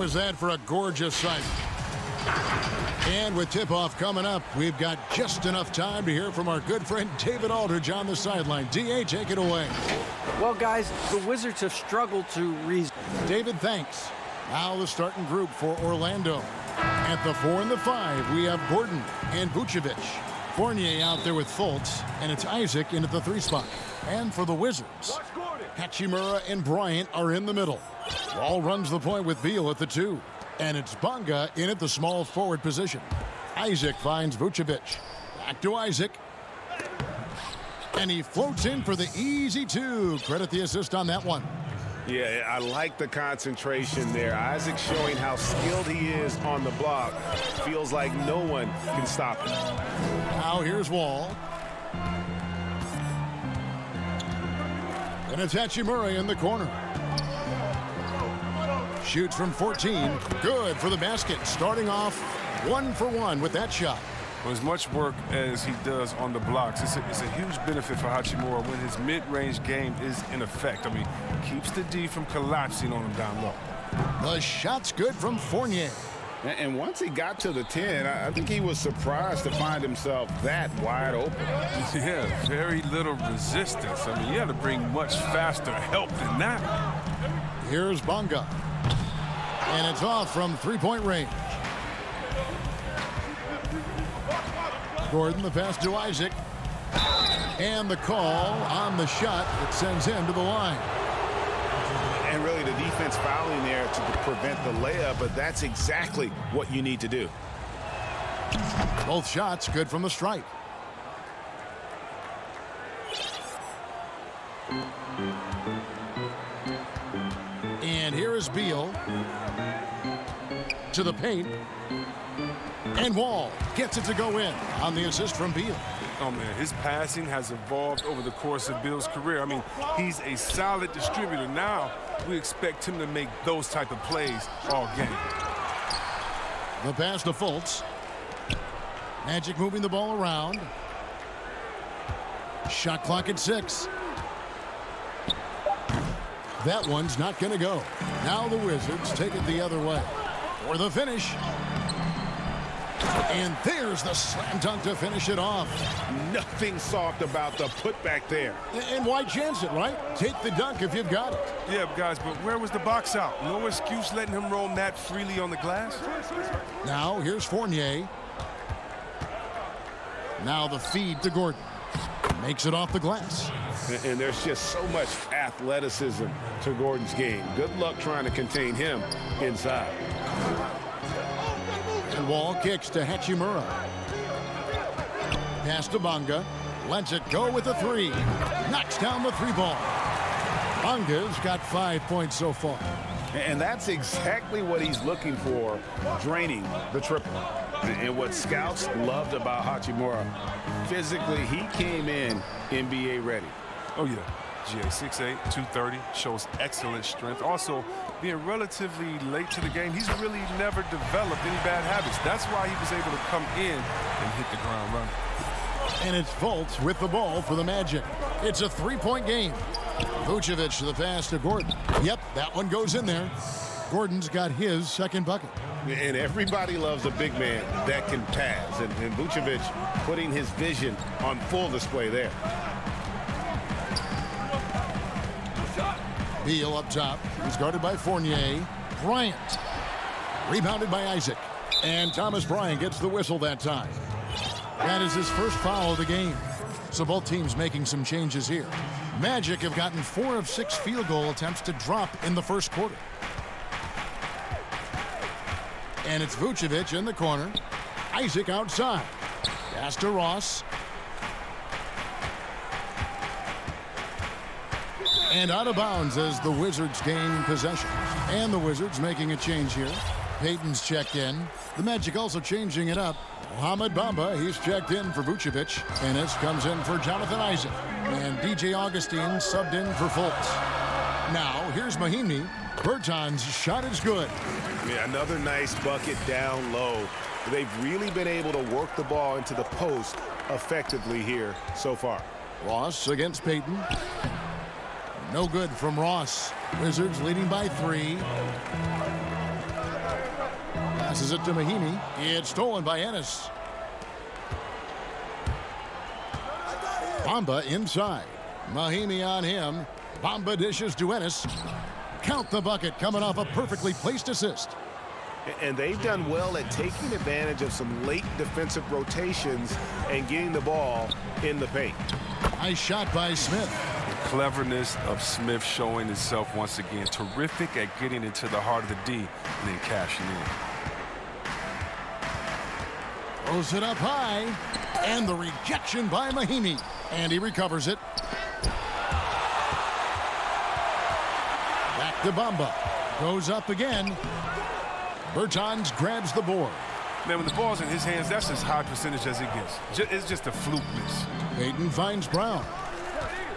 Was that for a gorgeous sight. And with tip-off coming up, we've got just enough time to hear from our good friend David Aldridge on the sideline. D.A., take it away. Well, guys, the Wizards have struggled to reason. David, thanks. Now the starting group for Orlando. At the 4 and the 5, we have Gordon and Vucevic. Fournier out there with Fultz, and it's Isaac in at the 3 spot. And for the Wizards, Hachimura and Bryant are in the middle. Wall runs the point with Beal at the 2. And it's Bonga in at the small forward position. Isaac finds Vucevic. Back to Isaac. And he floats in for the easy 2. Credit the assist on that one. Yeah, I like the concentration there. Isaac showing how skilled he is on the block. Feels like no one can stop him. Now here's Wall. And it's Hachimura in the corner. Shoots from 14. Good for the basket. Starting off 1 for 1 with that shot. For as much work as he does on the blocks, it's a huge benefit for Hachimura when his mid-range game is in effect. I mean, keeps the D from collapsing on him down low. The shot's good from Fournier. And once he got to the 10, I think he was surprised to find himself that wide open. Yeah, very little resistance. I mean, you had to bring much faster help than that. Here's Bonga. And it's off from three-point range. Gordon, the pass to Isaac. And the call on the shot that sends him to the line. And really the defense fouling there to prevent the layup, but that's exactly what you need to do. Both shots good from the stripe. And here is Beal. To the paint. And Wall gets it to go in on the assist from Beal. Oh, man, his passing has evolved over the course of Beal's career. I mean, he's a solid distributor. Now we expect him to make those type of plays all game. The pass to Fultz. Magic moving the ball around. Shot clock at 6. That one's not going to go. Now the Wizards take it the other way. For the finish. And there's the slam dunk to finish it off. Nothing soft about the putback there. And why chance it, right? Take the dunk if you've got it. Yeah, guys, but where was the box out? No excuse letting him roam that freely on the glass. Now here's Fournier. Now the feed to Gordon. Makes it off the glass. And there's just so much athleticism to Gordon's game. Good luck trying to contain him inside. And Wall kicks to Hachimura. Pass to Bonga. Lets it go with the 3. Knocks down the 3 ball. Bonga's got 5 points so far. And that's exactly what he's looking for, draining the triple. And what scouts loved about Hachimura, physically he came in NBA ready. Oh, yeah. GA 6'8", 230, shows excellent strength. Also, being relatively late to the game, he's really never developed any bad habits. That's why he was able to come in and hit the ground running. And it's Fultz with the ball for the Magic. It's a 3-point game. Vucevic to the pass to Gordon. Yep, that one goes in there. Gordon's got his second bucket. And everybody loves a big man that can pass. And Vucevic putting his vision on full display there. Beal up top. He's guarded by Fournier. Bryant. Rebounded by Isaac. And Thomas Bryant gets the whistle that time. That is his first foul of the game. So both teams making some changes here. Magic have gotten 4 of 6 field goal attempts to drop in the first quarter. And it's Vucevic in the corner. Isaac outside. Pass to Ross. And out of bounds as the Wizards gain possession. And the Wizards making a change here. Payton's checked in. The Magic also changing it up. Mohamed Bamba, he's checked in for Vucevic. And this comes in for Jonathan Isaac. And DJ Augustine subbed in for Fultz. Now, here's Mahinmi. Berton's shot is good. Yeah, another nice bucket down low. They've really been able to work the ball into the post effectively here so far. Ross against Payton. No good from Ross. Wizards leading by 3. Passes it to Mahimi. It's stolen by Ennis. Bamba inside. Mahimi on him. Bamba dishes to Ennis. Count the bucket, coming off a perfectly placed assist. And they've done well at taking advantage of some late defensive rotations and getting the ball in the paint. Nice shot by Smith. The cleverness of Smith showing itself once again. Terrific at getting into the heart of the D and then cashing in. Throws it up high. And the rejection by Mahimi. And he recovers it. Back to Bamba. Goes up again. Bertans grabs the board. Man, when the ball's in his hands, that's as high percentage as it gets. It's just a fluke miss. Payton finds Brown.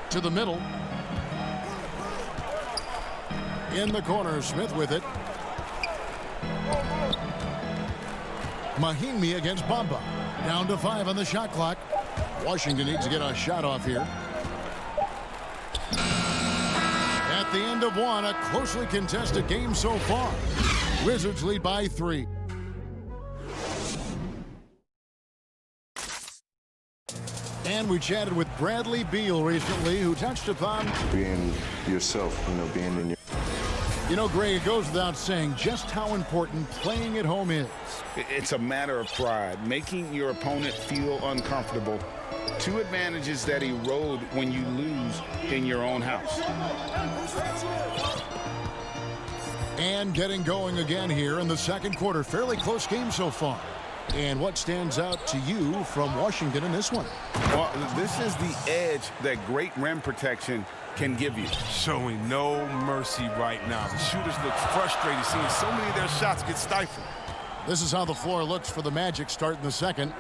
To the middle. In the corner, Smith with it. Mahimi against Bamba. Down to 5 on the shot clock. Washington needs to get a shot off here. At the end of one, a closely contested game so far. Wizards lead by 3. And we chatted with Bradley Beal recently, who touched upon being yourself, being in your... You know, Greg, it goes without saying just how important playing at home is. It's a matter of pride, making your opponent feel uncomfortable. 2 advantages that erode when you lose in your own house. And getting going again here in the second quarter. Fairly close game so far. And what stands out to you from Washington in this one? Well, this is the edge that great rim protection can give you. Showing no mercy right now. The shooters look frustrated, seeing so many of their shots get stifled. This is how the floor looks for the Magic start in the second.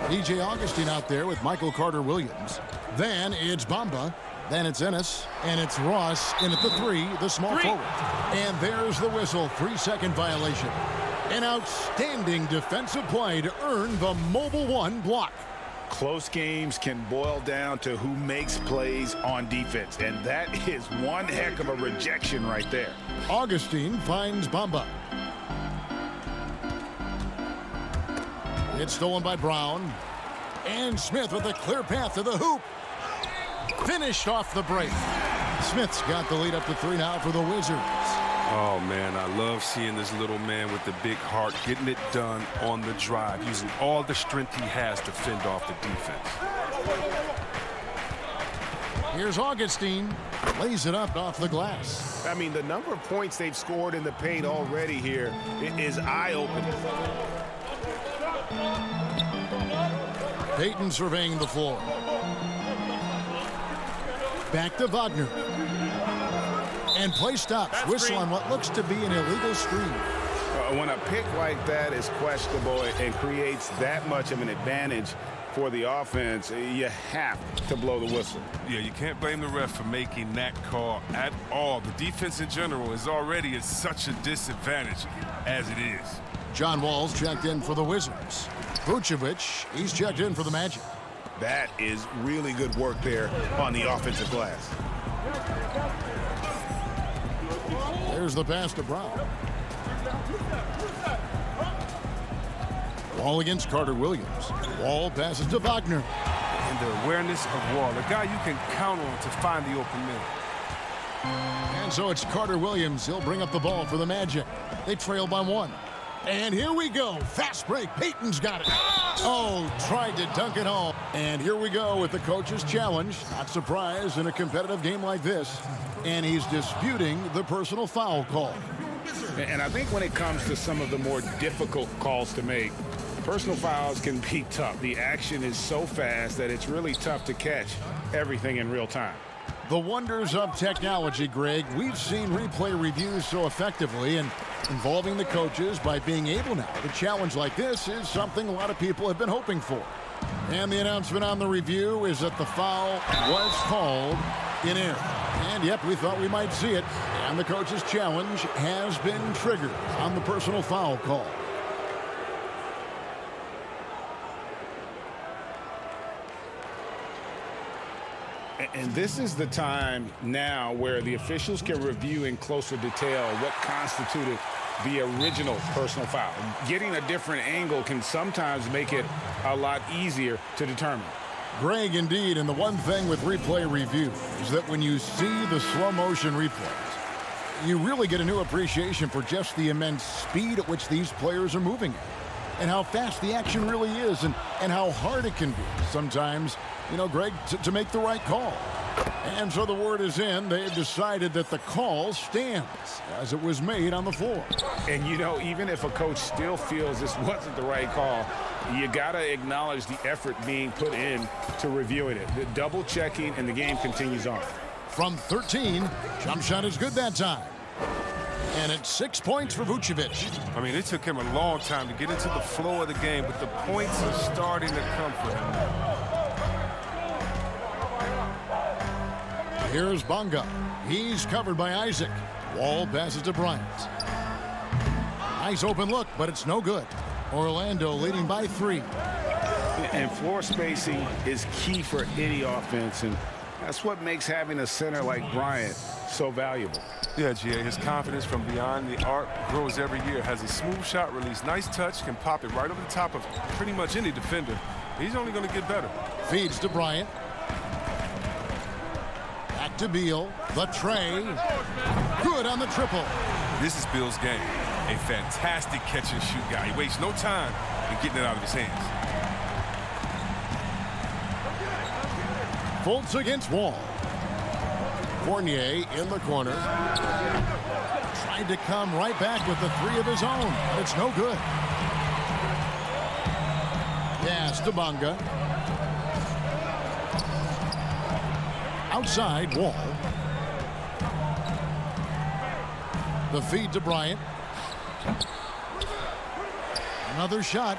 DJ Augustine out there with Michael Carter-Williams. Then it's Bamba. Then it's Ennis. And it's Ross in at the 3, the small forward. And there's the whistle. 3-second violation. An outstanding defensive play to earn the Mobile One block. Close games can boil down to who makes plays on defense. And that is one heck of a rejection right there. Augustine finds Bamba. It's stolen by Brown. And Smith with a clear path to the hoop. Finished off the break. Smith's got the lead up to 3 now for the Wizards. Oh, man, I love seeing this little man with the big heart getting it done on the drive, using all the strength he has to fend off the defense. Here's Augustine. Lays it up off the glass. I mean, the number of points they've scored in the paint already here is eye-opening. Payton surveying the floor. Back to Wagner. And play stops. Whistle on what looks to be an illegal screen. When a pick like that is questionable and creates that much of an advantage for the offense, you have to blow the whistle. Yeah, you can't blame the ref for making that call at all. The defense in general is already at such a disadvantage as it is. John Wall's checked in for the Wizards. Vucevic, he's checked in for the Magic. That is really good work there on the offensive glass. There's the pass to Brown. Wall against Carter-Williams. Wall passes to Wagner. And the awareness of Wall, a guy you can count on to find the open man. And so it's Carter-Williams. He'll bring up the ball for the Magic. They trail by 1. And here we go. Fast break. Payton's got it. Oh, tried to dunk it home. And here we go with the coach's challenge. Not surprised in a competitive game like this. And he's disputing the personal foul call. And I think when it comes to some of the more difficult calls to make, personal fouls can be tough. The action is so fast that it's really tough to catch everything in real time. The wonders of technology, Greg. We've seen replay reviews so effectively, and involving the coaches by being able now to challenge like this is something a lot of people have been hoping for. And the announcement on the review is that the foul was called in error. And yep, we thought we might see it. And the coach's challenge has been triggered on the personal foul call. And this is the time now where the officials can review in closer detail what constituted the original personal foul. Getting a different angle can sometimes make it a lot easier to determine. Greg, indeed, and the one thing with replay review is that when you see the slow motion replays, you really get a new appreciation for just the immense speed at which these players are moving at, and how fast the action really is, and how hard it can be sometimes, you know, Greg, to make the right call. And so the word is in. They've decided that the call stands as it was made on the floor. And, you know, even if a coach still feels this wasn't the right call, you got to acknowledge the effort being put in to reviewing it. The double checking, and the game continues on. From 13, jump shot is good that time. And it's 6 points for Vucevic. I mean, it took him a long time to get into the flow of the game, but the points are starting to come for him. Here's Bonga. He's covered by Isaac. Wall passes to Bryant. Nice open look, but it's no good. Orlando leading by 3. And floor spacing is key for any offense, and that's what makes having a center like Bryant so valuable. Yeah, GA, his confidence from beyond the arc grows every year. Has a smooth shot release, nice touch, can pop it right over the top of pretty much any defender. He's only going to get better. Feeds to Bryant. Back to Beal. The tray. Good on the triple. This is Beal's game. A fantastic catch and shoot guy. He wastes no time in getting it out of his hands. Fultz against Wall. Fournier in the corner. Tried to come right back with the 3 of his own. It's no good. Pass to Bonga. Outside, Wall. The feed to Bryant. Another shot.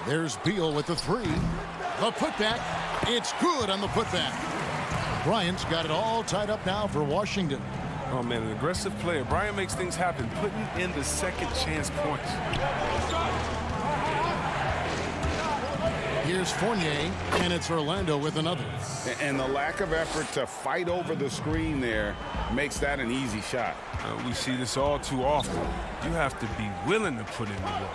There's Beal with the 3. The putback. It's good on the putback. Bryant's got it all tied up now for Washington. Oh, man, an aggressive player. Bryant makes things happen, putting in the second chance points. Here's Fournier, and it's Orlando with another. And the lack of effort to fight over the screen there makes that an easy shot. We see this all too often. You have to be willing to put in the work.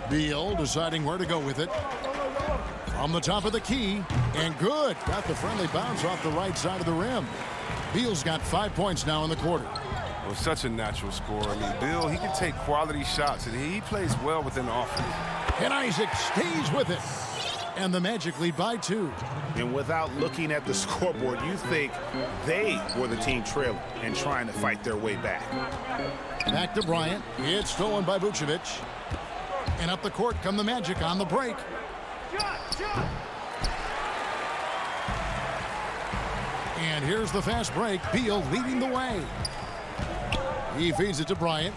Beal deciding where to go with it. From the top of the key, and good. Got the friendly bounce off the right side of the rim. Beal's got 5 points now in the quarter. Well, such a natural scorer. I mean, Beal, he can take quality shots, and he plays well within the offense. And Isaac stays with it. And the Magic lead by 2. And without looking at the scoreboard, you think they were the team trailing and trying to fight their way back. Back to Bryant. It's stolen by Vucevic. And up the court come the Magic on the break. And here's the fast break. Beal leading the way. He feeds it to Bryant.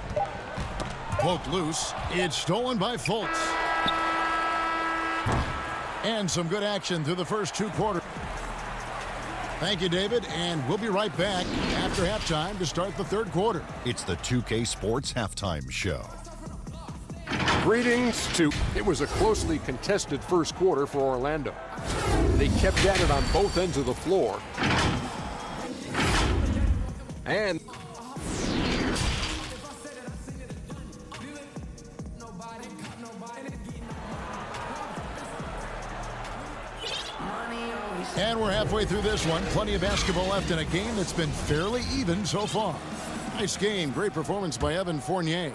Poked loose. It's stolen by Fultz. And some good action through the first 2 quarters. Thank you, David, and we'll be right back after halftime to start the 3rd quarter. It's the 2K Sports Halftime Show. Greetings to... It was a closely contested first quarter for Orlando. They kept at it on both ends of the floor. And... And we're halfway through this one. Plenty of basketball left in a game that's been fairly even so far. Nice game. Great performance by Evan Fournier.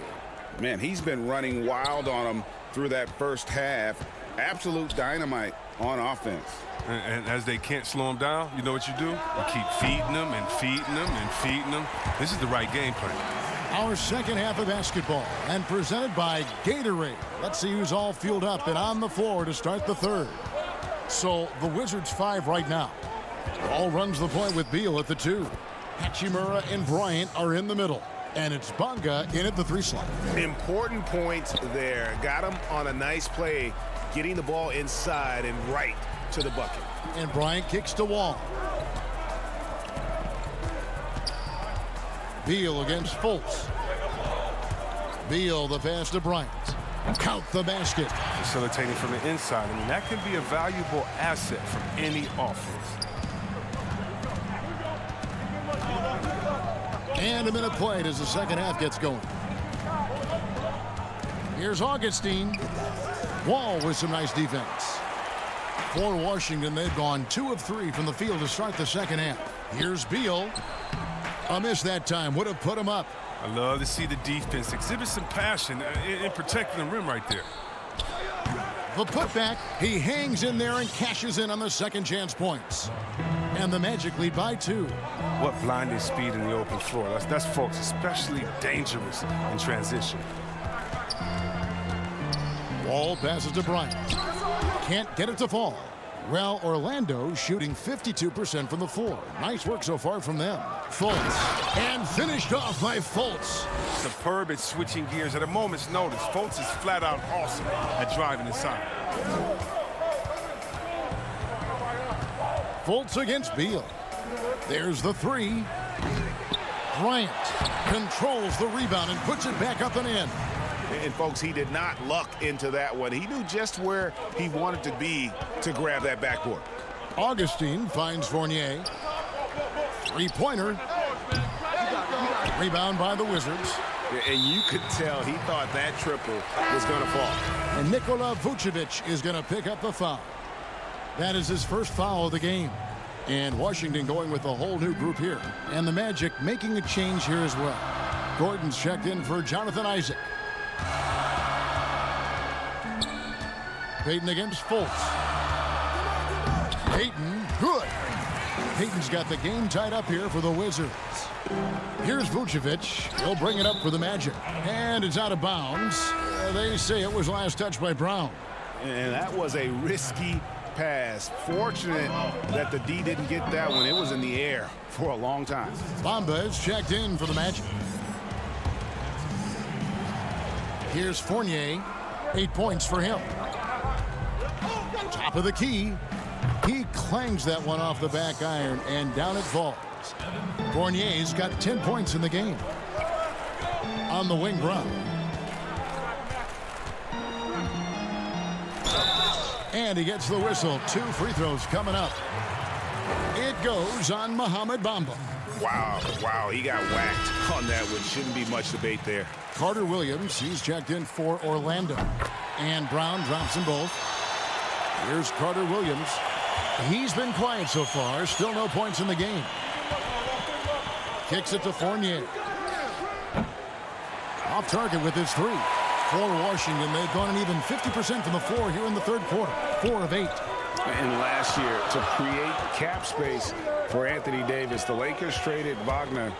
Man, he's been running wild on them through that first half. Absolute dynamite on offense. And as they can't slow him down, you know what you do? You keep feeding them and feeding them and feeding them. This is the right game plan. Our second half of basketball, and presented by Gatorade. Let's see who's all fueled up and on the floor to start the 3rd. So the Wizards 5 right now. All runs the point with Beal at the 2. Hachimura and Bryant are in the middle. And it's Bonga in at the 3 slot. Important points there. Got him on a nice play, getting the ball inside and right to the bucket. And Bryant kicks to Wall. Beal against Fultz. Beal the pass to Bryant. Count the basket. Facilitating from the inside. I mean, that can be a valuable asset from any offense. And a minute played as the second half gets going. Here's Augustine. Wall with some nice defense. For Washington, they've gone 2 of 3 from the field to start the second half. Here's Beal. A miss that time. Would have put him up. I love to see the defense exhibit some passion in protecting the rim right there. The putback. He hangs in there and cashes in on the second chance points. And the Magic lead by 2. What blinding speed in the open floor. That's folks, especially dangerous in transition. Wall passes to Bryant. Can't get it to fall. Well, Orlando shooting 52% from the floor. Nice work so far from them. Fultz. And finished off by Fultz. Superb at switching gears at a moment's notice. Fultz is flat out awesome at driving inside. Fultz against Beal. There's the 3. Bryant controls the rebound and puts it back up and in. And, folks, he did not luck into that one. He knew just where he wanted to be to grab that backboard. Augustine finds Fournier. Three-pointer. Rebound by the Wizards. And you could tell he thought that triple was going to fall. And Nikola Vucevic is going to pick up the foul. That is his first foul of the game. And Washington going with a whole new group here. And the Magic making a change here as well. Gordon's checked in for Jonathan Isaac. Payton against Fultz. Payton, good. Payton's got the game tied up here for the Wizards. Here's Vucevic. He'll bring it up for the Magic. And it's out of bounds. They say it was last touched by Brown. And that was a risky pass. Fortunate that the D didn't get that one. It was in the air for a long time. Bamba is checked in for the Magic. Here's Fournier. 8 points for him. Top of the key. He clangs that one off the back iron, and down it falls. Fournier's got 10 points in the game. On the wing, Brown. And he gets the whistle. 2 free throws coming up. It goes on Mohamed Bamba. Wow, he got whacked on that one. Shouldn't be much debate there. Carter Williams, he's checked in for Orlando. And Brown drops them both. Here's Carter Williams. He's been quiet so far. Still no points in the game. Kicks it to Fournier. Off target with his 3. For Washington, they've gone an even 50% from the floor here in the third quarter. 4 of 8. And last year, to create cap space for Anthony Davis, the Lakers traded Wagner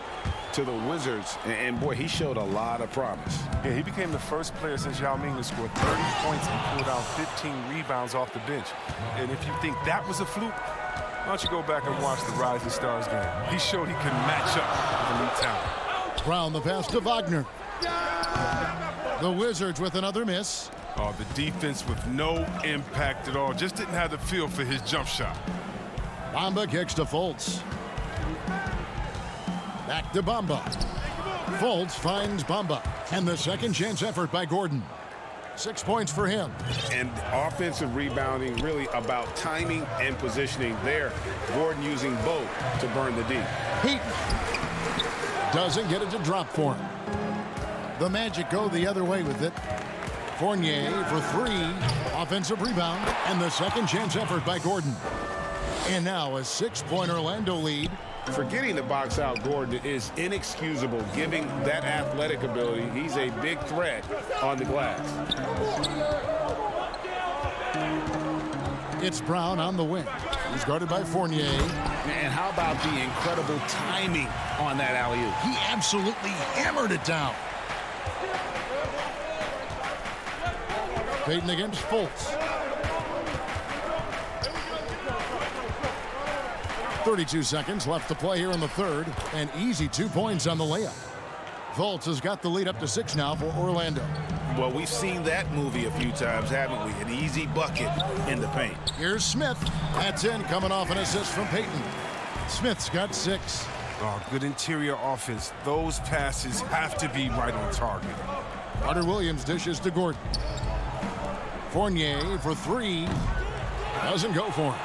to the Wizards. And boy, he showed a lot of promise. Yeah, he became the first player since Yao Ming to score 30 points and pulled out 15 rebounds off the bench. And if you think that was a fluke, why don't you go back and watch the Rising Stars game? He showed he could match up with elite talent. Brown the pass to Wagner. The Wizards with another miss. Oh, the defense with no impact at all. Just didn't have the feel for his jump shot. Bamba kicks to Fultz. Back to Bamba. Fultz finds Bamba. And the second chance effort by Gordon. 6 points for him. And offensive rebounding really about timing and positioning there. Gordon using both to burn the D. Payton doesn't get it to drop for him. The Magic go the other way with it. Fournier for 3. Offensive rebound. And the second chance effort by Gordon. And now a 6-point Orlando lead. Forgetting to box out Gordon is inexcusable, giving that athletic ability. He's a big threat on the glass. It's Brown on the wing. He's guarded by Fournier. And how about the incredible timing on that alley-oop? He absolutely hammered it down. Payton against Fultz. 32 seconds left to play here in the third. An easy 2 points on the layup. Fultz has got the lead up to 6 now for Orlando. Well, we've seen that movie a few times, haven't we? An easy bucket in the paint. Here's Smith. That's in, coming off an assist from Payton. Smith's got 6. Oh, good interior offense. Those passes have to be right on target. Carter Williams dishes to Gordon. Fournier for 3. Doesn't go for him.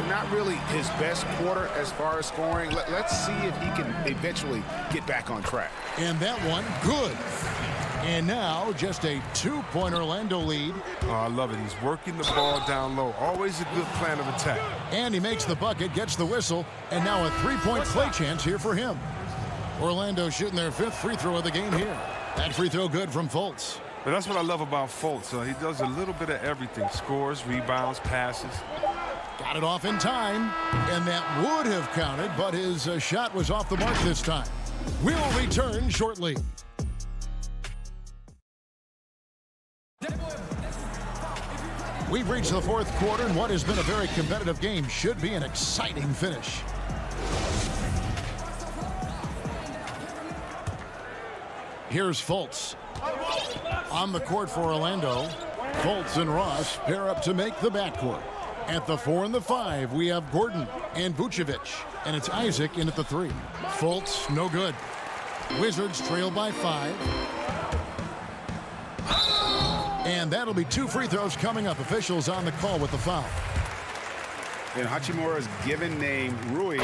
Not really his best quarter as far as scoring. Let's see if he can eventually get back on track. And that one, good. And now just a 2-point Orlando lead. Oh, I love it. He's working the ball down low. Always a good plan of attack. And he makes the bucket, gets the whistle, and now a 3-point play chance here for him. Orlando shooting their 5th free throw of the game here. That free throw good from Fultz. But that's what I love about Fultz. He does a little bit of everything. Scores, rebounds, passes. Got it off in time, and that would have counted, but his shot was off the mark this time. We'll return shortly. We've reached the 4th quarter, and what has been a very competitive game should be an exciting finish. Here's Fultz. On the court for Orlando, Fultz and Ross pair up to make the backcourt. At the 4 and the 5, we have Gordon and Vucevic, and it's Isaac in at the 3. Fultz, no good. Wizards trail by 5. And that'll be 2 free throws coming up. Officials on the call with the foul. And Hachimura's given name, Rui,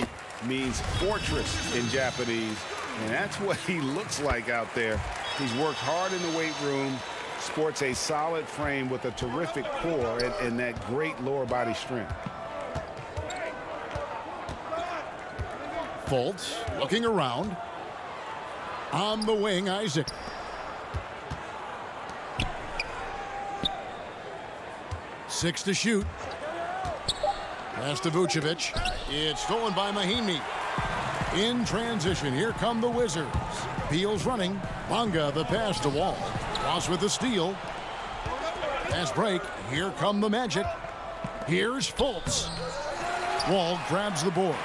means fortress in Japanese. And that's what he looks like out there. He's worked hard in the weight room, sports a solid frame with a terrific core and that great lower body strength. Fultz looking around. On the wing, Isaac. Six to shoot. Pass to Vucevic. It's stolen by Mahinmi. In transition, here come the Wizards. Beal's running. Bonga the pass to Wall. Ross with the steal. Pass break. Here come the Magic. Here's Fultz. Wall grabs the board.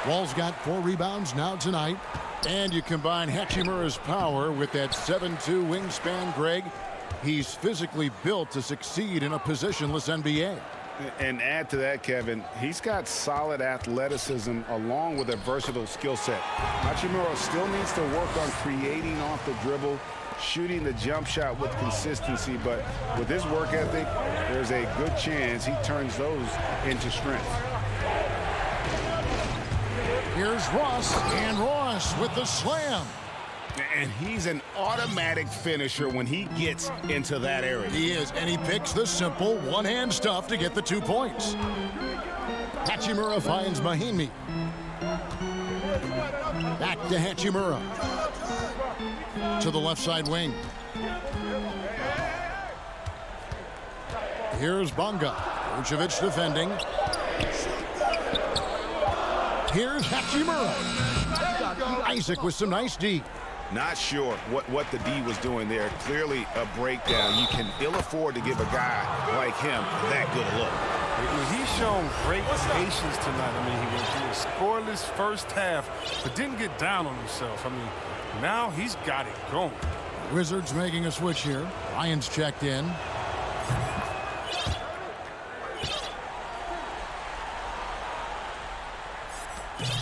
Wall's got 4 rebounds now tonight. And you combine Hachimura's power with that 7'2" wingspan, Greg. He's physically built to succeed in a positionless NBA. And add to that, Kevin, he's got solid athleticism along with a versatile skill set. Hachimura still needs to work on creating off the dribble, shooting the jump shot with consistency, but with his work ethic, there's a good chance he turns those into strength. Here's Ross, and Ross with the slam. And he's an automatic finisher when he gets into that area. He is, and he picks the simple one-hand stuff to get the 2 points. Hachimura finds Mahinmi. Back to Hachimura. To the left side wing. Here's Bonga. Vucevic defending. Here's Hachimura. Isaac with some nice D. Not sure what the D was doing there. Clearly a breakdown. You can ill afford to give a guy like him that good a look. He's shown great patience tonight. I mean, he went through a scoreless first half, but didn't get down on himself. I mean, now he's got it going. Wizards making a switch here. Ryan's checked in.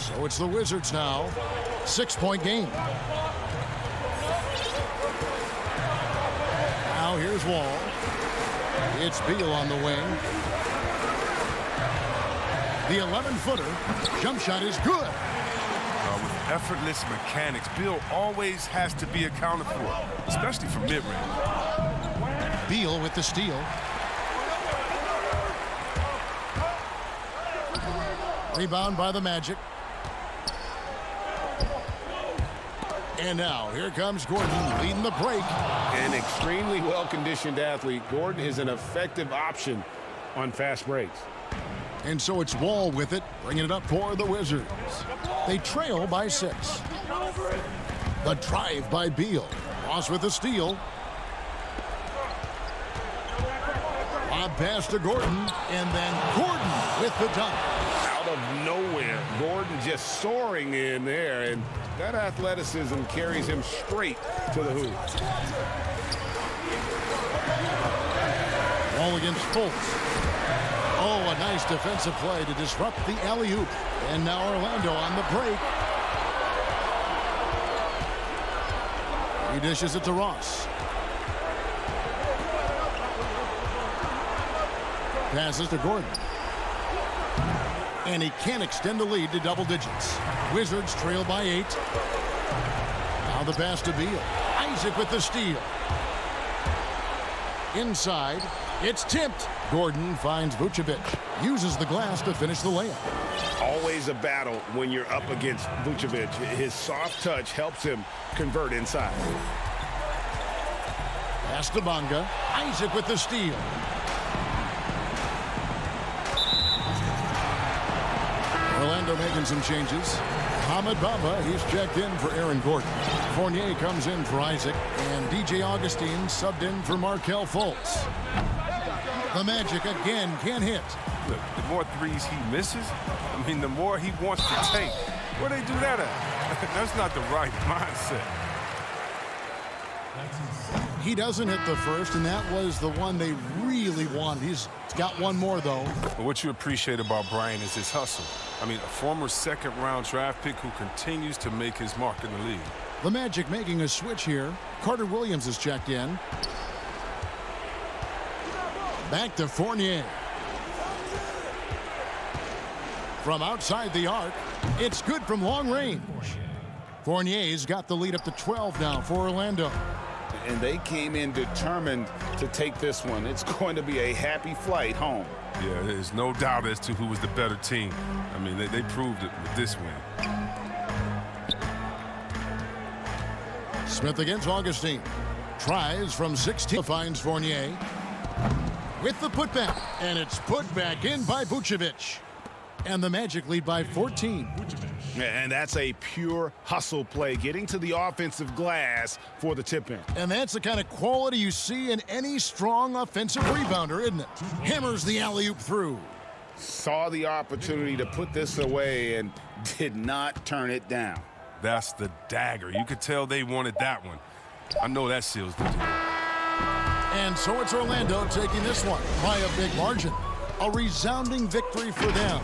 So it's the Wizards now. 6-point game. Now here's Wall. It's Beal on the wing. The 11-footer. Jump shot is good. With effortless mechanics, Beal always has to be accounted for, especially from mid-range. Beal with the steal. Rebound by the Magic. And now, here comes Gordon leading the break. An extremely well-conditioned athlete. Gordon is an effective option on fast breaks. And so it's Wall with it, bringing it up for the Wizards. They trail by 6. The drive by Beal. Ross with the steal. Lob pass to Gordon, and then Gordon with the dunk. Out of nowhere, Gordon just soaring in there, and that athleticism carries him straight to the hoop. Wall against Fultz. Oh, a nice defensive play to disrupt the alley-oop. And now Orlando on the break. He dishes it to Ross. Passes to Gordon. and he can't extend the lead to double digits. Wizards trail by 8. Now the pass to Beal. Isaac with the steal. Inside, it's tipped. Gordon finds Vucevic. Uses the glass to finish the layup. Always a battle when you're up against Vucevic. His soft touch helps him convert inside. Pass to Bonga. Isaac with the steal. Orlando making some changes. Hamid Bamba, he's checked in for Aaron Gordon. Fournier comes in for Isaac, and DJ Augustine subbed in for Markelle Fultz. The Magic again can't hit. Look, the more threes he misses, I mean, the more he wants to take. Where they do that at? That's not the right mindset. He doesn't hit the first, and that was the one they really wanted. He's got one more, though. But what you appreciate about Brian is his hustle. I mean, a former second-round draft pick who continues to make his mark in the league. The Magic making a switch here. Carter Williams is checked in. Back to Fournier. From outside the arc, it's good from long range. Fournier's got the lead up to 12 now for Orlando. And they came in determined to take this one. It's going to be a happy flight home. Yeah, there's no doubt as to who was the better team. I mean, they proved it with this win. Smith against Augustine. Tries from 16. Finds Fournier. With the putback. And it's put back in by Vucevic. And the Magic lead by 14. And that's a pure hustle play, getting to the offensive glass for the tip-in. And that's the kind of quality you see in any strong offensive rebounder, isn't it? Hammers the alley-oop through. Saw the opportunity to put this away and did not turn it down. That's the dagger. You could tell they wanted that one. I know that seals the deal. And so it's Orlando taking this one by a big margin. A resounding victory for them.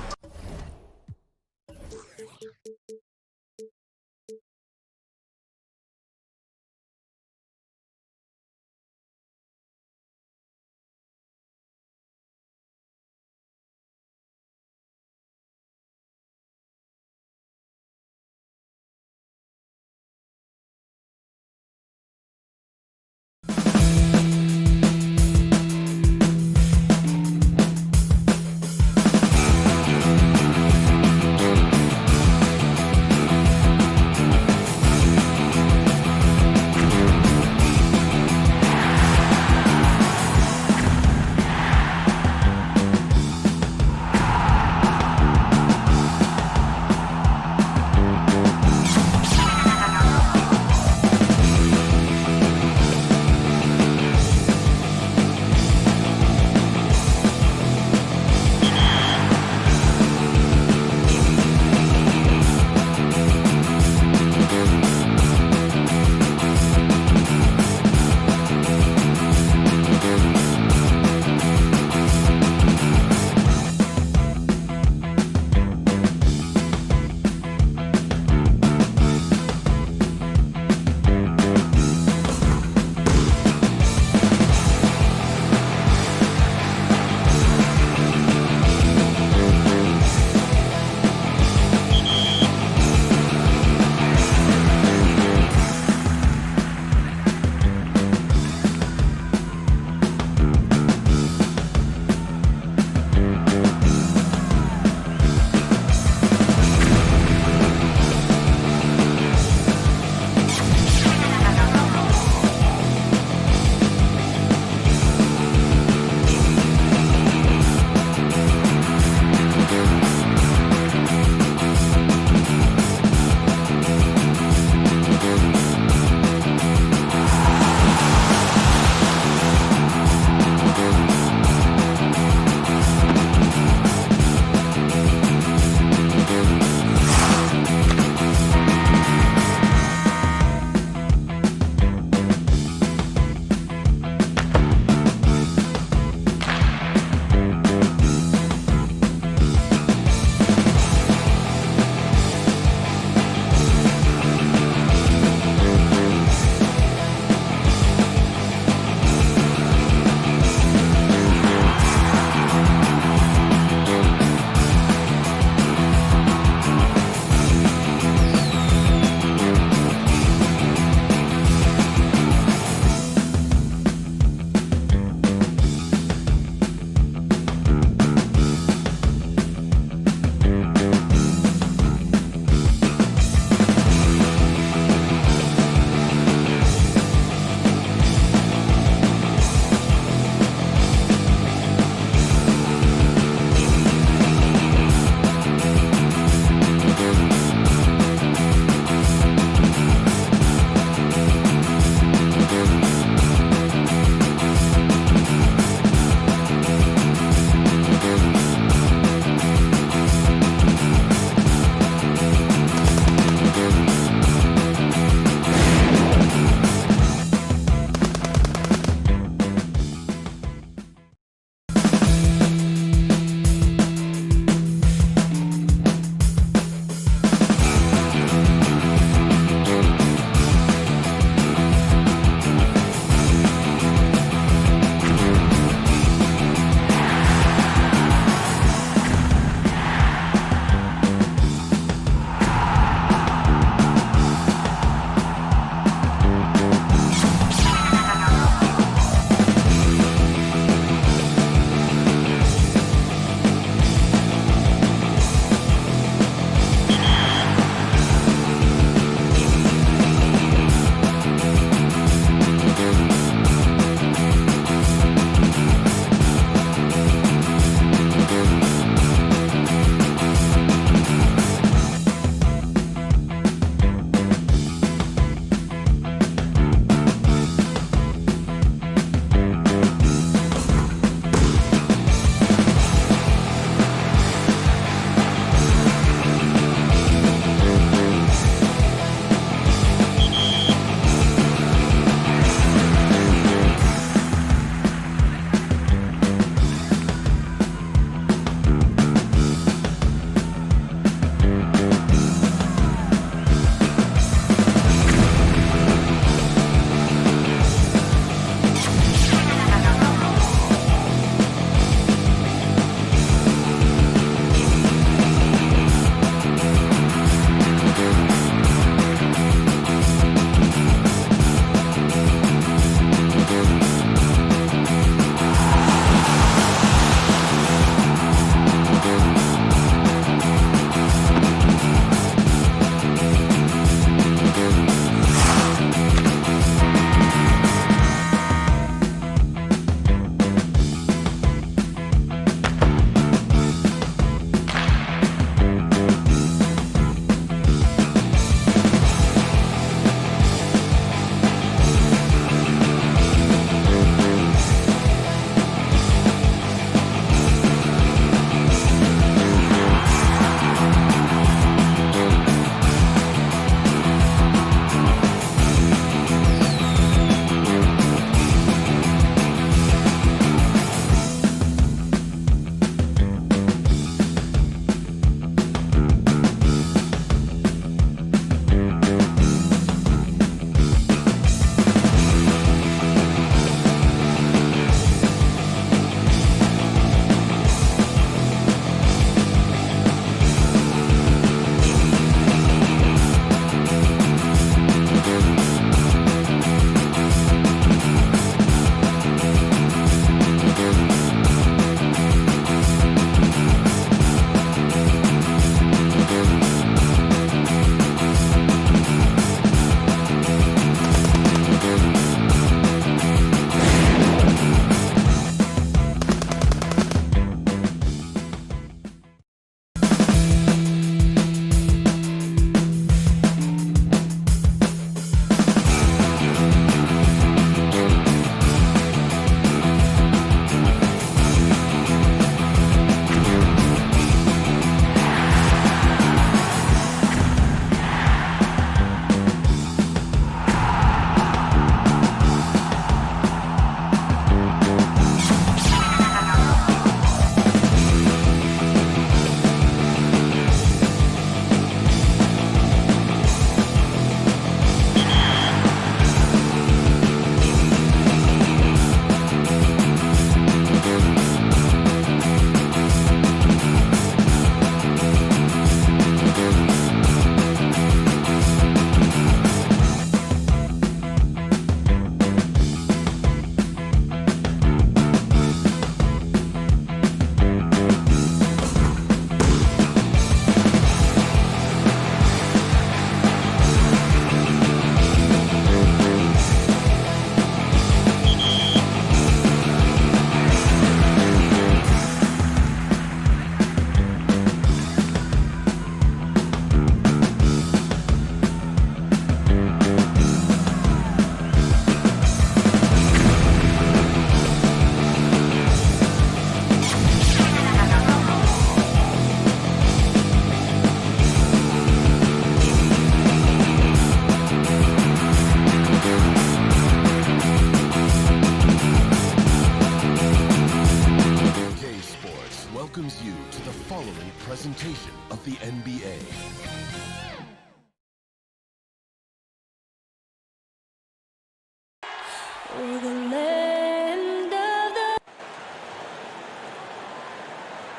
for the land of the...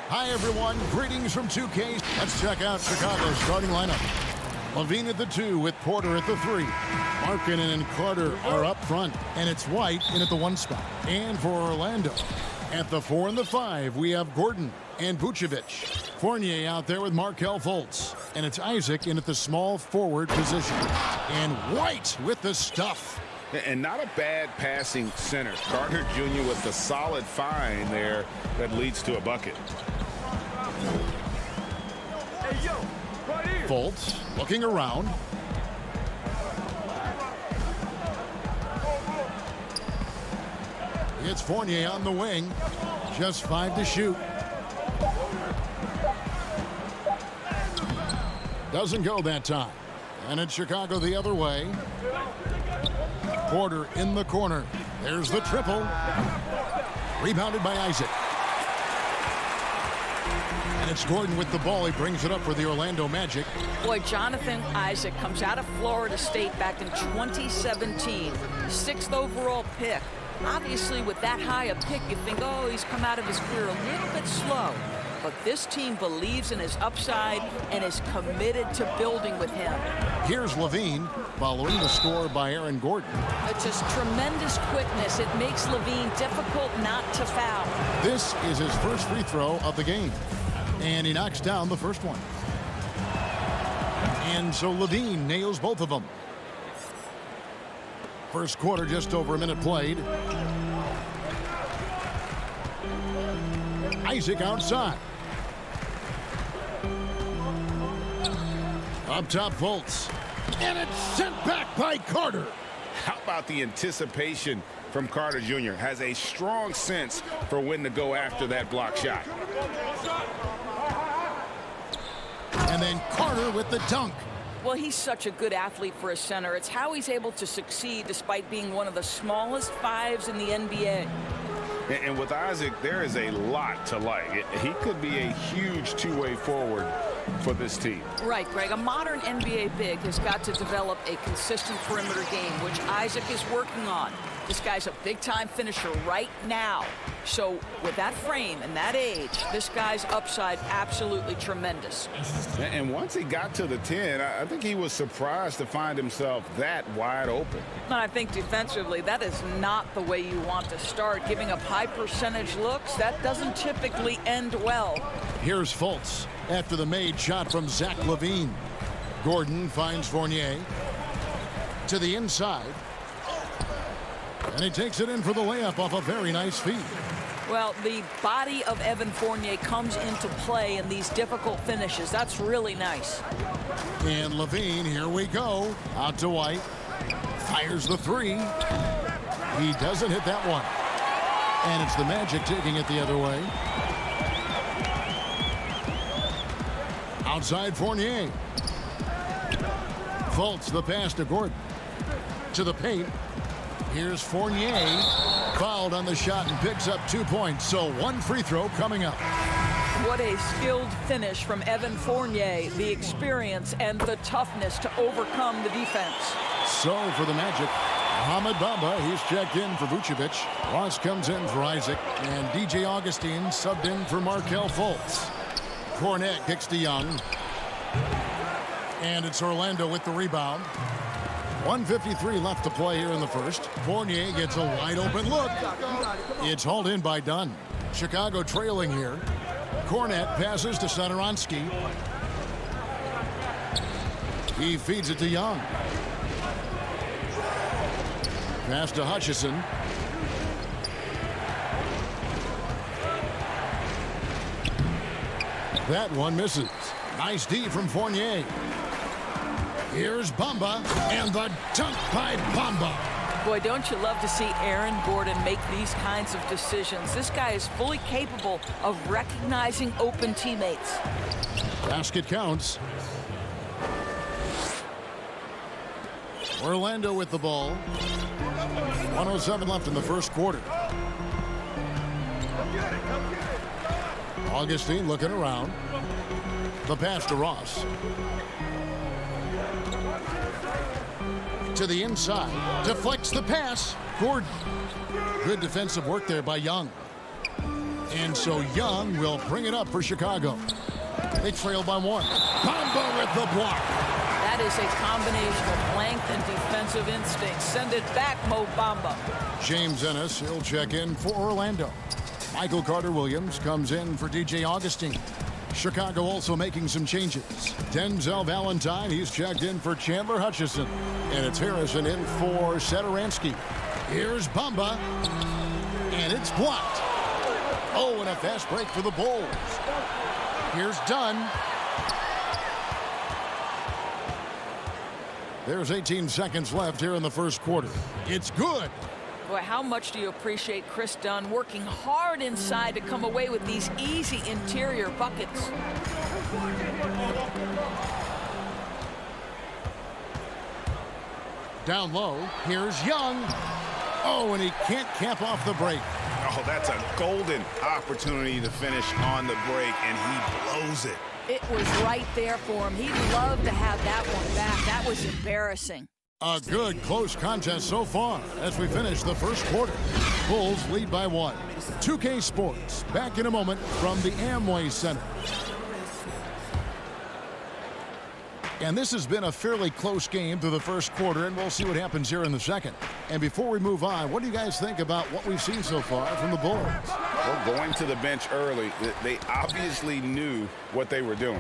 Hi, everyone. Greetings from 2K. Let's check out Chicago's starting lineup. Levine at the 2 with Porter at the 3. Markkanen and Carter are up front, and it's White in at the 1 spot. And for Orlando, at the 4 and the 5, we have Gordon and Vucevic. Fournier out there with Markelle Fultz, and it's Isaac in at the small forward position. And White with the stuff. And not a bad passing center. Carter Jr. with the solid find there that leads to a bucket. Fultz looking around. It's Fournier on the wing. Just 5 to shoot. Doesn't go that time. And it's Chicago the other way. Porter in the corner. There's the triple. Rebounded by Isaac. And it's Gordon with the ball. He brings it up for the Orlando Magic. Boy, Jonathan Isaac comes out of Florida State back in 2017. 6th overall pick. Obviously, with that high a pick, you think, oh, he's come out of his career a little bit slow. But this team believes in his upside and is committed to building with him. Here's Levine following the score by Aaron Gordon. It's just tremendous quickness. It makes Levine difficult not to foul. This is his first free throw of the game. And he knocks down the first one. And so Levine nails both of them. First quarter, just over a minute played. Isaac outside. Up top, Fultz. And it's sent back by Carter. How about the anticipation from Carter Jr.? Has a strong sense for when to go after that block shot. And then Carter with the dunk. Well, he's such a good athlete for a center. It's how he's able to succeed despite being one of the smallest 5s in the NBA. And with Isaac, there is a lot to like. He could be a huge two-way forward for this team. Right, Greg. A modern NBA big has got to develop a consistent perimeter game, which Isaac is working on. This guy's a big-time finisher right now. So with that frame and that age, this guy's upside absolutely tremendous. And once he got to the 10, I think he was surprised to find himself that wide open. And I think defensively, that is not the way you want to start. Giving up high percentage looks, that doesn't typically end well. Here's Fultz after the made shot from Zach LaVine. Gordon finds Fournier to the inside. And he takes it in for the layup off a very nice feed. Well, the body of Evan Fournier comes into play in these difficult finishes. That's really nice. And LaVine, here we go. Out to White. Fires the 3. He doesn't hit that one. And it's the Magic taking it the other way. Outside Fournier. Fultz the pass to Gordon. To the paint. Here's Fournier, fouled on the shot and picks up 2 points. So 1 free throw coming up. What a skilled finish from Evan Fournier. The experience and the toughness to overcome the defense. So for the Magic, Mohamed Bamba, he's checked in for Vucevic. Ross comes in for Isaac. And DJ Augustine subbed in for Markelle Fultz. Cornette kicks to Young. And it's Orlando with the rebound. 1:53 left to play here in the first. Fournier gets a wide open look. It's hauled in by Dunn. Chicago trailing here. Cornette passes to Satoransky. He feeds it to Young. Pass to Hutchison. That one misses. Nice D from Fournier. Here's Bamba, and the dunk by Bamba. Boy, don't you love to see Aaron Gordon make these kinds of decisions. This guy is fully capable of recognizing open teammates. Basket counts. Orlando with the ball. 1:07 left in the first quarter. Augustine looking around. The pass to Ross. To the inside. Deflects the pass. Gordon. Good defensive work there by Young. And so Young will bring it up for Chicago. They trail by 1. Bamba with the block. That is a combination of length and defensive instinct. Send it back, Mo Bamba. James Ennis, he'll check in for Orlando. Michael Carter-Williams comes in for DJ Augustine. Chicago also making some changes. Denzel Valentine, he's checked in for Chandler Hutchison. And it's Harrison in for Satoransky. Here's Bamba. And it's blocked. Oh, and a fast break for the Bulls. Here's Dunn. There's 18 seconds left here in the first quarter. It's good. Boy, how much do you appreciate Chris Dunn working hard inside to come away with these easy interior buckets? Down low, here's Young. Oh, and he can't cap off the break. Oh, that's a golden opportunity to finish on the break, and he blows it. It was right there for him. He'd love to have that one back. That was embarrassing. A good close contest so far as we finish the first quarter. Bulls lead by 1. 2K Sports back in a moment from the Amway Center. And this has been a fairly close game through the first quarter, and we'll see what happens here in the second. And before we move on, what do you guys think about what we've seen so far from the Bulls? Well, going to the bench early, they obviously knew what they were doing.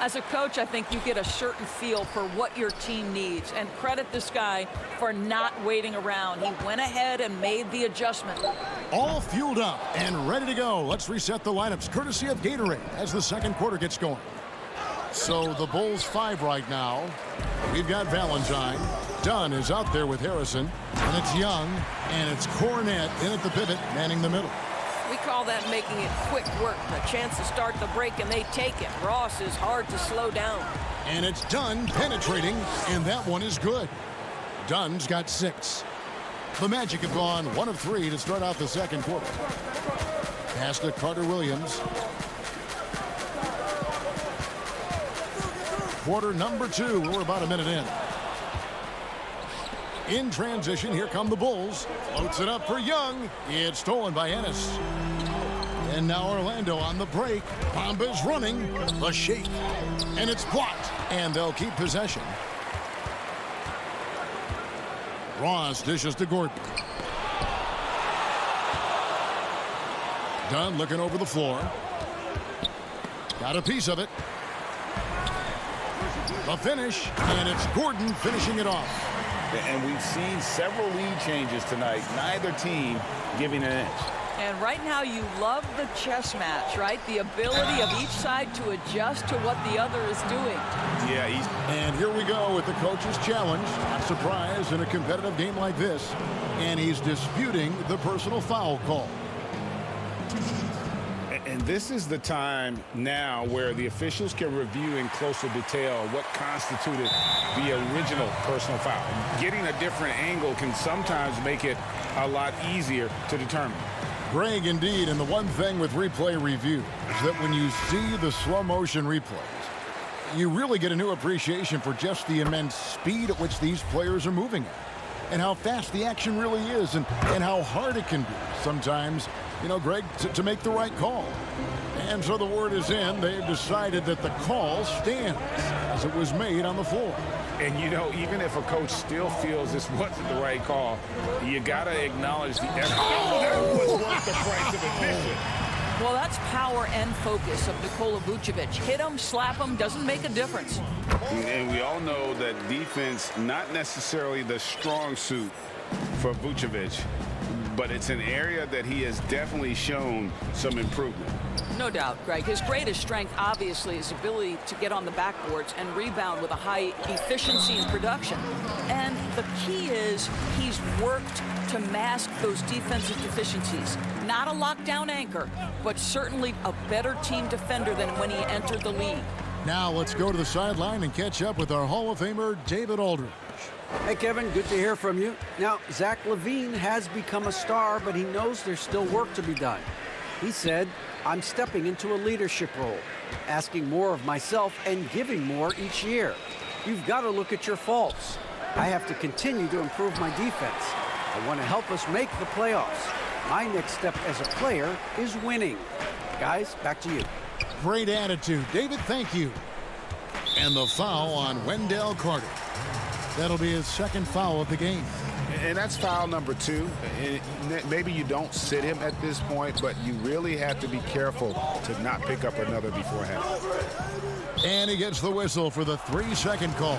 As a coach, I think you get a certain feel for what your team needs, and credit this guy for not waiting around. He went ahead and made the adjustment. All fueled up and ready to go. Let's reset the lineups courtesy of Gatorade as the second quarter gets going. So the Bulls 5 right now. We've got Valentine. Dunn is out there with Harrison. And it's Young. And it's Cornette in at the pivot, manning the middle. We call that making it quick work. A chance to start the break, and they take it. Ross is hard to slow down. And it's Dunn penetrating, and that one is good. Dunn's got 6. The Magic have gone 1 of 3 to start out the second quarter. Pass to Carter-Williams. Quarter number 2. We're about a minute in. In transition, here come the Bulls. Floats it up for Young. It's stolen by Ennis. And now Orlando on the break. Bamba's running. The shake. And it's blocked. And they'll keep possession. Ross dishes to Gordon. Dunn looking over the floor. Got a piece of it. The finish. And it's Gordon finishing it off. And we've seen several lead changes tonight. Neither team giving an inch. And right now you love the chess match, right? The ability of each side to adjust to what the other is doing. Yeah, and here we go with the coach's challenge. Not surprised in a competitive game like this. And he's disputing the personal foul call. And this is the time now where the officials can review in closer detail what constituted the original personal foul. Getting a different angle can sometimes make it a lot easier to determine. Greg, indeed, and the one thing with replay review is that when you see the slow motion replays, you really get a new appreciation for just the immense speed at which these players are moving at, and how fast the action really is, and how hard it can be sometimes, you know, Greg, to make the right call. And so the word is in. They've decided that the call stands as it was made on the floor. And, you know, even if a coach still feels this wasn't the right call, you got to acknowledge the effort. Oh, that was worth the price of admission. Well, that's power and focus of Nikola Vucevic. Hit him, slap him, doesn't make a difference. And we all know that defense, not necessarily the strong suit for Vucevic, but it's an area that he has definitely shown some improvement. No doubt, Greg. His greatest strength, obviously, is ability to get on the backboards and rebound with a high efficiency and production. And the key is he's worked to mask those defensive deficiencies. Not a lockdown anchor, but certainly a better team defender than when he entered the league. Now let's go to the sideline and catch up with our Hall of Famer, David Aldridge. Hey, Kevin, good to hear from you. Now, Zach LaVine has become a star, but he knows there's still work to be done. He said, I'm stepping into a leadership role, asking more of myself and giving more each year. You've got to look at your faults. I have to continue to improve my defense. I want to help us make the playoffs. My next step as a player is winning. Guys, back to you. Great attitude. David, thank you. And the foul on Wendell Carter. That'll be his second foul of the game. And that's foul number 2. And maybe you don't sit him at this point, but you really have to be careful to not pick up another beforehand. And he gets the whistle for the 3-second call.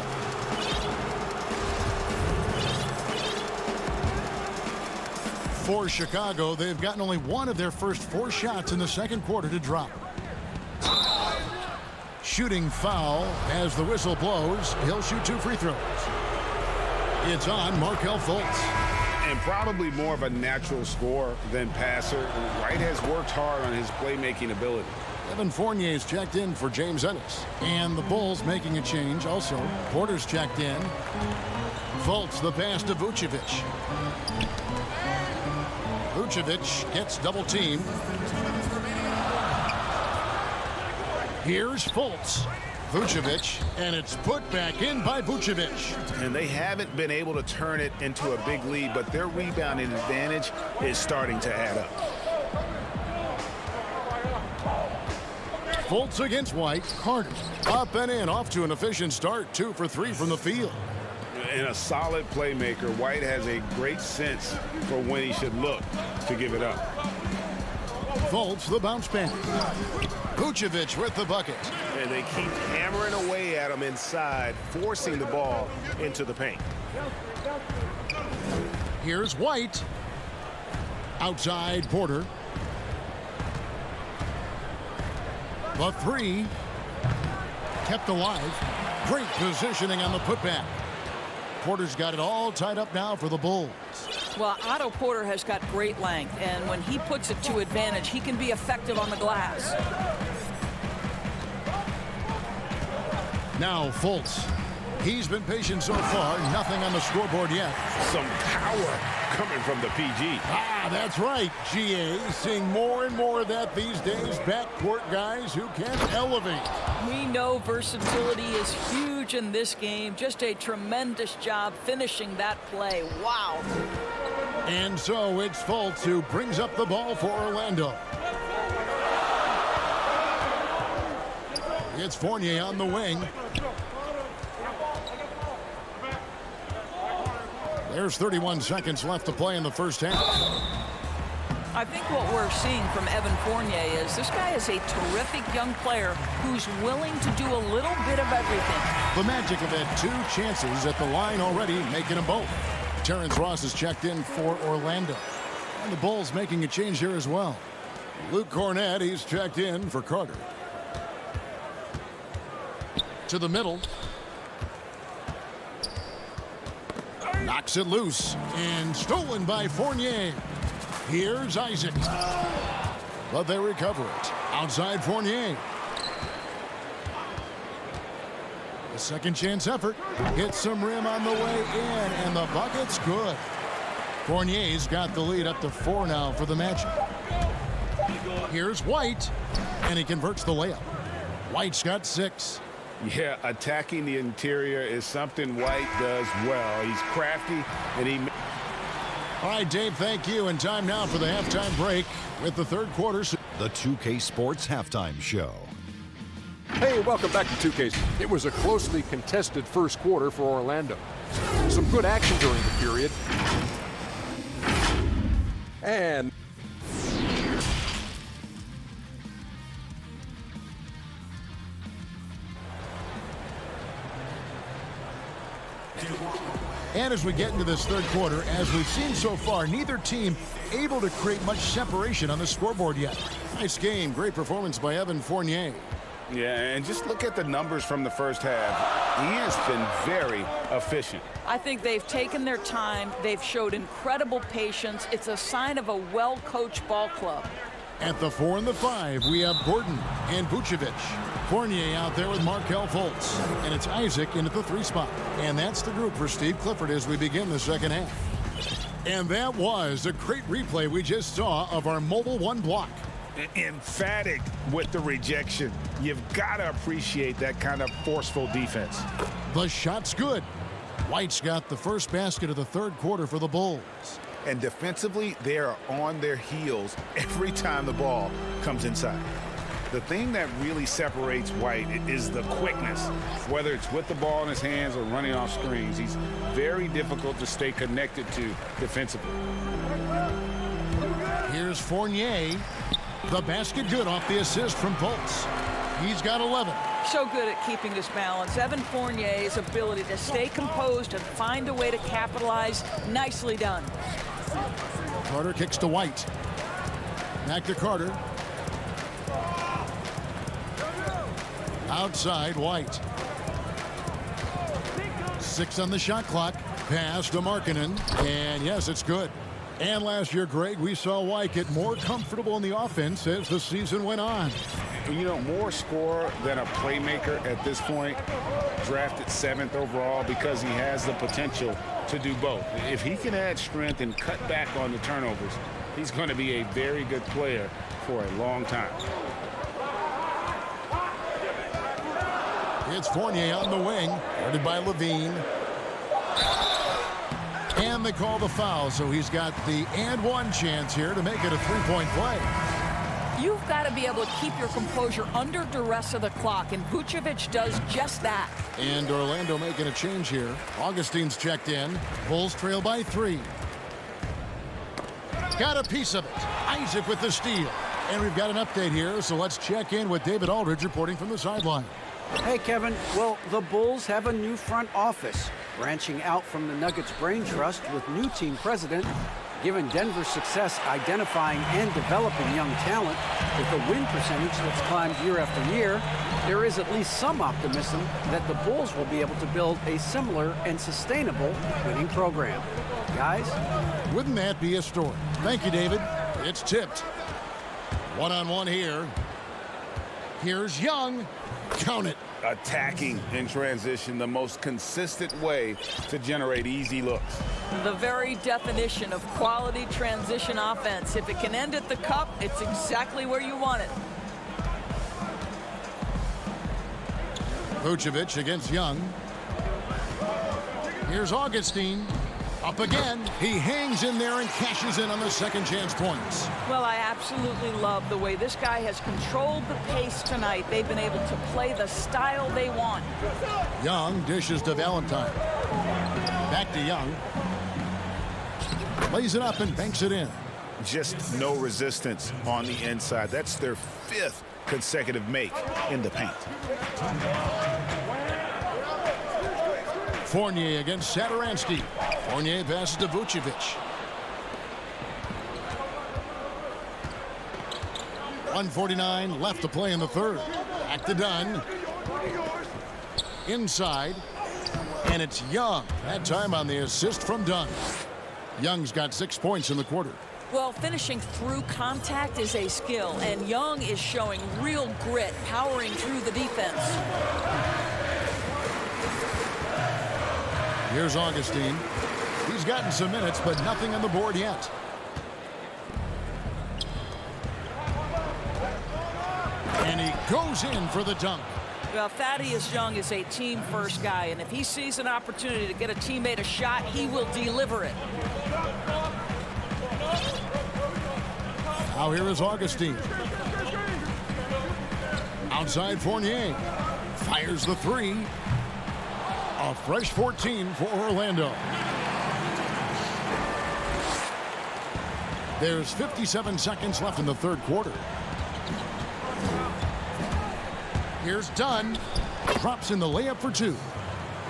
For Chicago, they've gotten only one of their first 4 shots in the second quarter to drop. Shooting foul as the whistle blows. He'll shoot 2 free throws. It's on Markelle Fultz. And probably more of a natural scorer than passer. White has worked hard on his playmaking ability. Evan Fournier's checked in for James Ennis. And the Bulls making a change also. Porter's checked in. Fultz the pass to Vucevic. Vucevic gets double teamed. Here's Fultz. Vucevic, and it's put back in by Vucevic. And they haven't been able to turn it into a big lead, but their rebounding advantage is starting to add up. Fultz against White. Carter up and in, off to an efficient start. 2 for 3 from the field. And a solid playmaker, White has a great sense for when he should look to give it up. Fultz the bounce pass. Vucevic with the bucket. And they keep hammering away at him inside, forcing the ball into the paint. Here's White. Outside Porter. The 3. Kept alive. Great positioning on the putback. Porter's got it all tied up now for the Bulls. Well, Otto Porter has got great length, and when he puts it to advantage, he can be effective on the glass. Now Fultz. He's been patient so far. Nothing on the scoreboard yet. Some power coming from the PG. Ah, that's right, GA. Seeing more and more of that these days. Backcourt guys who can elevate. We know versatility is huge in this game. Just a tremendous job finishing that play. Wow. And so it's Fultz who brings up the ball for Orlando. It's Fournier on the wing. There's 31 seconds left to play in the first half. I think what we're seeing from Evan Fournier is this guy is a terrific young player who's willing to do a little bit of everything. The Magic have had 2 chances at the line already, making them both. Terrence Ross is checked in for Orlando. And the Bulls making a change here as well. Luke Cornett, he's checked in for Carter. To the middle. Knocks it loose and stolen by Fournier. Here's Isaac. But they recover it. Outside Fournier. A second chance effort. Hits some rim on the way in, and the bucket's good. Fournier's got the lead up to 4 now for the Magic. Here's White, and he converts the layup. White's got 6. Yeah, attacking the interior is something White does well. He's crafty, and he... All right, Dave, thank you. And time now for the halftime break with the third quarter. The 2K Sports Halftime Show. Hey, welcome back to 2K. It was a closely contested first quarter for Orlando. Some good action during the period. And... And as we get into this third quarter, as we've seen so far, neither team able to create much separation on the scoreboard yet. Nice game. Great performance by Evan Fournier. Yeah, and just look at the numbers from the first half. He has been very efficient. I think they've taken their time. They've showed incredible patience. It's a sign of a well-coached ball club. At the 4 and the 5, we have Gordon and Vucevic. Fournier out there with Markelle Fultz. And it's Isaac into the 3 spot. And that's the group for Steve Clifford as we begin the second half. And that was a great replay we just saw of our Mobile One block. Emphatic with the rejection. You've got to appreciate that kind of forceful defense. The shot's good. White's got the first basket of the third quarter for the Bulls. And defensively, they are on their heels every time the ball comes inside. The thing that really separates White is the quickness. Whether it's with the ball in his hands or running off screens, he's very difficult to stay connected to defensively. Here's Fournier. The basket good off the assist from Fultz. He's got 11. So good at keeping his balance. Evan Fournier's ability to stay composed and find a way to capitalize. Nicely done. Carter kicks to White. Back to Carter. Outside White. 6 on the shot clock. Pass to Markkanen. And yes, it's good. And last year, Greg, we saw White get more comfortable in the offense as the season went on. You know, more scorer than a playmaker at this point. Drafted 7th overall because he has the potential to do both. If he can add strength and cut back on the turnovers, he's going to be a very good player for a long time. It's Fournier on the wing, guarded by Levine. And they call the foul, so he's got the and one chance here to make it a three-point play. You've got to be able to keep your composure under duress of the clock, and Vucevic does just that. And Orlando making a change here. Augustine's checked in. Bulls trail by 3. Got a piece of it. Isaac with the steal. And we've got an update here, so let's check in with David Aldridge reporting from the sideline. Hey, Kevin. Well, the Bulls have a new front office, branching out from the Nuggets brain trust with new team president. Given Denver's success identifying and developing young talent with a win percentage that's climbed year after year, there is at least some optimism that the Bulls will be able to build a similar and sustainable winning program. Guys? Wouldn't that be a story? Thank you, David. It's tipped. One-on-one here. Here's Young. Count it. Attacking in transition, the most consistent way to generate easy looks. The very definition of quality transition offense. If it can end at the cup, it's exactly where you want it. Vucevic against Young. Here's Augustine. Up again. He hangs in there and cashes in on the second chance points. Well, I absolutely love the way this guy has controlled the pace tonight. They've been able to play the style they want. Young dishes to Valentine. Back to Young. Lays it up and banks it in. Just no resistance on the inside. That's their 5th consecutive make in the paint. Fournier against Satoransky. Fournier passes to Vucevic. 1:49 left to play in the third. Back to Dunn. Inside. And it's Young. That time on the assist from Dunn. Young's got 6 points in the quarter. Well, finishing through contact is a skill, and Young is showing real grit, powering through the defense. Here's Augustine. He's gotten some minutes, but nothing on the board yet. And he goes in for the dunk. Well, Thaddeus Young is a team-first guy, and if he sees an opportunity to get a teammate a shot, he will deliver it. Now here is Augustine. Outside Fournier. Fires the 3. A fresh 14 for Orlando. There's 57 seconds left in the third quarter. Here's Dunn. Drops in the layup for 2.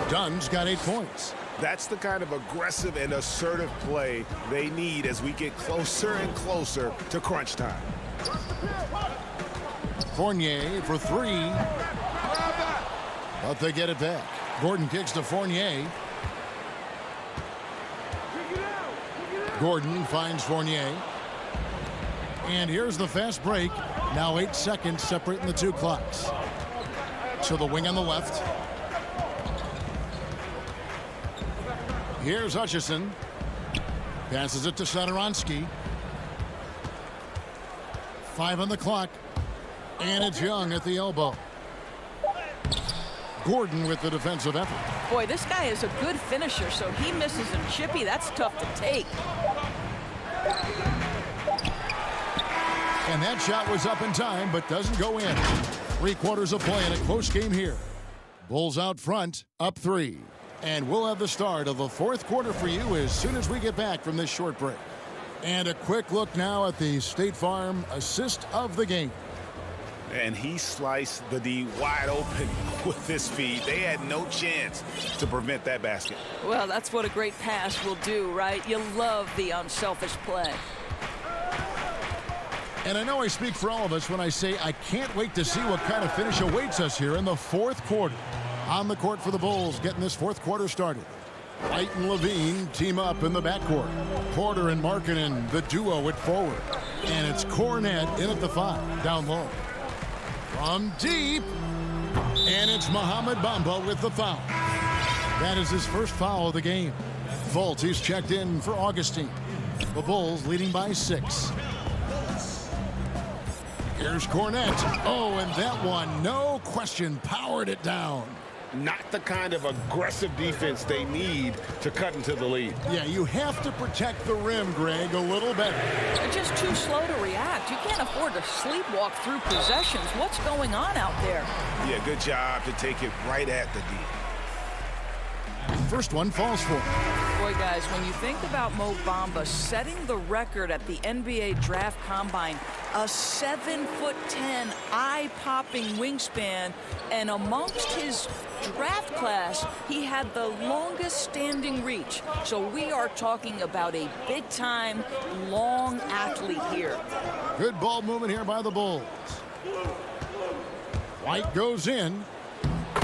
Dunn's got 8 points. That's the kind of aggressive and assertive play they need as we get closer and closer to crunch time. Fournier for 3. But they get it back. Gordon kicks to Fournier. Gordon finds Fournier. And here's the fast break. Now 8 seconds separating the 2 clocks. To the wing on the left. Here's Hutchison. Passes it to Satoransky. 5 on the clock. And it's Young at the elbow. Gordon with the defensive effort. Boy, this guy is a good finisher, so he misses a chippy. That's tough to take. And that shot was up in time, but doesn't go in. 3/4 of play in a close game here. Bulls out front, up 3. And we'll have the start of the 4th quarter for you as soon as we get back from this short break. And a quick look now at the State Farm assist of the game. And he sliced the D wide open with his feet. They had no chance to prevent that basket. Well, that's what a great pass will do, right? You love the unselfish play. And I know I speak for all of us when I say I can't wait to see what kind of finish awaits us here in the 4th quarter. On the court for the Bulls, getting this 4th quarter started. White and Levine team up in the backcourt. Porter and Markkanen, the duo at forward. And it's Cornette in at the 5, down low. From deep, and it's Mohamed Bamba with the foul. That is his first foul of the game. Fultz, he's checked in for Augustine. The Bulls leading by 6. Here's Cornette. Oh, and that one, no question, powered it down. Not the kind of aggressive defense they need to cut into the lead. Yeah, you have to protect the rim, Greg, a little better. They're just too slow to react. You can't afford to sleepwalk through possessions. What's going on out there? Yeah, good job to take it right at the D. First one falls for him. Boy, guys, when you think about Mo Bamba setting the record at the NBA Draft Combine, a 7'10", eye-popping wingspan, and amongst his draft class, he had the longest standing reach. So we are talking about a big-time, long athlete here. Good ball movement here by the Bulls. White goes in,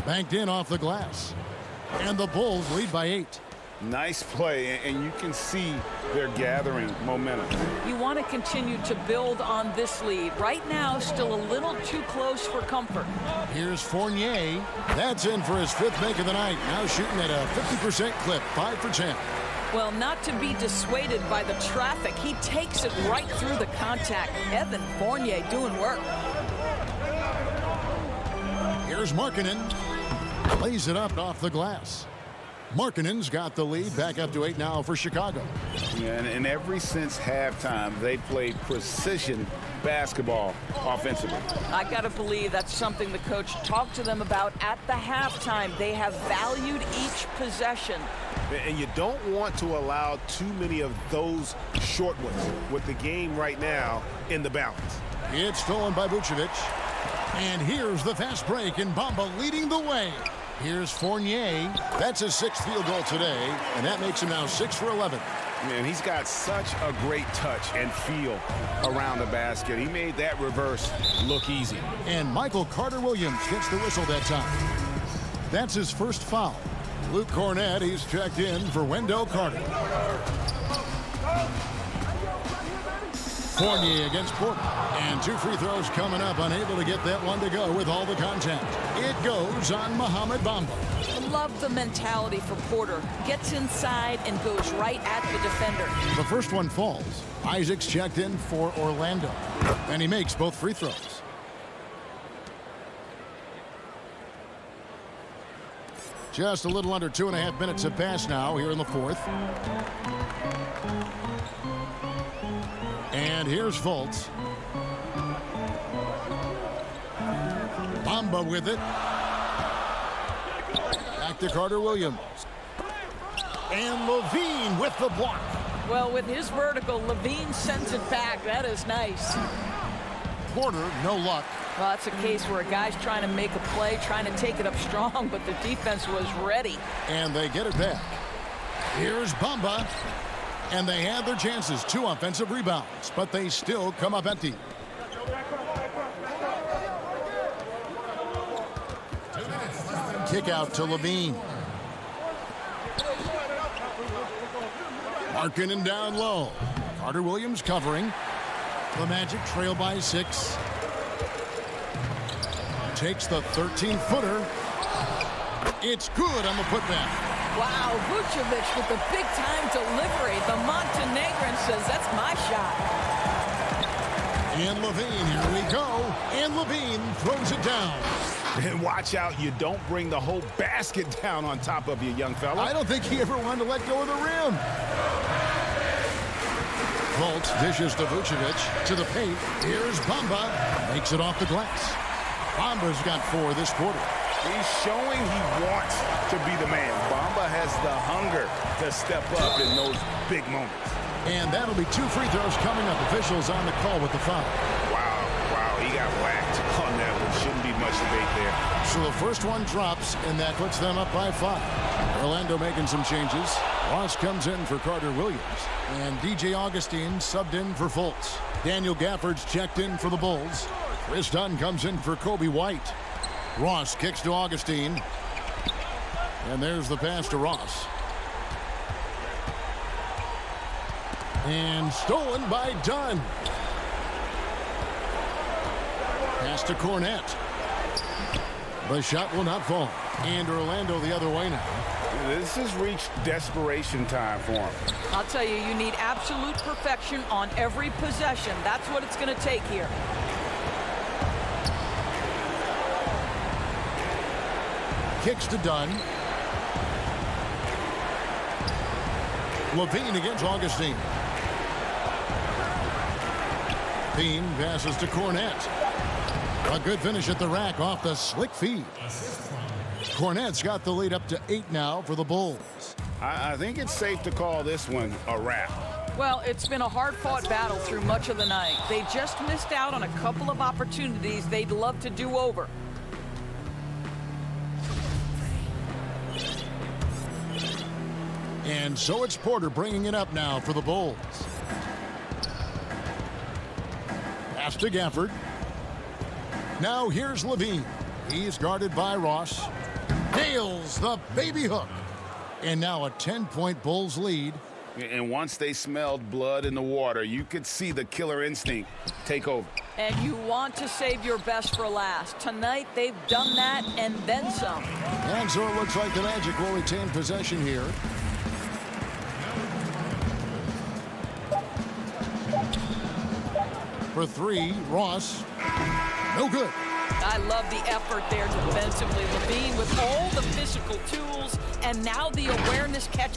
banked in off the glass. And the Bulls lead by 8. Nice play, and you can see they're gathering momentum. You want to continue to build on this lead. Right now, still a little too close for comfort. Here's Fournier. That's in for his 5th make of the night. Now shooting at a 50% clip, 5 for 10. Well, not to be dissuaded by the traffic. He takes it right through the contact. Evan Fournier doing work. Here's Markkanen. Lays it up off the glass. Markkanen's got the lead, back up to 8 now for Chicago. Yeah, and ever since halftime, they played precision basketball offensively. I got to believe that's something the coach talked to them about at the halftime. They have valued each possession. And you don't want to allow too many of those short ones with the game right now in the balance. It's stolen by Vucevic. And here's the fast break, and Bamba leading the way. Here's Fournier. That's his 6th field goal today, and that makes him now 6 for 11. Man, he's got such a great touch and feel around the basket. He made that reverse look easy. And Michael Carter-Williams gets the whistle that time. That's his first foul. Luke Cornette, he's checked in for Wendell Carter. Fournier against Porter. And 2 free throws coming up, unable to get that one to go with all the contact. It goes on Mohamed Bamba. I love the mentality for Porter. Gets inside and goes right at the defender. The first one falls. Isaac's checked in for Orlando. And he makes both free throws. Just a little under 2.5 minutes have passed now here in the 4th. And here's Fultz. Bamba with it. Back to Carter-Williams. And Levine with the block. Well, with his vertical, Levine sends it back. That is nice. Porter, no luck. Well, that's a case where a guy's trying to make a play, trying to take it up strong, but the defense was ready. And they get it back. Here's Bamba. And they had their chances. 2 offensive rebounds, but they still come up empty. Kick out to Levine. Markkanen down low. Carter-Williams covering. The Magic trail by 6. Takes the 13-footer. It's good on the putback. Wow, Vucevic with the big-time delivery. The Montenegrin says, that's my shot. And Levine, here we go. And Levine throws it down. And watch out, you don't bring the whole basket down on top of you, young fella. I don't think he ever wanted to let go of the rim. Fultz dishes to Vucevic to the paint. Here's Bamba. Makes it off the glass. Bamba's got 4 this quarter. He's showing he wants to be the man. Bamba has the hunger to step up in those big moments. And that'll be 2 free throws coming up. Officials on the call with the foul. Wow, he got whacked on that one. Shouldn't be much debate there. So the first one drops, and that puts them up by 5. Orlando making some changes. Ross comes in for Carter Williams. And DJ Augustine subbed in for Fultz. Daniel Gafford's checked in for the Bulls. Chris Dunn comes in for Kobe White. Ross kicks to Augustine. And there's the pass to Ross. And stolen by Dunn. Pass to Cornette. The shot will not fall. And Orlando the other way now. This has reached desperation time for him. I'll tell you, you need absolute perfection on every possession. That's what it's going to take here. Kicks to Dunn. Levine against Augustine. Bean passes to Cornette. A good finish at the rack off the slick feed. Cornette's got the lead up to 8 now for the Bulls. I think it's safe to call this one a wrap. Well, it's been a hard-fought battle through much of the night. They just missed out on a couple of opportunities they'd love to do over. And so it's Porter bringing it up now for the Bulls. Pass to Gafford. Now here's Levine. He's guarded by Ross. Nails the baby hook. And now a 10-point Bulls lead. And once they smelled blood in the water, you could see the killer instinct take over. And you want to save your best for last. Tonight, they've done that and then some. And so it looks like the Magic will retain possession here. For 3, Ross. No good. I love the effort there defensively. Levine with all the physical tools and now the awareness catch.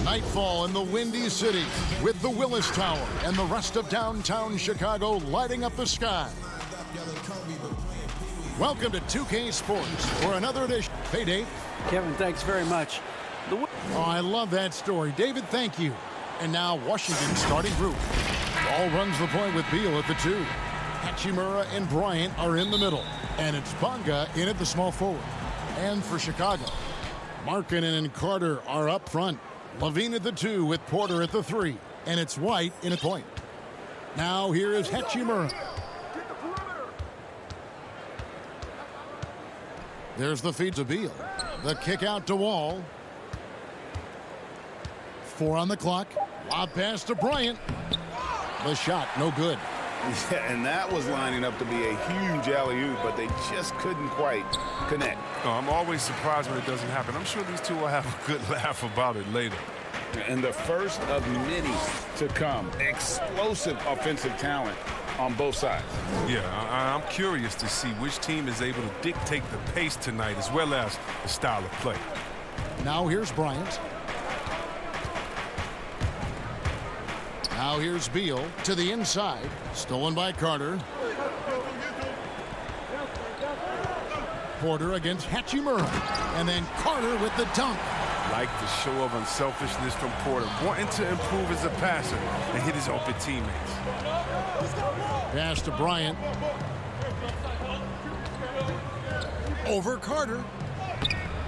Nightfall in the Windy City with the Willis Tower and the rest of downtown Chicago lighting up the sky. Welcome to 2K Sports for another edition. Hey, Dave. Kevin, thanks very much. Oh, I love that story. David, thank you. And now Washington's starting group. Ball runs the point with Beal at the 2. Hachimura and Bryant are in the middle. And it's Bonga in at the small forward. And for Chicago, Markkanen and Carter are up front. Levine at the 2 with Porter at the 3. And it's White in a point. Now here is Hachimura. There's the feed to Beal. The kick out to Wall. 4 on the clock. Lob pass to Bryant. The shot, no good. Yeah, and that was lining up to be a huge alley-oop, but they just couldn't quite connect. Oh, I'm always surprised when it doesn't happen. I'm sure these two will have a good laugh about it later. And the first of many to come. Explosive offensive talent on both sides. Yeah, I'm curious to see which team is able to dictate the pace tonight as well as the style of play. Now here's Bryant. Now here's Beal to the inside. Stolen by Carter. Porter against Hachimura. And then Carter with the dunk. Like the show of unselfishness from Porter, wanting to improve as a passer and hit his open teammates. Pass to Bryant. Over Carter.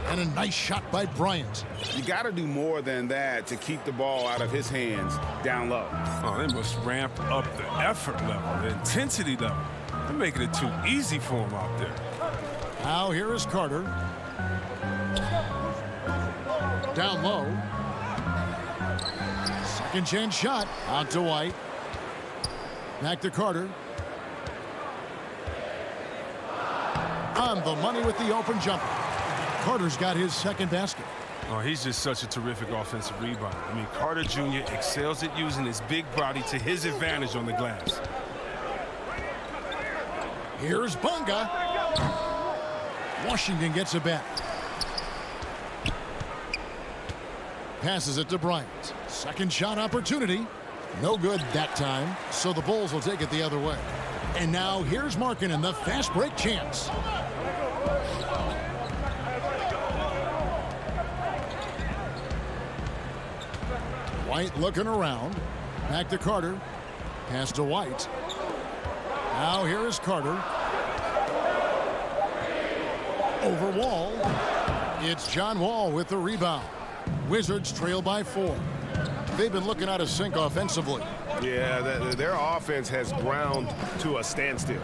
And a nice shot by Bryant. You got to do more than that to keep the ball out of his hands down low. Oh, they must ramp up the effort level, the intensity level. They're making it too easy for him out there. Now here is Carter. Down low. Second chance shot. Out to White. Back to Carter. On the money with the open jumper. Carter's got his second basket. Oh, he's just such a terrific offensive rebounder. I mean, Carter Jr. excels at using his big body to his advantage on the glass. Here's Bonga. Washington gets it back. Passes it to Bryant. Second shot opportunity. No good that time, so the Bulls will take it the other way. And now here's Markkanen, the fast break chance. White looking around. Back to Carter. Pass to White. Now here is Carter. Over Wall. It's John Wall with the rebound. Wizards trail by 4. They've been looking out of sync offensively. Yeah, their offense has ground to a standstill.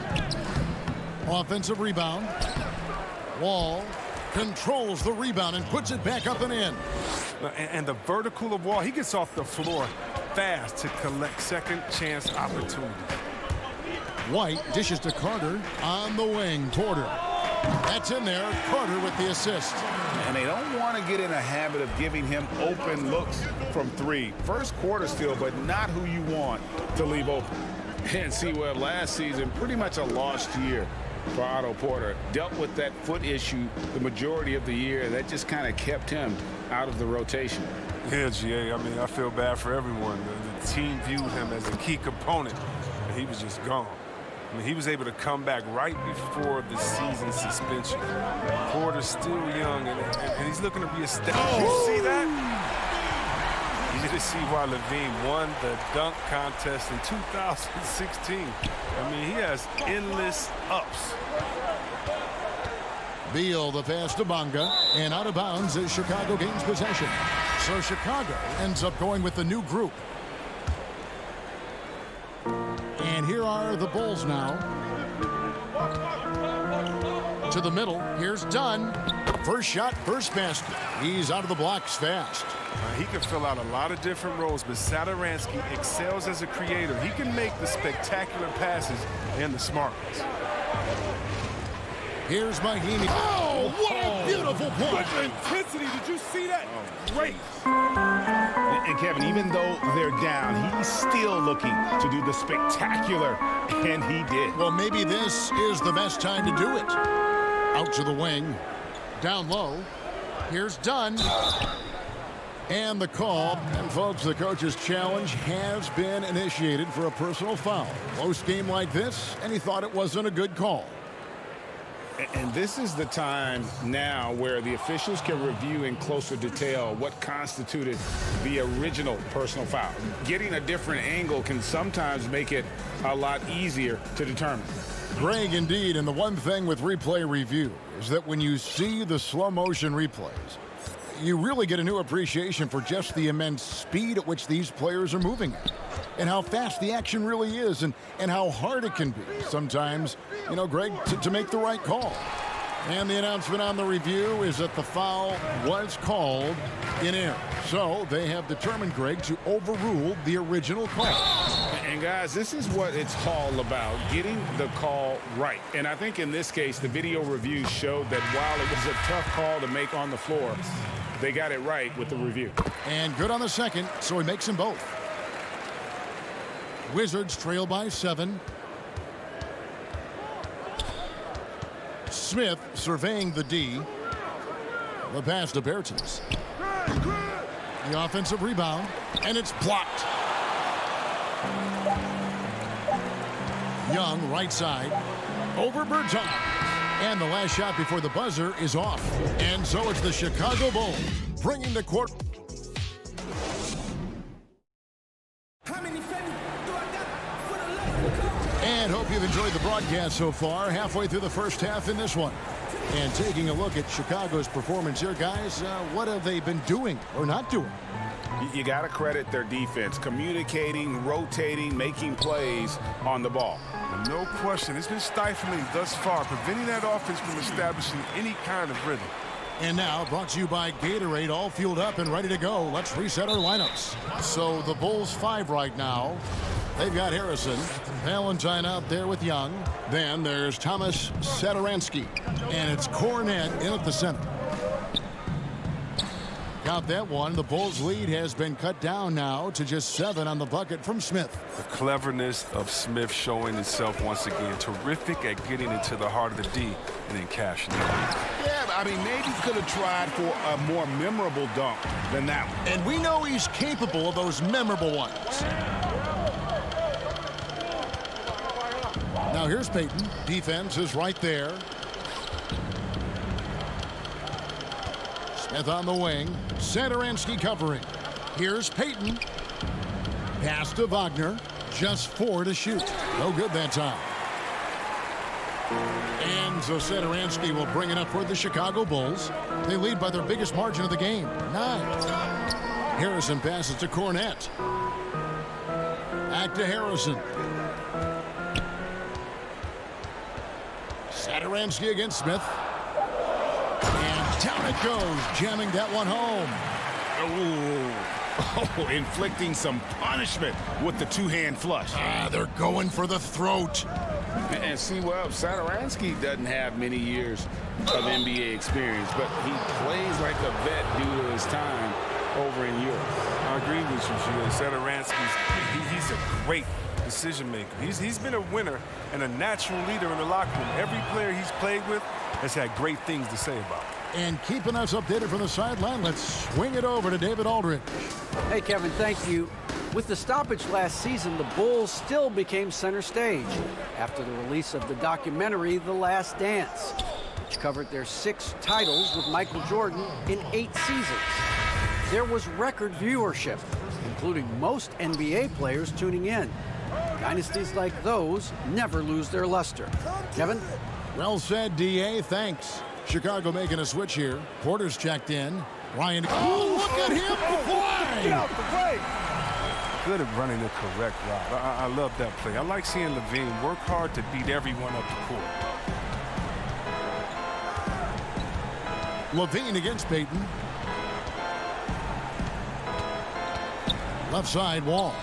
Offensive rebound. Wall controls the rebound and puts it back up and in. And the vertical of Wall, he gets off the floor fast to collect second chance opportunities. White dishes to Carter on the wing. Porter. That's in there. Carter with the assist. And they don't want to get in a habit of giving him open looks from 3. First quarter still, but not who you want to leave open. And see, well, last season, pretty much a lost year for Otto Porter. Dealt with that foot issue the majority of the year. That just kind of kept him out of the rotation. Yeah, GA, I mean, I feel bad for everyone. The team viewed him as a key component, and he was just gone. I mean, he was able to come back right before the season suspension. Porter's still young, and he's looking to reestablish. Oh. You see that? You get to see why Levine won the dunk contest in 2016. I mean, he has endless ups. Beal, the pass to Bonga, and out of bounds as Chicago gains possession. So Chicago ends up going with the new group. And here are the Bulls now. To the middle. Here's Dunn. First shot, first basket. He's out of the blocks fast. He can fill out a lot of different roles, but Satoransky excels as a creator. He can make the spectacular passes and the smart ones. Here's Mahimi. Oh, what a beautiful play. Intensity, did you see that? Great. And Kevin, even though they're down, he's still looking to do the spectacular, and he did. Well, maybe this is the best time to do it. Out to the wing. Down low. Here's Dunn. And the call, and folks, the coach's challenge has been initiated for a personal foul. Close game like this, and he thought it wasn't a good call. And this is the time now where the officials can review in closer detail what constituted the original personal foul. Getting a different angle can sometimes make it a lot easier to determine. Greg, indeed, and the one thing with replay review is that when you see the slow motion replays, you really get a new appreciation for just the immense speed at which these players are moving at, and how fast the action really is, and how hard it can be sometimes, you know, Greg, to make the right call. And the announcement on the review is that the foul was called in error. So they have determined, Greg, to overrule the original call. And guys, this is what it's all about, getting the call right. And I think in this case, the video review showed that while it was a tough call to make on the floor, they got it right with the review. And good on the second, so he makes them both. Wizards trail by 7. Smith surveying the D. The pass to Bertens. The offensive rebound, and it's blocked. Young, right side, over Bertans. And the last shot before the buzzer is off. And so it's the Chicago Bulls bringing the court. And hope you've enjoyed the broadcast so far. Halfway through the first half in this one. And taking a look at Chicago's performance here, guys, what have they been doing or not doing? You got to credit their defense, communicating, rotating, making plays on the ball. No question. It's been stifling thus far, preventing that offense from establishing any kind of rhythm. And now, brought to you by Gatorade, all fueled up and ready to go. Let's reset our lineups. So the Bulls 5 right now. They've got Harrison, Valentine out there with Young. Then there's Thomas Satoransky. And it's Cornette in at the center. Got that one. The Bulls' lead has been cut down now to just 7 on the bucket from Smith. The cleverness of Smith showing itself once again. Terrific at getting into the heart of the D and then cashing it. Yeah, I mean, maybe he could have tried for a more memorable dunk than that one. And we know he's capable of those memorable ones. Now here's Payton. Defense is right there. Smith on the wing. Satoransky covering. Here's Payton. Pass to Wagner. Just 4 to shoot. No good that time. And so Satoransky will bring it up for the Chicago Bulls. They lead by their biggest margin of the game, 9. Harrison passes to Cornette. Back to Harrison. Satoransky against Smith. And down it goes, jamming that one home. Oh, inflicting some punishment with the two-hand flush. They're going for the throat. And see, well, Satoransky doesn't have many years of NBA experience, but he plays like a vet due to his time over in Europe. I agree with you, Gio. Satoransky, he's a great decision maker. He's been a winner and a natural leader in the locker room. Every player he's played with has had great things to say about him. And keeping us updated from the sideline, let's swing it over to David Aldridge. Hey, Kevin, thank you. With the stoppage last season, the Bulls still became center stage after the release of the documentary The Last Dance, which covered their 6 titles with Michael Jordan in 8 seasons. There was record viewership, including most NBA players tuning in. Dynasties like those never lose their luster. Kevin? Well said, D.A. Thanks. Chicago making a switch here. Porter's checked in. Ryan. Oh, look at him fly! Get out the way! Good at running the correct route. I love that play. I like seeing Levine work hard to beat everyone up the court. Levine against Payton. Left side, Wall.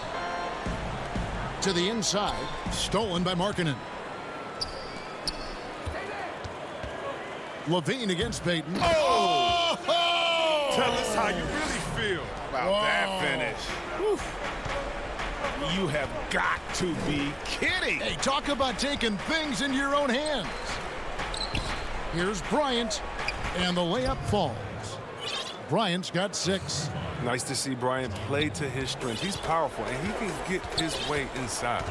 To the inside. Stolen by Markkanen. Levine against Payton. Oh! Oh! Tell us how you really feel about that finish. Oof. You have got to be kidding. Hey, talk about taking things into your own hands. Here's Bryant, and the layup falls. Bryant's got 6. Nice to see Bryant play to his strength. He's powerful, and he can get his way inside.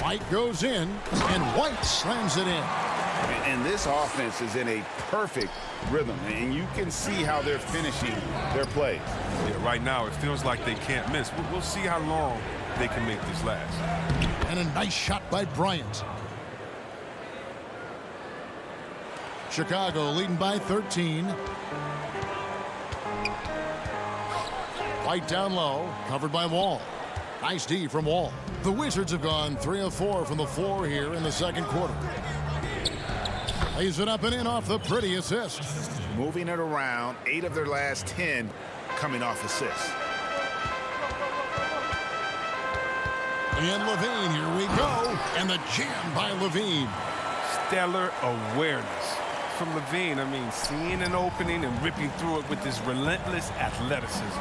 White goes in, and White slams it in. And this offense is in a perfect rhythm, and you can see how they're finishing their plays. Yeah, right now it feels like they can't miss. We'll see how long they can make this last. And a nice shot by Bryant. Chicago leading by 13. White down low, covered by Wall. Nice D from Wall. The Wizards have gone 3 of 4 from the floor here in the second quarter. Lays it up and in off the pretty assist. Moving it around, 8 of their last 10 coming off assists. And Levine, here we go. And the jam by Levine. Stellar awareness from Levine. I mean, seeing an opening and ripping through it with his relentless athleticism.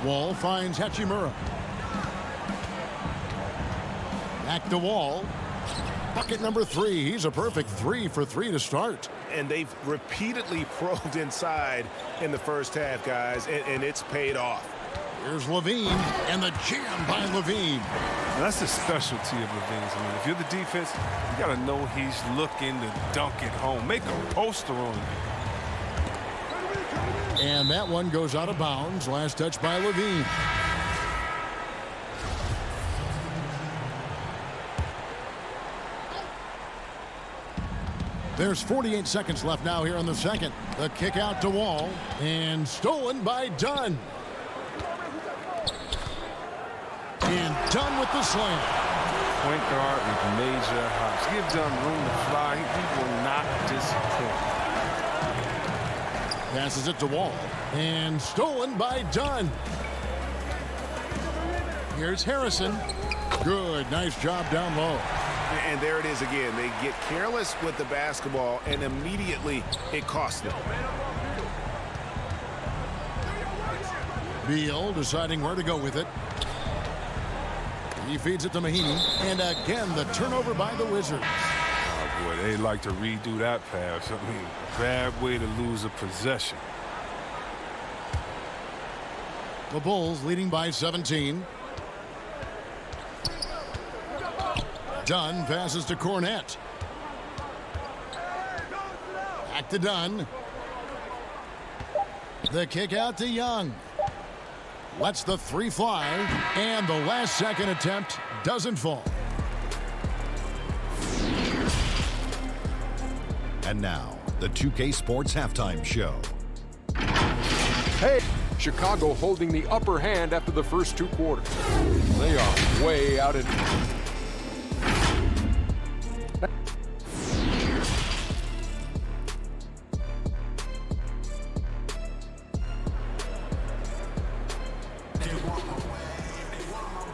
Wall finds Hachimura. Back to Wall. Bucket number 3. He's a perfect 3 for 3 to start. And they've repeatedly probed inside in the first half, guys, and it's paid off. Here's Levine, and the jam by Levine. And that's the specialty of Levine's. I mean, if you're the defense, you got to know he's looking to dunk it home. Make a poster on you. And that one goes out of bounds. Last touch by Levine. There's 48 seconds left now here in the second. The kick out to Wall, and stolen by Dunn. And Dunn with the slam. Point guard with major hops. Give Dunn room to fly. He will not disappoint. Passes it to Wall, and stolen by Dunn. Here's Harrison. Good, nice job down low. And there it is again. They get careless with the basketball, and immediately it costs them. Beal deciding where to go with it. He feeds it to Mahinmi, and again the turnover by the Wizards. Oh boy, they like to redo that pass. I mean, bad way to lose a possession. The Bulls leading by 17. Dunn passes to Cornette. Back to Dunn. The kick out to Young. Lets the 3 fly, and the last second attempt doesn't fall. And now, the 2K Sports Halftime Show. Hey, Chicago holding the upper hand after the first 2 quarters. They are way out in...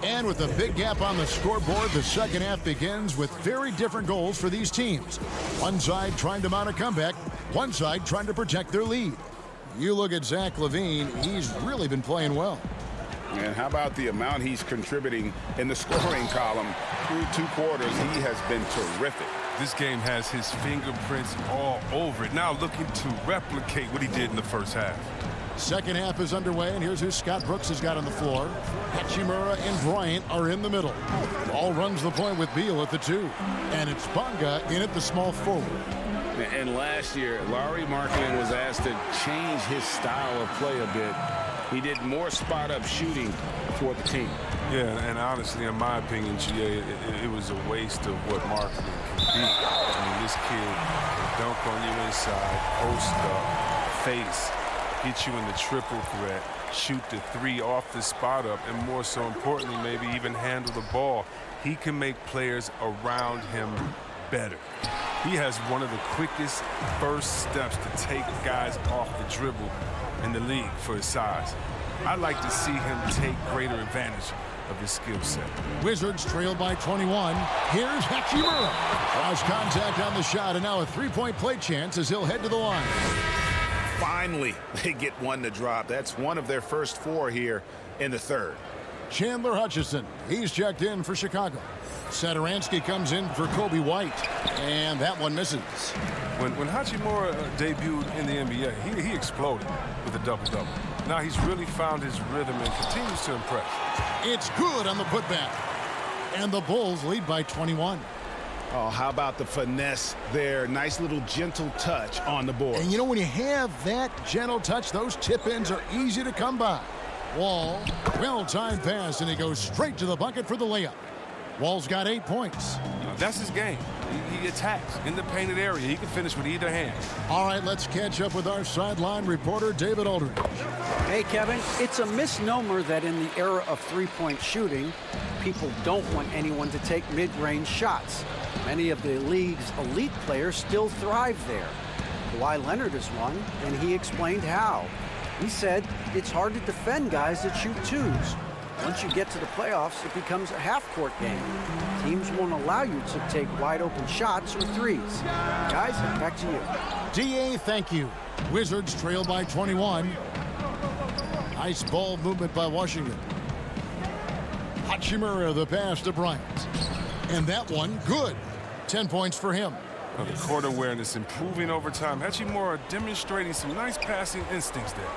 And with a big gap on the scoreboard, the second half begins with very different goals for these teams. One side trying to mount a comeback, one side trying to protect their lead. You look at Zach LaVine, he's really been playing well. And how about the amount he's contributing in the scoring column through 2 quarters? He has been terrific. This game has his fingerprints all over it. Now looking to replicate what he did in the first half. Second half is underway, and here's who Scott Brooks has got on the floor. Hachimura and Bryant are in the middle. Ball runs the point with Beal at the 2. And it's Bonga in at the small forward. And last year, Lauri Markkanen was asked to change his style of play a bit. He did more spot-up shooting for the team. Yeah, and honestly, in my opinion, GA, it was a waste of what Markkanen can be. I mean, this kid can dunk on you inside, post up, face, get you in the triple threat, shoot the 3 off the spot up, and more so importantly, maybe even handle the ball. He can make players around him better. He has one of the quickest first steps to take guys off the dribble in the league for his size. I'd like to see him take greater advantage of his skill set. Wizards trail by 21. Here's Hachimura. Cross contact on the shot, and now a 3-point play chance as he'll head to the line. Finally, they get one to drop. That's one of their first 4 here in the third. Chandler Hutchison, he's checked in for Chicago. Sadaransky comes in for Kobe White, and that one misses. When Hachimura debuted in the NBA, he exploded with a double-double. Now he's really found his rhythm and continues to impress. It's good on the putback. And the Bulls lead by 21. Oh, how about the finesse there? Nice little gentle touch on the board. And you know, when you have that gentle touch, those tip-ins are easy to come by. Wall, well-timed pass, and he goes straight to the bucket for the layup. Wall's got 8 points. That's his game. He attacks in the painted area. He can finish with either hand. All right, let's catch up with our sideline reporter, David Aldridge. Hey, Kevin, it's a misnomer that in the era of three-point shooting, people don't want anyone to take mid-range shots. Many of the league's elite players still thrive there. Kawhi Leonard is one, and he explained how. He said it's hard to defend guys that shoot twos. Once you get to the playoffs, it becomes a half-court game. Teams won't allow you to take wide-open shots or threes. Guys, back to you. D.A., thank you. Wizards trail by 21. Nice ball movement by Washington. Hachimura, the pass to Bryant. And that one, good. 10 points for him. Well, the court awareness improving over time. Hachimura demonstrating some nice passing instincts there.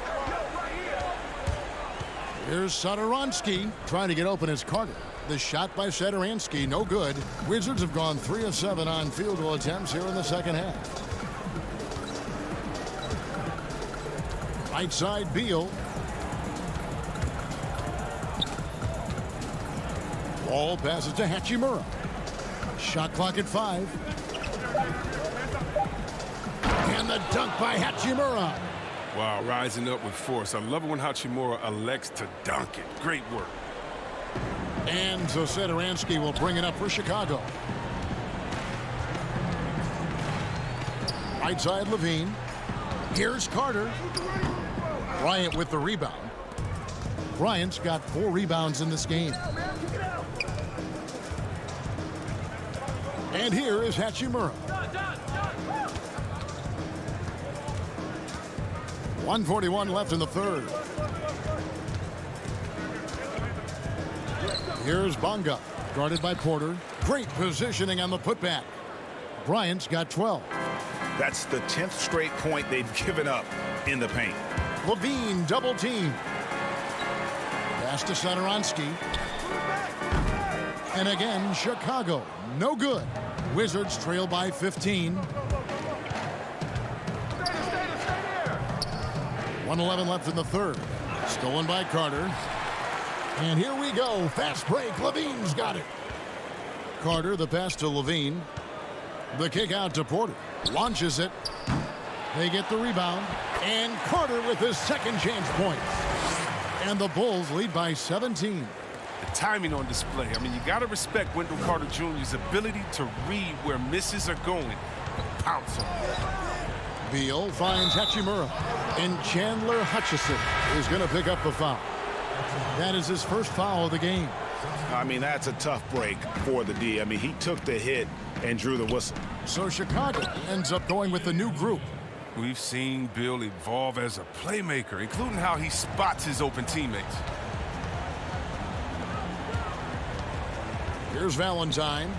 Here's Sadaransky trying to get open as Carter. The shot by Sadaransky, no good. Wizards have gone 3 of 7 on field goal attempts here in the second half. Right side, Beal. Ball passes to Hachimura. Shot clock at 5. And the dunk by Hachimura. Wow, rising up with force. I love it when Hachimura elects to dunk it. Great work. And so Sadaransky will bring it up for Chicago. Right side, Levine. Here's Carter. Bryant with the rebound. Bryant's got 4 rebounds in this game. And here is Hachimura. 1:41 left in the third. Here's Bonga, guarded by Porter. Great positioning on the putback. Bryant's got 12. That's the 10th straight point they've given up in the paint. Levine double team. Pass to Sadaransky. And again, Chicago, no good. Wizards trail by 15. 1:11 left in the third. Stolen by Carter. And here we go. Fast break. Levine's got it. Carter, the pass to Levine. The kick out to Porter. Launches it. They get the rebound. And Carter with his second chance points. And the Bulls lead by 17. The timing on display. I mean, you got to respect Wendell Carter Jr.'s ability to read where misses are going and pounce on them. Beal finds Hachimura. And Chandler Hutchison is going to pick up the foul. That is his first foul of the game. I mean, that's a tough break for the D. I mean, he took the hit and drew the whistle. So Chicago ends up going with a new group. We've seen Bill evolve as a playmaker, including how he spots his open teammates. Here's Valentine.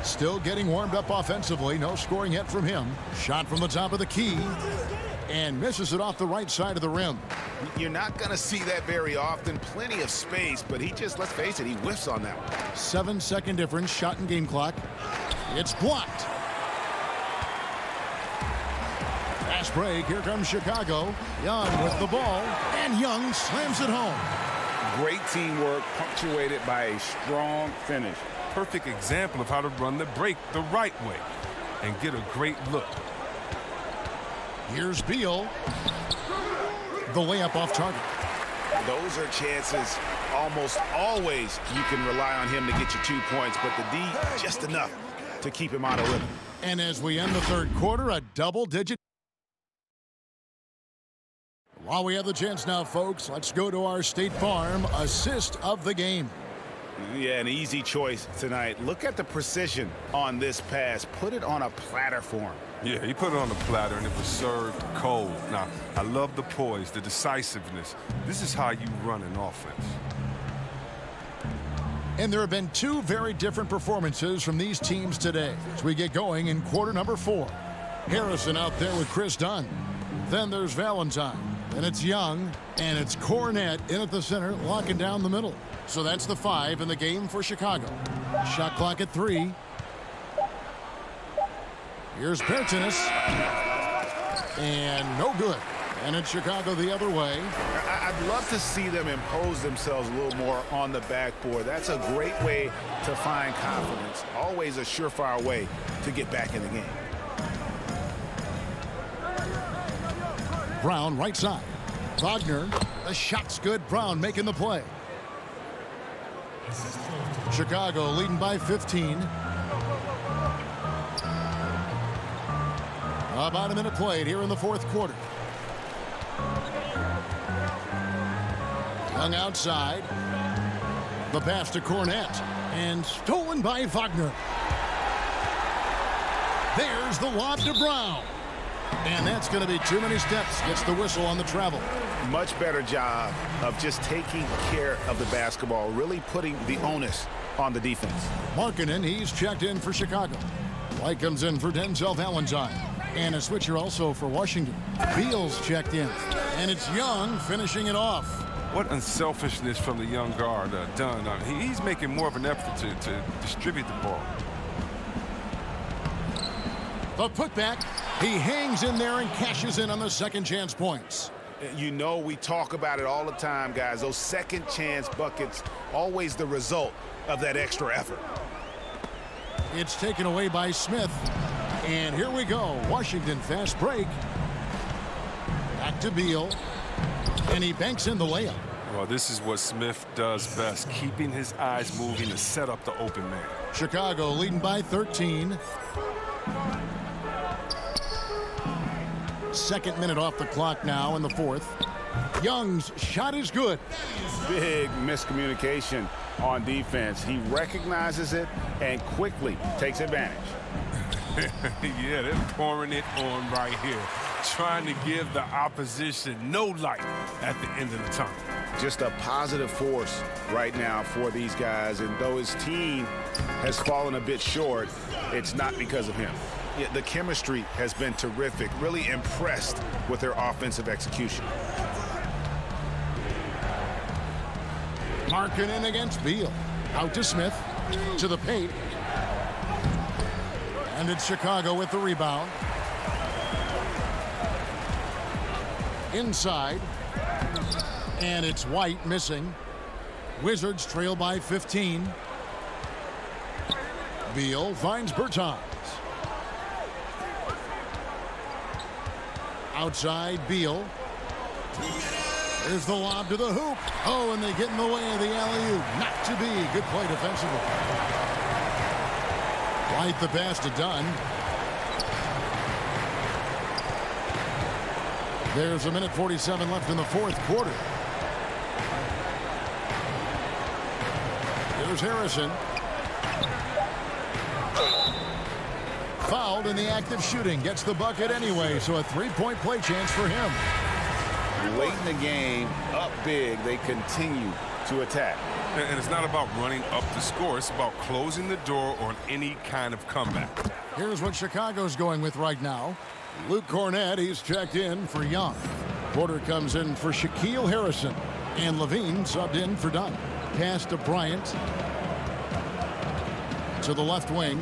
Still getting warmed up offensively. No scoring yet from him. Shot from the top of the key. And misses it off the right side of the rim. You're not going to see that very often. Plenty of space, but he just, let's face it, he whiffs on that one. 7-second difference, shot and game clock. It's blocked. Fast break. Here comes Chicago. Young with the ball. And Young slams it home. Great teamwork, punctuated by a strong finish. Perfect example of how to run the break the right way and get a great look. Here's Beal. The layup off target. Those are chances almost always you can rely on him to get you 2 points, but the D just enough to keep him out of rhythm. And as we end the third quarter, a double-digit. While we have the chance now, folks, let's go to our State Farm assist of the game. Yeah, an easy choice tonight. Look at the precision on this pass. Put it on a platter for him. Yeah, he put it on the platter, and it was served cold. Now, I love the poise, the decisiveness. This is how you run an offense. And there have been two very different performances from these teams today as we get going in quarter number 4. Harrison out there with Chris Dunn. Then there's Valentine. And it's Young. And it's Cornette in at the center, locking down the middle. So that's the 5 in the game for Chicago. Shot clock at 3. Here's Bertinus. And no good. And it's Chicago the other way. I'd love to see them impose themselves a little more on the backboard. That's a great way to find confidence. Always a surefire way to get back in the game. Brown right side. Wagner. The shot's good. Brown making the play. Chicago leading by 15. About a minute played here in the fourth quarter. Young outside. The pass to Cornette. And stolen by Wagner. There's the lob to Brown. And that's going to be too many steps. Gets the whistle on the travel. Much better job of just taking care of the basketball, really putting the onus on the defense. Markkanen, he's checked in for Chicago. White comes in for Denzel Valentine. And a switcher also for Washington. Beal's checked in. And it's Young finishing it off. What unselfishness from the young guard, Dunn. He's making more of an effort to distribute the ball. The putback. He hangs in there and cashes in on the second chance points. You know, we talk about it all the time, guys. Those second chance buckets, always the result of that extra effort. It's taken away by Smith. And here we go. Washington fast break. Back to Beal. And he banks in the layup. Well, this is what Smith does best, keeping his eyes moving to set up the open man. Chicago leading by 13. Second minute off the clock now in the fourth. Young's shot is good. Big miscommunication on defense. He recognizes it and quickly takes advantage. Yeah, they're pouring it on right here, trying to give the opposition no light at the end of the tunnel. Just a positive force right now for these guys, and though his team has fallen a bit short, it's not because of him. Yeah, the chemistry has been terrific. Really impressed with their offensive execution. Markkanen against Beal. Out to Smith. To the paint. And it's Chicago with the rebound. Inside. And it's White missing. Wizards trail by 15. Beal finds Bertans. Outside Beal. There's the lob to the hoop. Oh, and they get in the way of the alley-oop. Not to be. Good play defensively. White the pass to Dunn. There's a minute 47 left in the fourth quarter. Here's Harrison. Fouled in the act of shooting. Gets the bucket anyway, so a three-point play chance for him. Late in the game, up big, they continue to attack. And it's not about running up the score. It's about closing the door on any kind of comeback. Here's what Chicago's going with right now. Luke Cornette, he's checked in for Young. Porter comes in for Shaquille Harrison. And Levine subbed in for Dunn. Pass to Bryant. To the left wing.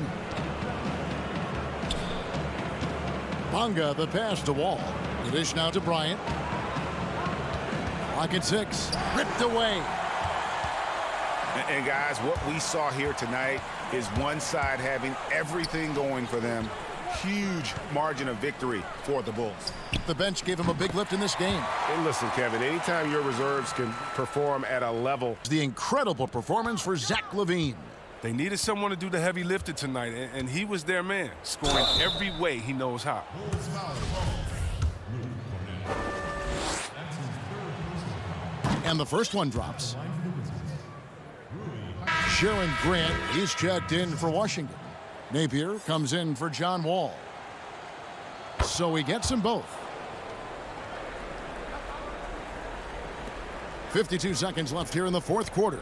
Bonga, the pass to Wall. The dish now to Bryant. Clock at 6. Ripped away. And guys, what we saw here tonight is one side having everything going for them. Huge margin of victory for the Bulls. The bench gave him a big lift in this game. And listen, Kevin, anytime your reserves can perform at a level. The incredible performance for Zach LaVine. They needed someone to do the heavy lifting tonight, and he was their man, scoring every way he knows how. And the first one drops. Sharon Grant, he's checked in for Washington. Napier comes in for John Wall. So he gets them both. 52 seconds left here in the fourth quarter.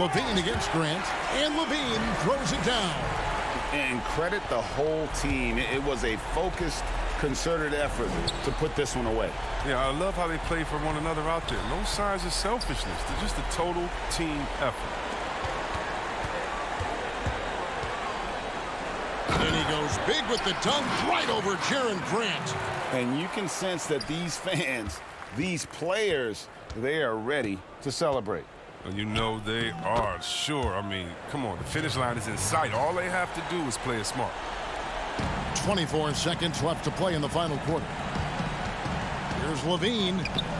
Levine against Grant, and Levine throws it down. And credit the whole team. It was a focused, concerted effort to put this one away. Yeah, I love how they play for one another out there. No signs of selfishness. They're just a total team effort. And he goes big with the dunk right over Jaron Grant. And you can sense that these fans, these players, they are ready to celebrate. Well, you know they are, sure. I mean, come on, the finish line is in sight. All they have to do is play it smart. 24 seconds left to play in the final quarter. Here's Levine,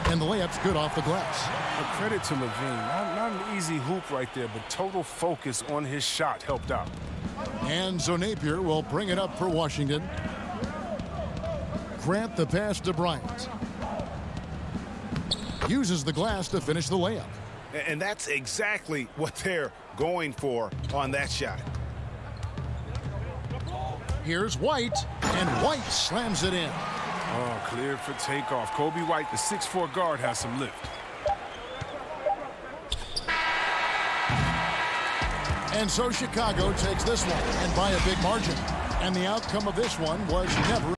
and the layup's good off the glass. Well, credit to Levine. Not an easy hoop right there, but total focus on his shot helped out. And so Napier will bring it up for Washington. Grant the pass to Bryant. Uses the glass to finish the layup. And that's exactly what they're going for on that shot. Here's White, and White slams it in. Oh, cleared for takeoff. Kobe White, the 6'4" guard, has some lift. And so Chicago takes this one, and by a big margin. And the outcome of this one was never...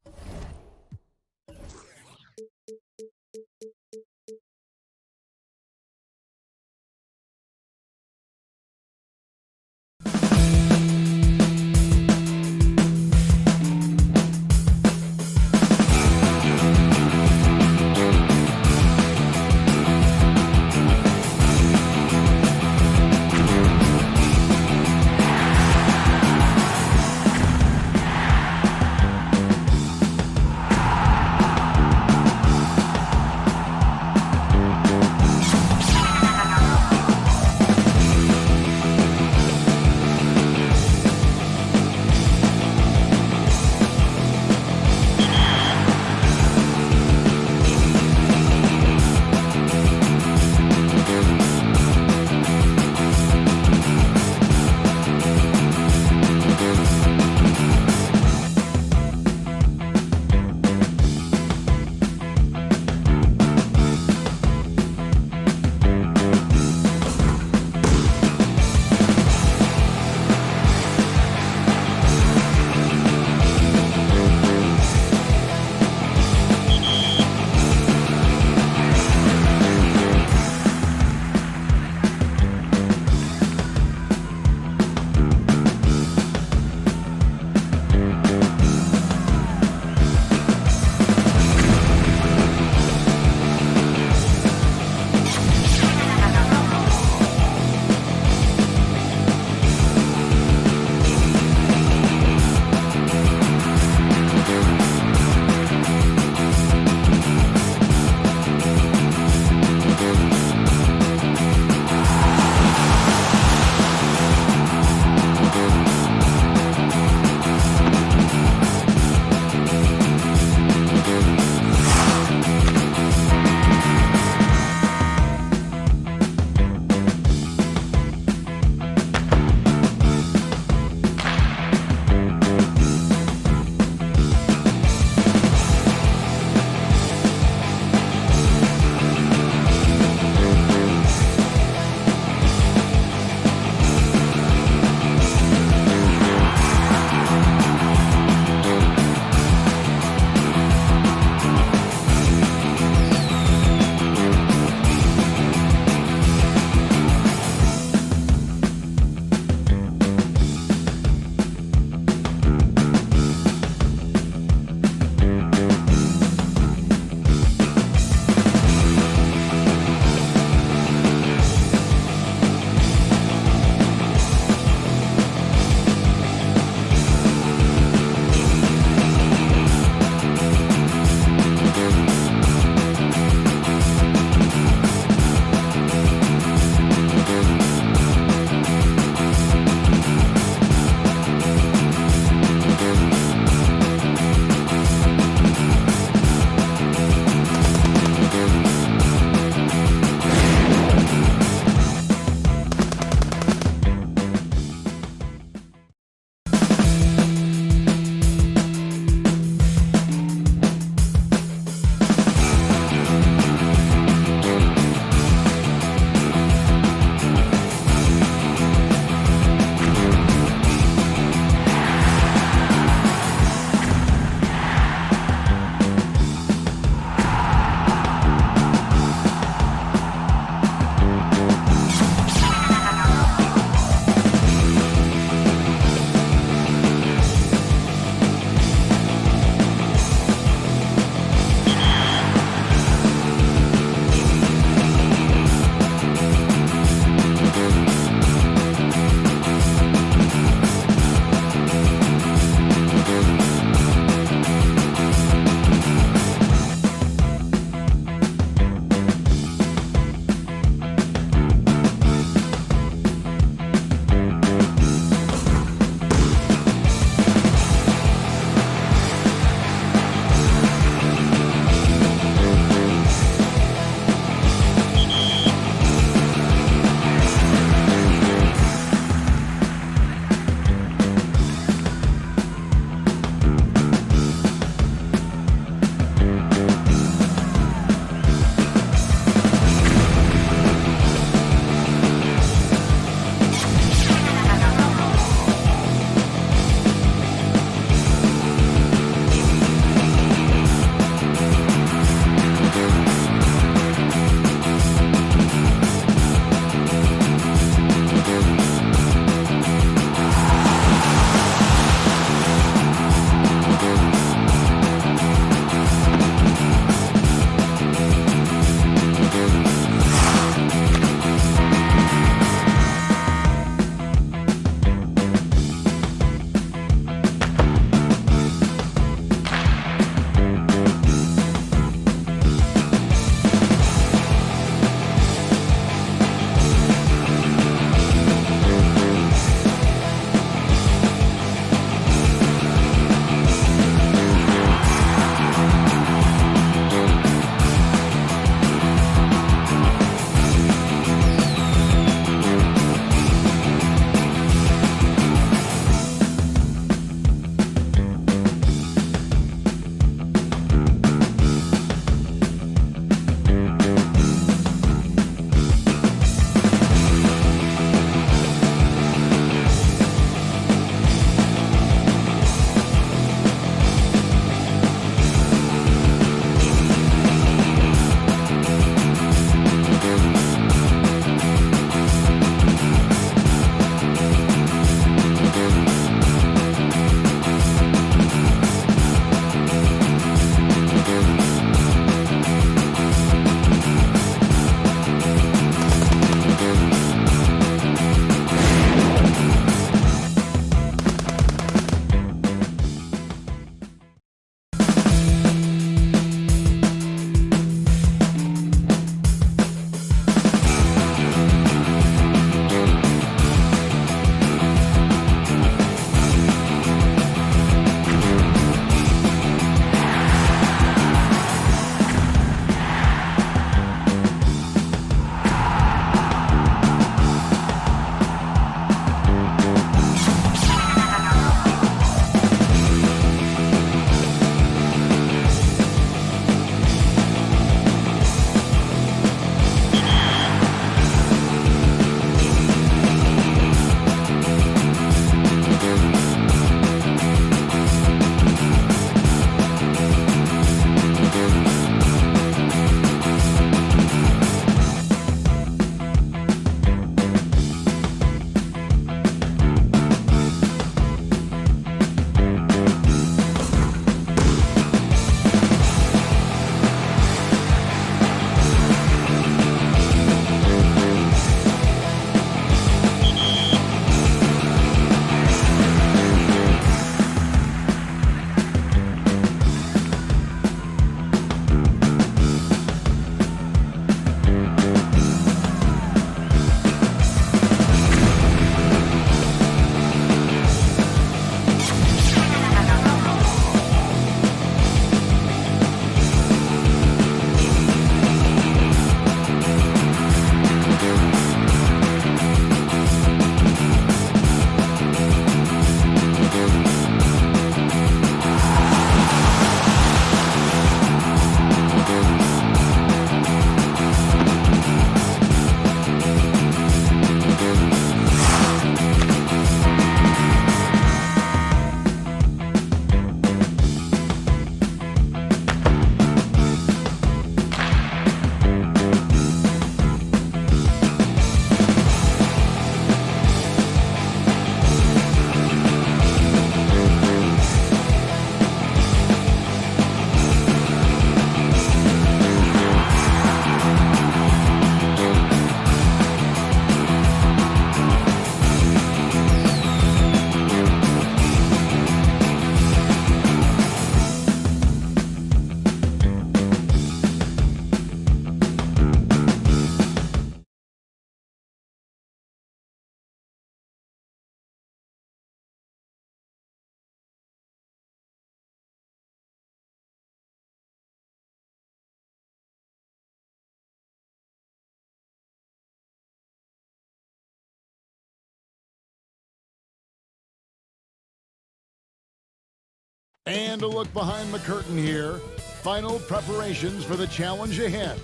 And a look behind the curtain here. Final preparations for the challenge ahead.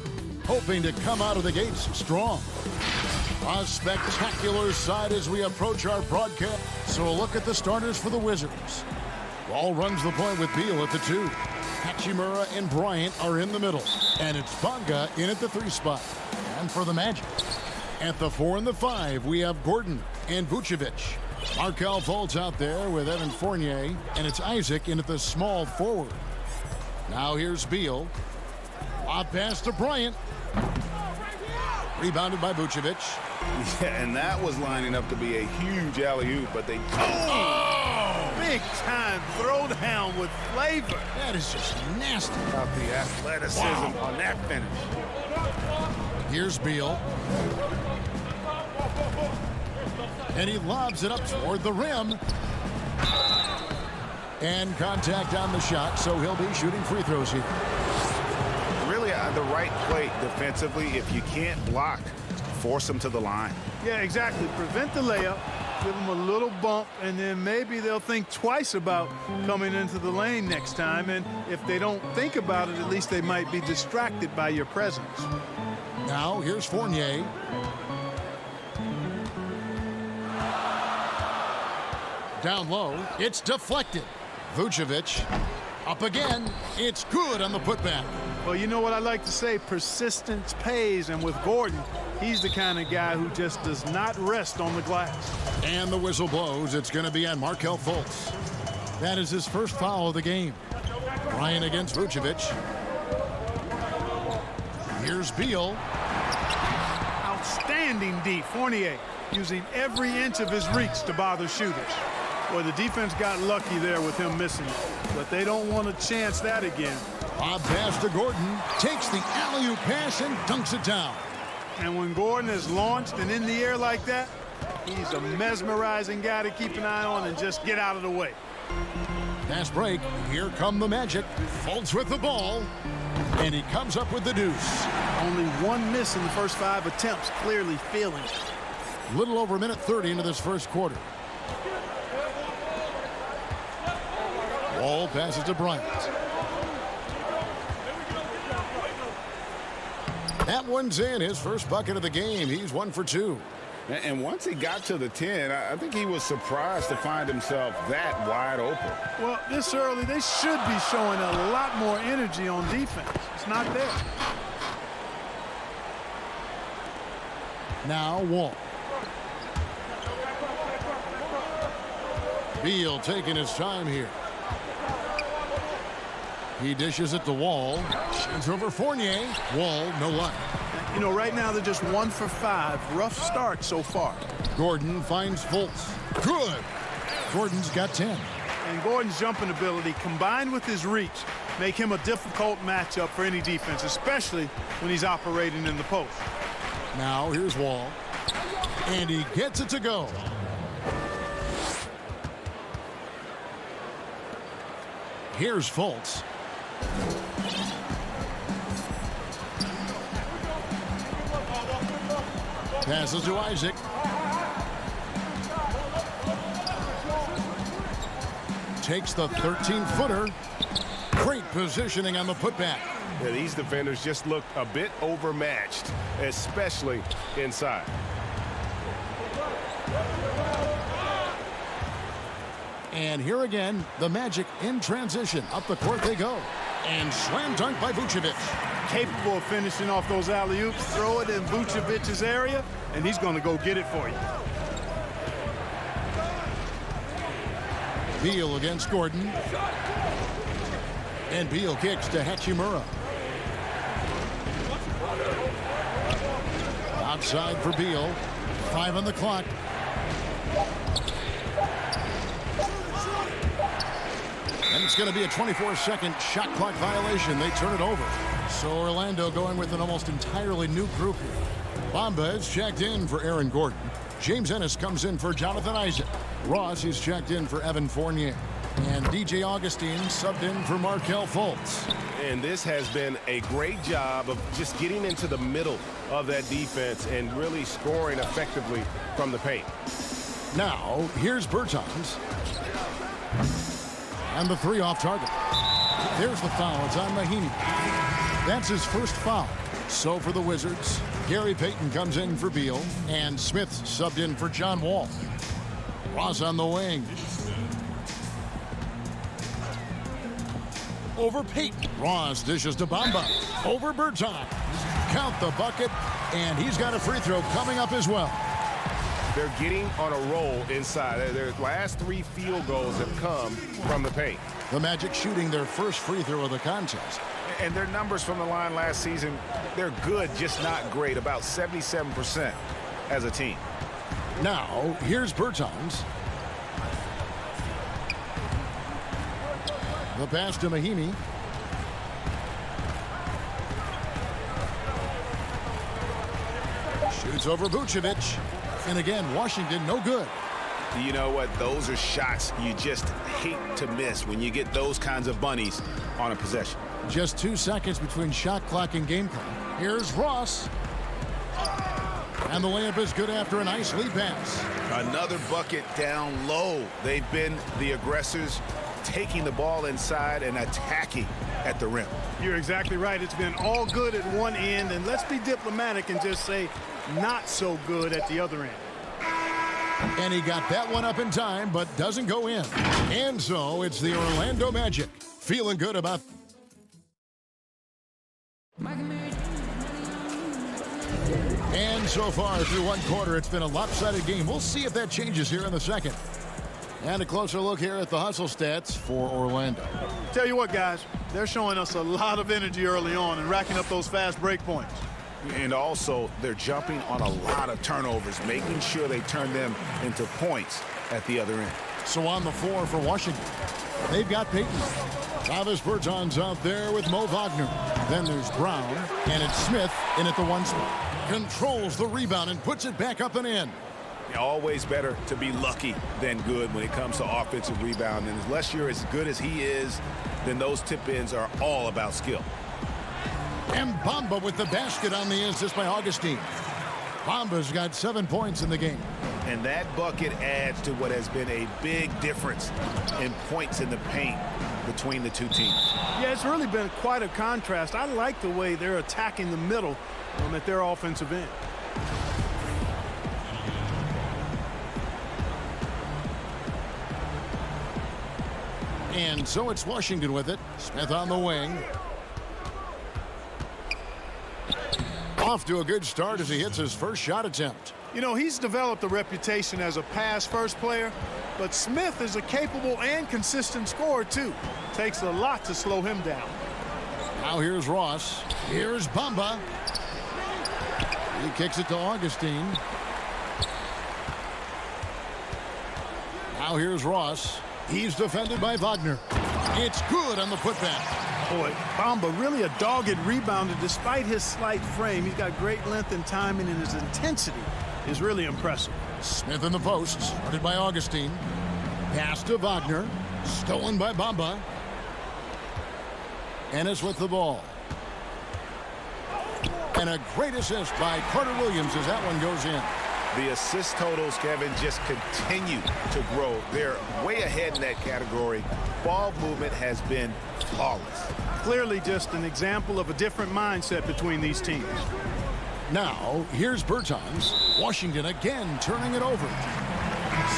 Hoping to come out of the gates strong. A spectacular sight as we approach our broadcast. So a look at the starters for the Wizards. Ball runs the point with Beal at the 2. Hachimura and Bryant are in the middle. And it's Bonga in at the 3 spot. And for the Magic. At the 4 and the 5, we have Gordon and Vucevic. Markelle Fultz out there with Evan Fournier. And it's Isaac in at the small forward. Now here's Beal. A pass to Bryant. Rebounded by Vucevic. Yeah, and that was lining up to be a huge alley-oop, but they... Oh! Big time throwdown with flavor. That is just nasty. About the athleticism on that finish. Here's Beal. And he lobs it up toward the rim. And contact on the shot, so he'll be shooting free throws here. Really the right play defensively. If you can't block, force them to the line. Yeah, exactly. Prevent the layup, give them a little bump, and then maybe they'll think twice about coming into the lane next time. And if they don't think about it, at least they might be distracted by your presence. Now, here's Fournier. Down low, it's deflected. Vucevic up again. It's good on the putback. Well, you know what I like to say, persistence pays, and with Gordon, he's the kind of guy who just does not rest on the glass. And the whistle blows. It's going to be on Markelle Fultz. That is his first foul of the game. Bryant against Vucevic. Here's Beal. Outstanding D. Fournier using every inch of his reach to bother shooters. Well, the defense got lucky there with him missing it, but they don't want to chance that again. Bob pass to Gordon, takes the alley-oop pass and dunks it down. And when Gordon is launched and in the air like that, he's a mesmerizing guy to keep an eye on and just get out of the way. Pass break, here come the Magic. Fultz with the ball, and he comes up with the deuce. Only one miss in the first 5 attempts, clearly feeling it. Little over a minute 30 into this first quarter. Wall passes to Bryant. That one's in, his first bucket of the game. He's 1 for 2. And once he got to the 10, I think he was surprised to find himself that wide open. Well, this early, they should be showing a lot more energy on defense. It's not there. Now Wall. Beal taking his time here. He dishes it to Wall. Shoots over Fournier. Wall, no luck. You know, right now they're just 1 for 5. Rough start so far. Gordon finds Fultz. Good. Gordon's got 10. And Gordon's jumping ability combined with his reach make him a difficult matchup for any defense, especially when he's operating in the post. Now here's Wall. And he gets it to go. Here's Fultz. Passes to Isaac. Takes the 13-footer. Great positioning on the putback. Yeah, these defenders just look a bit overmatched, especially inside. And here again, the Magic in transition. Up the court they go. And slam dunk by Vucevic. Capable of finishing off those alley-oops. Throw it in Vucevic's area, and he's going to go get it for you. Beal against Gordon. And Beal kicks to Hachimura. Outside for Beal. 5 on the clock. And it's going to be a 24-second shot clock violation. They turn it over. So Orlando going with an almost entirely new group here. Bamba is checked in for Aaron Gordon. James Ennis comes in for Jonathan Isaac. Ross is checked in for Evan Fournier. And DJ Augustine subbed in for Markelle Fultz. And this has been a great job of just getting into the middle of that defense and really scoring effectively from the paint. Now, here's Bertans. And the three off target. There's the foul. It's on Mahinmi. That's his first foul. So for the Wizards, Gary Payton comes in for Beal, and Smith subbed in for John Wall. Ross on the wing. Over Payton. Ross dishes to Bamba. Over Bertans. Count the bucket, and he's got a free throw coming up as well. They're getting on a roll inside. Their last 3 field goals have come from the paint. The Magic shooting their first free throw of the contest. And their numbers from the line last season, they're good, just not great. About 77% as a team. Now, here's Bertans. The pass to Mahinmi. Shoots over Vucevic. And again, Washington no good. You know what? Those are shots you just hate to miss when you get those kinds of bunnies on a possession. Just 2 seconds between shot clock and game clock. Here's Ross. And the layup is good after a nice lead pass. Another bucket down low. They've been the aggressors, taking the ball inside and attacking at the rim. You're exactly right. It's been all good at one end, and let's be diplomatic and just say not so good at the other end. And he got that one up in time, but doesn't go in. And so it's the Orlando Magic feeling good about. And so far through one quarter, it's been a lopsided game. We'll see if that changes here in the second. And a closer look here at the hustle stats for Orlando. Tell you what, guys, they're showing us a lot of energy early on and racking up those fast break points. And also, they're jumping on a lot of turnovers, making sure they turn them into points at the other end. So on the floor for Washington, they've got Payton. Davis Bertans out there with Mo Wagner. Then there's Brown, and it's Smith in at the 1 spot. Controls the rebound and puts it back up and in. Always better to be lucky than good when it comes to offensive rebound. And unless you're as good as he is, then those tip-ins are all about skill. And Bamba with the basket on the assist by Augustine. Bamba's got 7 points in the game. And that bucket adds to what has been a big difference in points in the paint between the two teams. Yeah, it's really been quite a contrast. I like the way they're attacking the middle at their offensive end. And so it's Washington with it. Smith on the wing. Off to a good start as he hits his first shot attempt. You know, he's developed a reputation as a pass-first player, but Smith is a capable and consistent scorer, too. Takes a lot to slow him down. Now here's Ross. Here's Bamba. He kicks it to Augustine. Now here's Ross. He's defended by Wagner. It's good on the putback. Boy, Bamba really a dogged rebounder despite his slight frame. He's got great length and timing, and his intensity is really impressive. Smith in the post, started by Augustine. Pass to Wagner. Stolen by Bamba. Ennis with the ball. And a great assist by Carter Williams as that one goes in. The assist totals, Kevin, just continue to grow. They're way ahead in that category. Ball movement has been flawless. Clearly just an example of a different mindset between these teams. Now, here's Bertans. Washington again turning it over.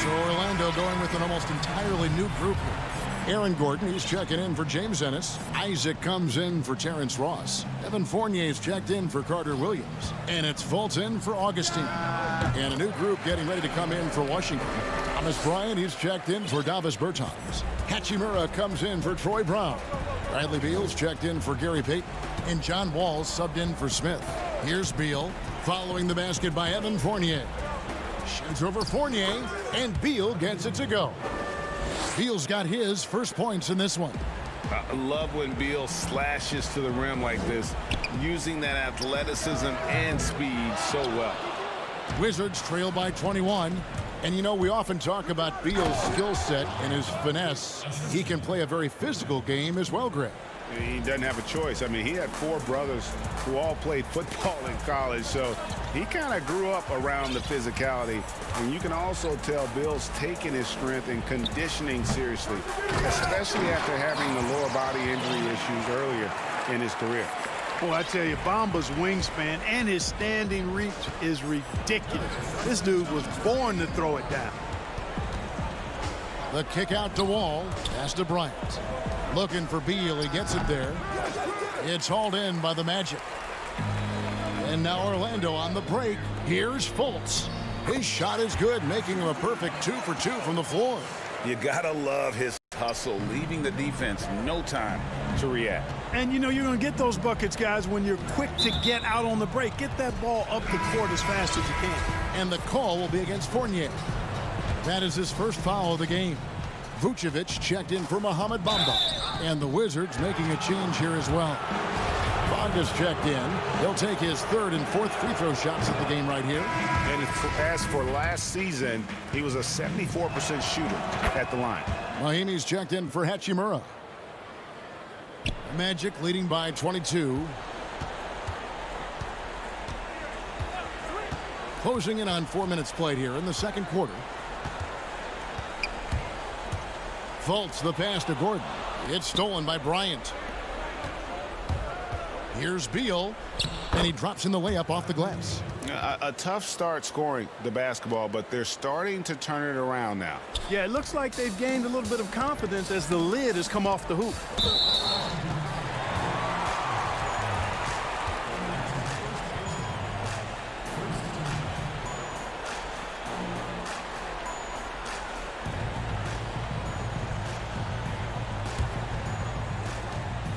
So Orlando going with an almost entirely new group here. Aaron Gordon, he's checking in for James Ennis. Isaac comes in for Terrence Ross. Evan Fournier's checked in for Carter Williams. And it's Fultz in for Augustine. And a new group getting ready to come in for Washington. Thomas Bryant, he's checked in for Davis Bertans. Hachimura comes in for Troy Brown. Bradley Beal's checked in for Gary Payton. And John Wall subbed in for Smith. Here's Beal, following the basket by Evan Fournier. Shoots over Fournier, and Beal gets it to go. Beal's got his first points in this one. I love when Beal slashes to the rim like this, using that athleticism and speed so well. Wizards trail by 21. And, you know, we often talk about Beal's skill set and his finesse. He can play a very physical game as well, Greg. He doesn't have a choice. I mean, he had 4 brothers who all played football in college, so he kind of grew up around the physicality. And you can also tell Bill's taking his strength and conditioning seriously, especially after having the lower body injury issues earlier in his career. Boy, I tell you, Bamba's wingspan and his standing reach is ridiculous. This dude was born to throw it down. The kick out to Wall. Pass to Bryant. Looking for Beal. He gets it there. It's hauled in by the Magic. And now Orlando on the break. Here's Fultz. His shot is good, making him a perfect 2 for 2 from the floor. You gotta love his hustle, leaving the defense no time to react. And you know you're going to get those buckets, guys, when you're quick to get out on the break. Get that ball up the court as fast as you can. And the call will be against Fournier. That is his first foul of the game. Vucevic checked in for Mohamed Bamba. And the Wizards making a change here as well. Bonga's checked in. He'll take his 3rd and 4th free throw shots at the game right here. And as for last season, he was a 74% shooter at the line. Mahimi's checked in for Hachimura. Magic leading by 22. Closing in on 4 minutes played here in the second quarter. Fultz the pass to Gordon. It's stolen by Bryant. Here's Beal, and he drops in the layup off the glass. A tough start scoring the basketball, but they're starting to turn it around now. Yeah, it looks like they've gained a little bit of confidence as the lid has come off the hoop.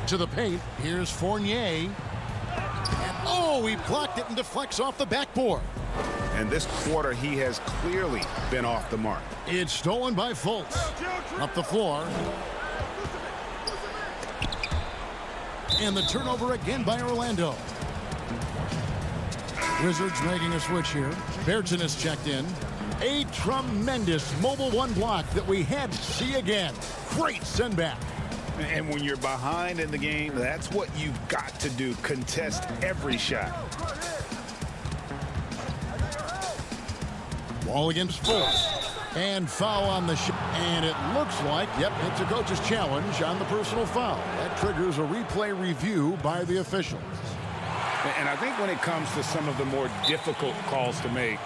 To the paint. Here's Fournier. And oh, he blocked it and deflects off the backboard. And this quarter, he has clearly been off the mark. It's stolen by Fultz. Up the floor. And the turnover again by Orlando. Wizards making a switch here. Berton has checked in. A tremendous mobile 1 block that we had to see again. Great send back. And when you're behind in the game, that's what you've got to do. Contest every shot. Ball against Fultz. And foul on the shot. And it looks like, yep, it's a coach's challenge on the personal foul. That triggers a replay review by the officials. And I think when it comes to some of the more difficult calls to make,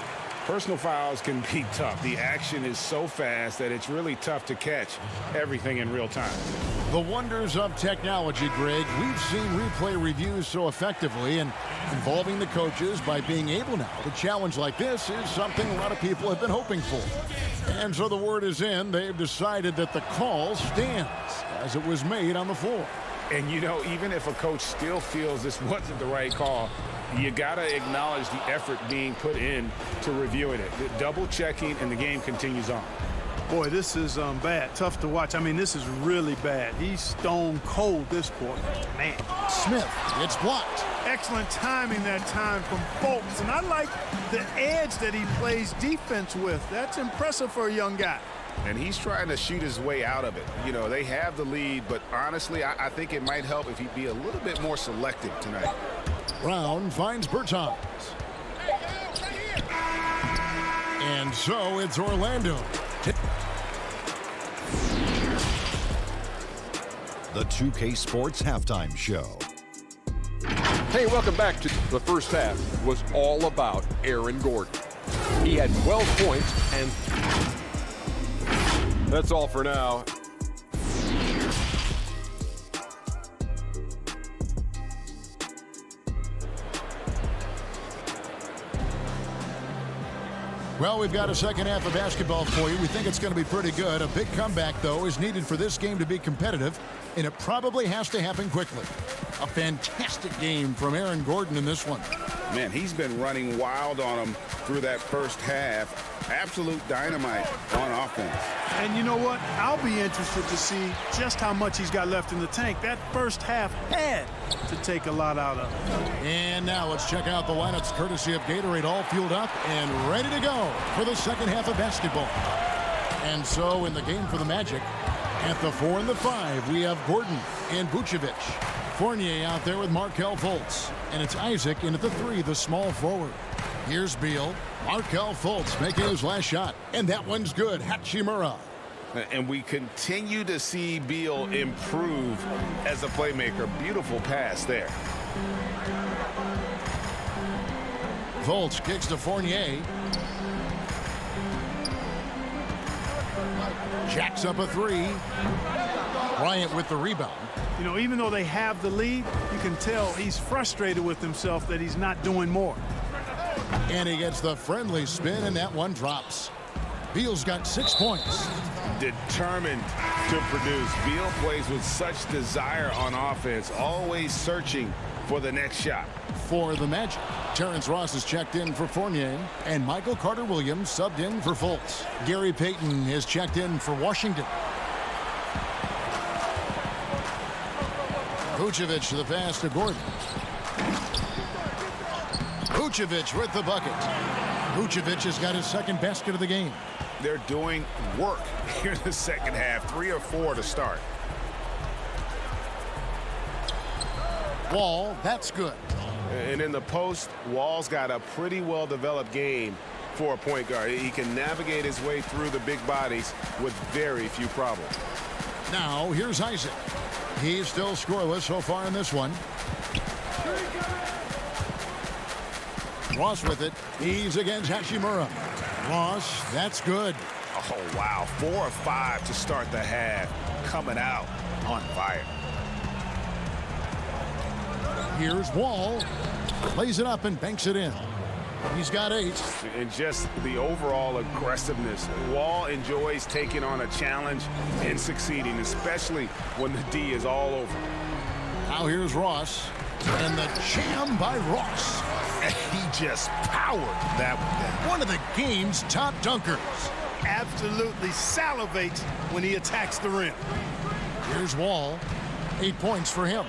personal fouls can be tough. The action is so fast that it's really tough to catch everything in real time. The wonders of technology, Greg. We've seen replay reviews so effectively, and involving the coaches by being able now to challenge like this is something a lot of people have been hoping for. And so the word is in. They've decided that the call stands as it was made on the floor. And, you know, even if a coach still feels this wasn't the right call, you got to acknowledge the effort being put in to reviewing it. The double checking, and the game continues on. Boy, this is bad. Tough to watch. I mean, this is really bad. He's stone cold this quarter. Man. Smith, it's blocked. Excellent timing that time from Fultz. And I like the edge that he plays defense with. That's impressive for a young guy. And he's trying to shoot his way out of it. You know, they have the lead, but honestly, I think it might help if he'd be a little bit more selective tonight. Brown finds Bertans. And so it's Orlando. The 2K Sports Halftime Show. Hey, welcome back to the first half. Was all about Aaron Gordon. He had 12 points, and that's all for now. Well, we've got a second half of basketball for you. We think it's going to be pretty good. A big comeback, though, is needed for this game to be competitive, and it probably has to happen quickly. A fantastic game from Aaron Gordon in this one. Man, he's been running wild on him through that first half. Absolute dynamite on offense. And you know what? I'll be interested to see just how much he's got left in the tank. That first half had to take a lot out of him. And now let's check out the lineups courtesy of Gatorade, all fueled up and ready to go for the second half of basketball. And so in the game for the Magic, At the 4 and the 5, we have Gordon and Vucevic. Fournier out there with Markelle Fultz. And it's Isaac in at the 3, the small forward. Here's Beal. Markelle Fultz making his last shot. And that one's good. Hachimura. And we continue to see Beal improve as a playmaker. Beautiful pass there. Fultz kicks to Fournier. Jacks up a 3. Bryant with the rebound. You know, even though they have the lead, you can tell he's frustrated with himself that he's not doing more. And he gets the friendly spin, and that one drops. Beal's got 6 points. Determined to produce. Beal plays with such desire on offense, always searching for the next shot. For the Magic, Terrence Ross is checked in for Fournier, and Michael Carter-Williams subbed in for Fultz. Gary Payton is checked in for Washington. Vucevic to the pass to Gordon. Vucevic with the bucket. Vucevic has got his second basket of the game. They're doing work here in the second half. 3 or 4 to start. Wall, that's good. And in the post, Wall's got a pretty well-developed game for a point guard. He can navigate his way through the big bodies with very few problems. Now, here's Isaac. He's still scoreless so far in this one. Ross with it. He's against Hachimura. Ross, that's good. Oh, wow. 4 of 5 to start the half. Coming out on fire. Here's Wall. Plays it up and banks it in. He's got 8. And just the overall aggressiveness. Wall enjoys taking on a challenge and succeeding, especially when the D is all over. Now here's Ross. And the jam by Ross. And he just powered that one down. One of the game's top dunkers. Absolutely salivates when he attacks the rim. Here's Wall. 8 points for him.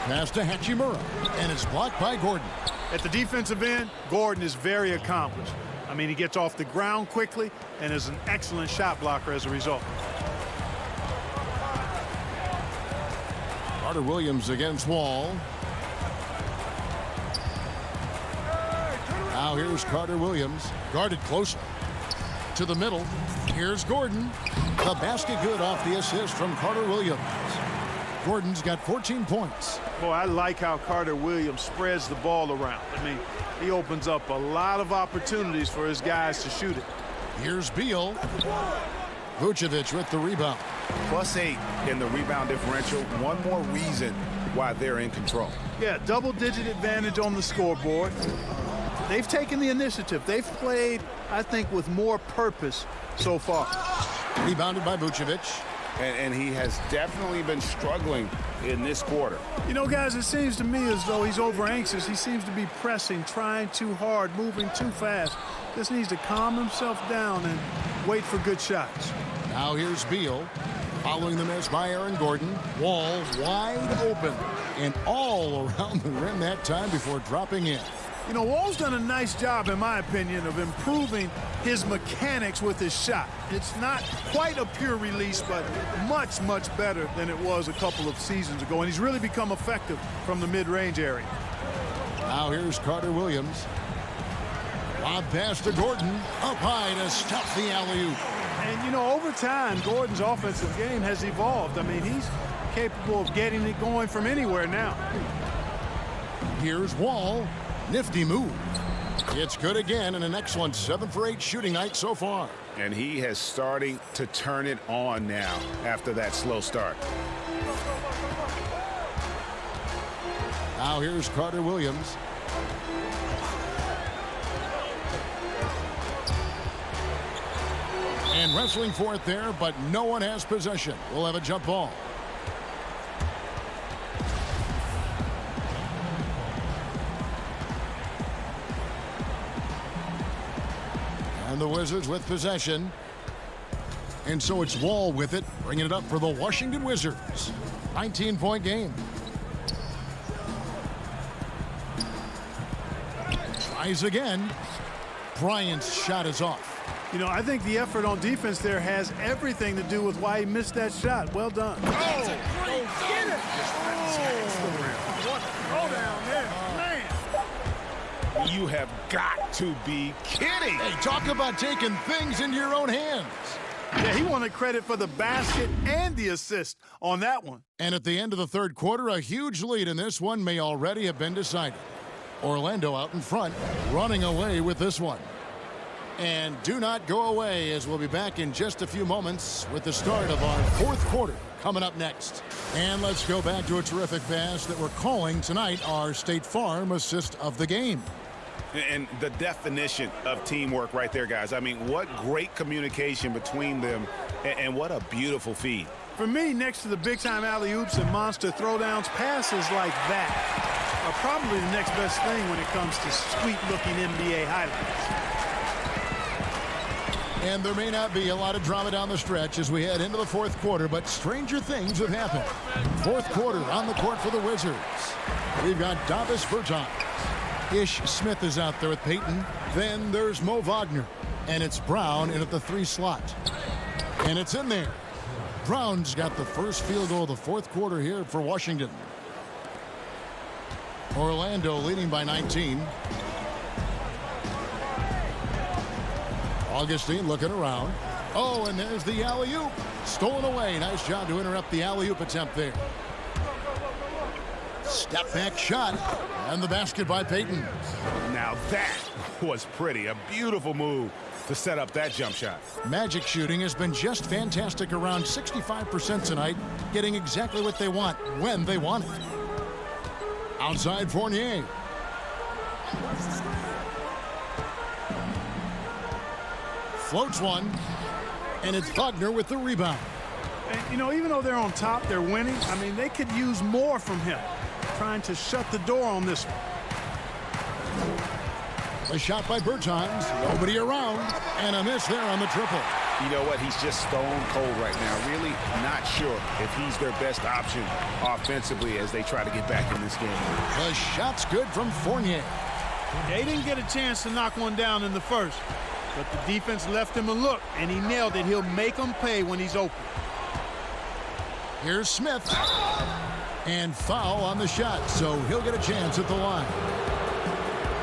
Pass to Hachimura, and it's blocked by Gordon. At the defensive end, Gordon is very accomplished. I mean, he gets off the ground quickly and is an excellent shot blocker as a result. Carter-Williams against Wall. Now here's Carter-Williams, guarded closely. To the middle, here's Gordon. The basket good off the assist from Carter-Williams. Gordon's got 14 points. Boy, I like how Carter-Williams spreads the ball around. I mean, he opens up a lot of opportunities for his guys to shoot it. Here's Beal. Vucevic with the rebound. +8 in the rebound differential. One more reason why they're in control. Yeah, double-digit advantage on the scoreboard. They've taken the initiative. They've played, I think, with more purpose so far. Rebounded by Vucevic. And he has definitely been struggling in this quarter. You know, guys, it seems to me as though he's over-anxious. He seems to be pressing, trying too hard, moving too fast. Just needs to calm himself down and wait for good shots. Now here's Beal. Following the miss by Aaron Gordon. Wall wide open. And all around the rim that time before dropping in. You know, Wall's done a nice job, in my opinion, of improving his mechanics with his shot. It's not quite a pure release, but much, much better than it was a couple of seasons ago. And he's really become effective from the mid-range area. Now here's Carter-Williams. Lob pass to Gordon. Up high to stuff the alley-oop. And, you know, over time, Gordon's offensive game has evolved. I mean, he's capable of getting it going from anywhere now. Here's Wall. Nifty move. It's good again, and an excellent 7 for 8 shooting night so far. And he has starting to turn it on now after that slow start. Now here's Carter-Williams. And wrestling for it there, but no one has possession. We'll have a jump ball. And the Wizards with possession. And so it's Wall with it, bringing it up for the Washington Wizards. 19-point game. Tries again. Bryant's shot is off. You know, I think the effort on defense there has everything to do with why he missed that shot. Well done. Oh, get it! What down there, man. You have got to be kidding. Hey, talk about taking things into your own hands. Yeah, he wanted credit for the basket and the assist on that one. And at the end of the third quarter, a huge lead in this one may already have been decided. Orlando out in front, running away with this one. And do not go away, as we'll be back in just a few moments with the start of our fourth quarter coming up next. And let's go back to a terrific pass that we're calling tonight our State Farm assist of the game. And the definition of teamwork right there, guys. I mean, what great communication between them, and what a beautiful feed. For me, next to the big-time alley-oops and monster throwdowns, passes like that are probably the next best thing when it comes to sweet-looking NBA highlights. And there may not be a lot of drama down the stretch as we head into the fourth quarter, but stranger things have happened. Fourth quarter on the court for the Wizards. We've got Davis Bertans. Ish Smith is out there with Peyton. Then there's Mo Wagner. And it's Brown in at the 3 slot. And it's in there. Brown's got the first field goal of the fourth quarter here for Washington. Orlando leading by 19. Augustine looking around. Oh, and there's the alley-oop. Stolen away. Nice job to interrupt the alley-oop attempt there. Step back shot. And the basket by Peyton. Now that was pretty. A beautiful move to set up that jump shot. Magic shooting has been just fantastic, around 65% tonight, getting exactly what they want when they want it. Outside Fournier. Floats one, and it's Wagner with the rebound. And, you know, even though they're on top, they're winning. I mean, they could use more from him, trying to shut the door on this one. A shot by Bertans, nobody around, and a miss there on the triple. You know what? He's just stone cold right now. Really not sure if he's their best option offensively as they try to get back in this game. The shot's good from Fournier. They didn't get a chance to knock one down in the first, but the defense left him a look, and he nailed it. He'll make them pay when he's open. Here's Smith. And foul on the shot, so he'll get a chance at the line.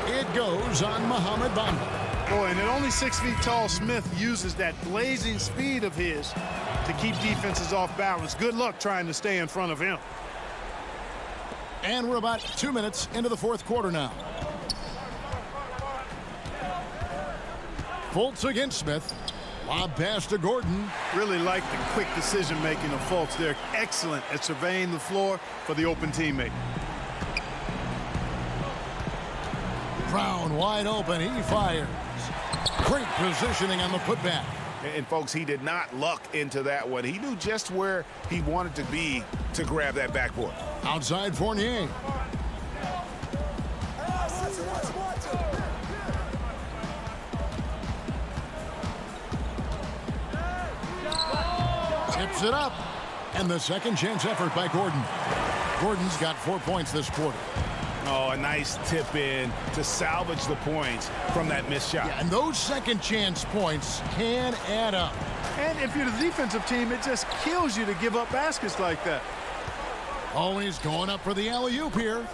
It goes on Mohamed Bamba. Boy, and at only 6 feet tall, Smith uses that blazing speed of his to keep defenses off balance. Good luck trying to stay in front of him. And we're about 2 minutes into the fourth quarter now. Fultz against Smith. Lob pass to Gordon. Really like the quick decision-making of Fultz. They're excellent at surveying the floor for the open teammate. Brown wide open. He fires. Great positioning on the putback. And folks, he did not luck into that one. He knew just where he wanted to be to grab that backboard. Outside Fournier. Tips it up. And the second chance effort by Gordon. Gordon's got 4 points this quarter. Oh, a nice tip in to salvage the points from that missed shot. Yeah, and those second chance points can add up. And if you're the defensive team, it just kills you to give up baskets like that. Always going up for the alley-oop here.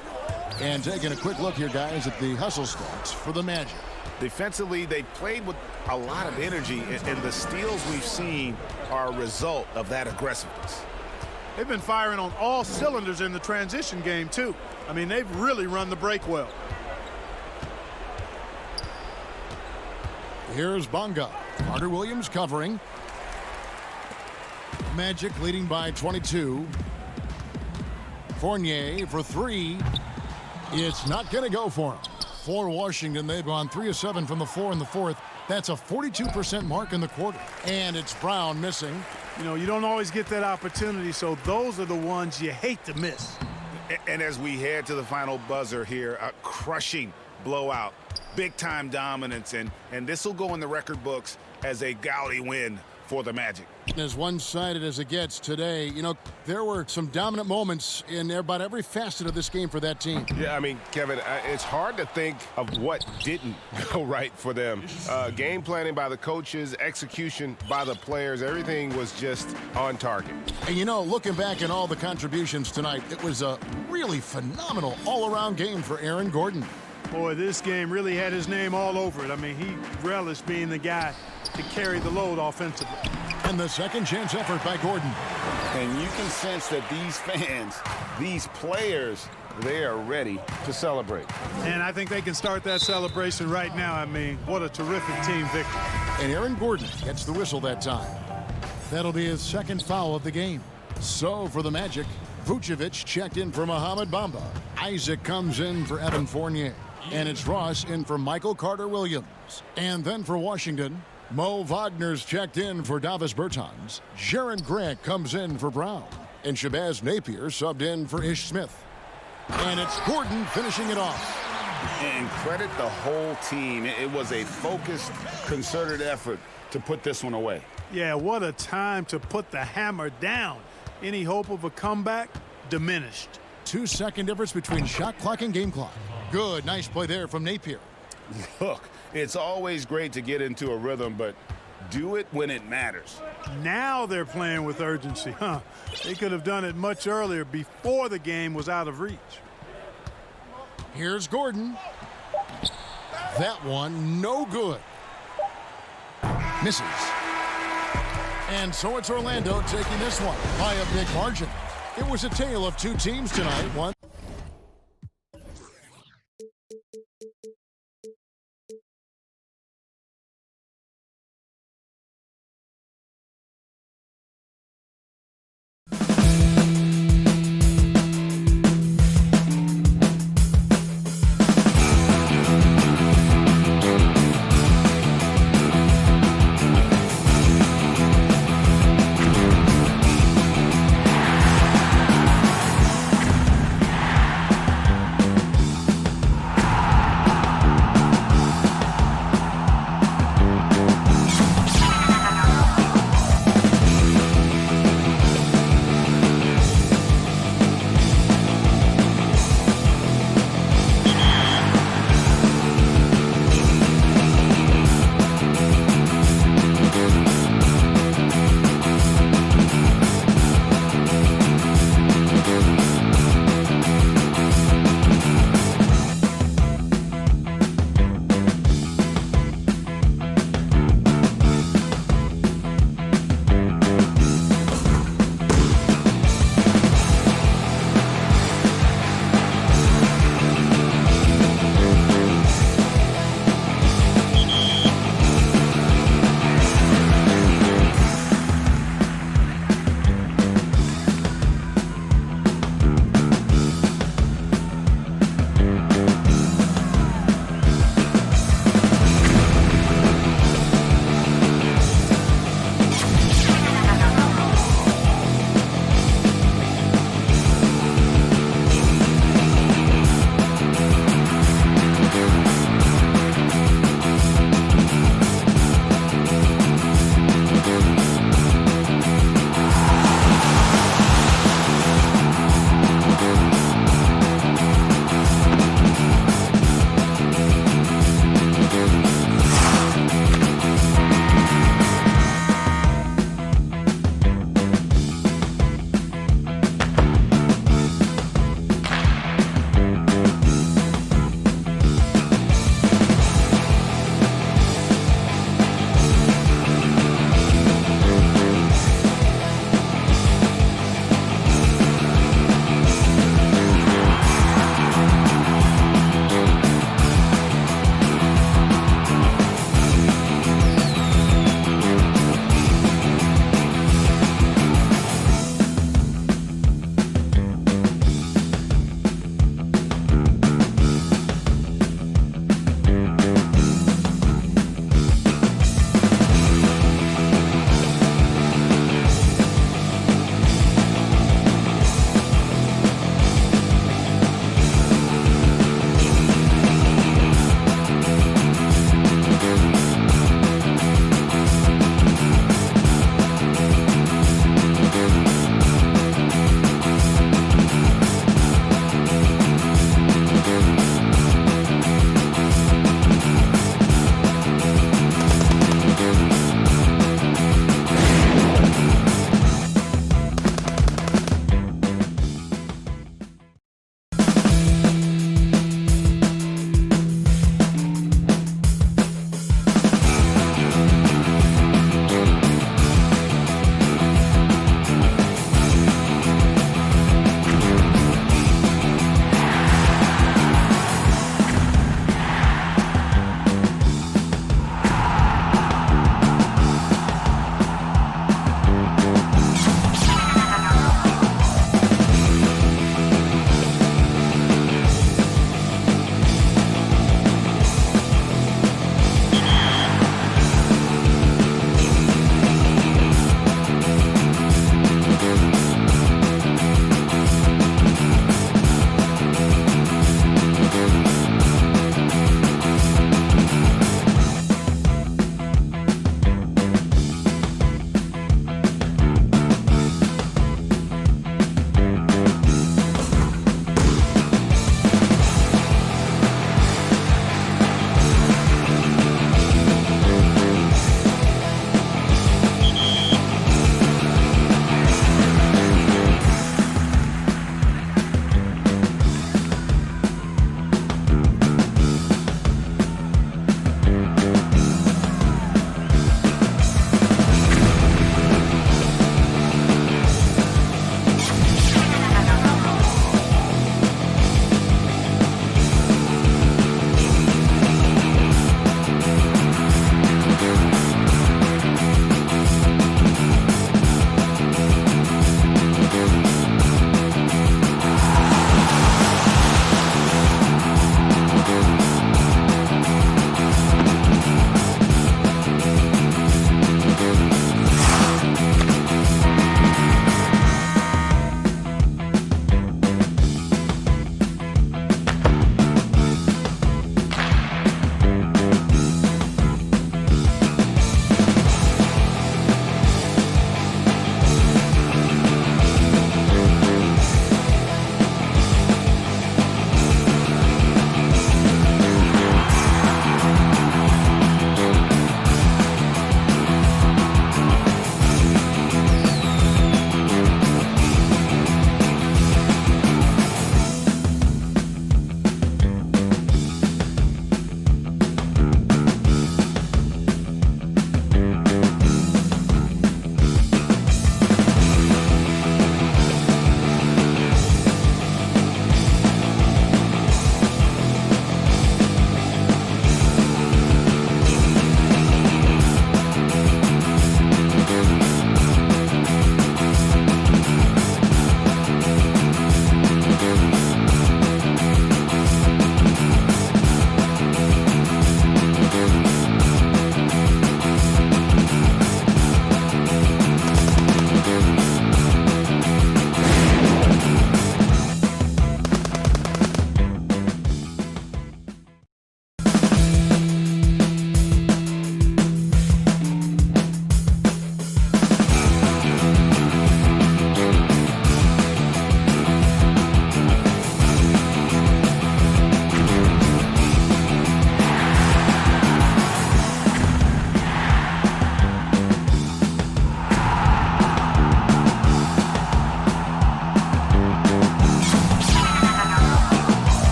And taking a quick look here, guys, at the hustle stats for the Magic. Defensively, they played with a lot of energy, and the steals we've seen are a result of that aggressiveness. They've been firing on all cylinders in the transition game, too. I mean, they've really run the break well. Here's Bonga. Carter Williams covering. Magic leading by 22. Fournier for 3. It's not going to go for him. For Washington, they've gone 3 of 7 from the floor in the fourth. That's a 42% mark in the quarter. And it's Brown missing. You know, you don't always get that opportunity, so those are the ones you hate to miss. And as we head to the final buzzer here, a crushing blowout, big-time dominance, and this will go in the record books as a gaudy win for the Magic. As one-sided as it gets today, you know, there were some dominant moments in about every facet of this game for that team. Yeah, I mean, Kevin, it's hard to think of what didn't go right for them. Game planning by the coaches, execution by the players, everything was just on target. And, you know, looking back at all the contributions tonight, it was a really phenomenal all-around game for Aaron Gordon. Boy, this game really had his name all over it. I mean, he relished being the guy to carry the load offensively. And the second chance effort by Gordon. And you can sense that these fans, these players, they are ready to celebrate. And I think they can start that celebration right now. I mean, what a terrific team victory. And Aaron Gordon gets the whistle that time. That'll be his second foul of the game. So for the Magic, Vucevic checked in for Mohamed Bamba. Isaac comes in for Evan Fournier. And it's Ross in for Michael Carter-Williams. And then for Washington, Mo Wagner's checked in for Davis Bertans. Jaron Grant comes in for Brown. And Shabazz Napier subbed in for Ish Smith. And it's Gordon finishing it off. And credit the whole team. It was a focused, concerted effort to put this one away. Yeah, what a time to put the hammer down. Any hope of a comeback? Diminished. 2-second difference between shot clock and game clock. Good, nice play there from Napier. Look, it's always great to get into a rhythm, but do it when it matters. Now they're playing with urgency, huh? They could have done it much earlier before the game was out of reach. Here's Gordon. That one, no good. Misses. And so it's Orlando taking this one by a big margin. It was a tale of two teams tonight. One.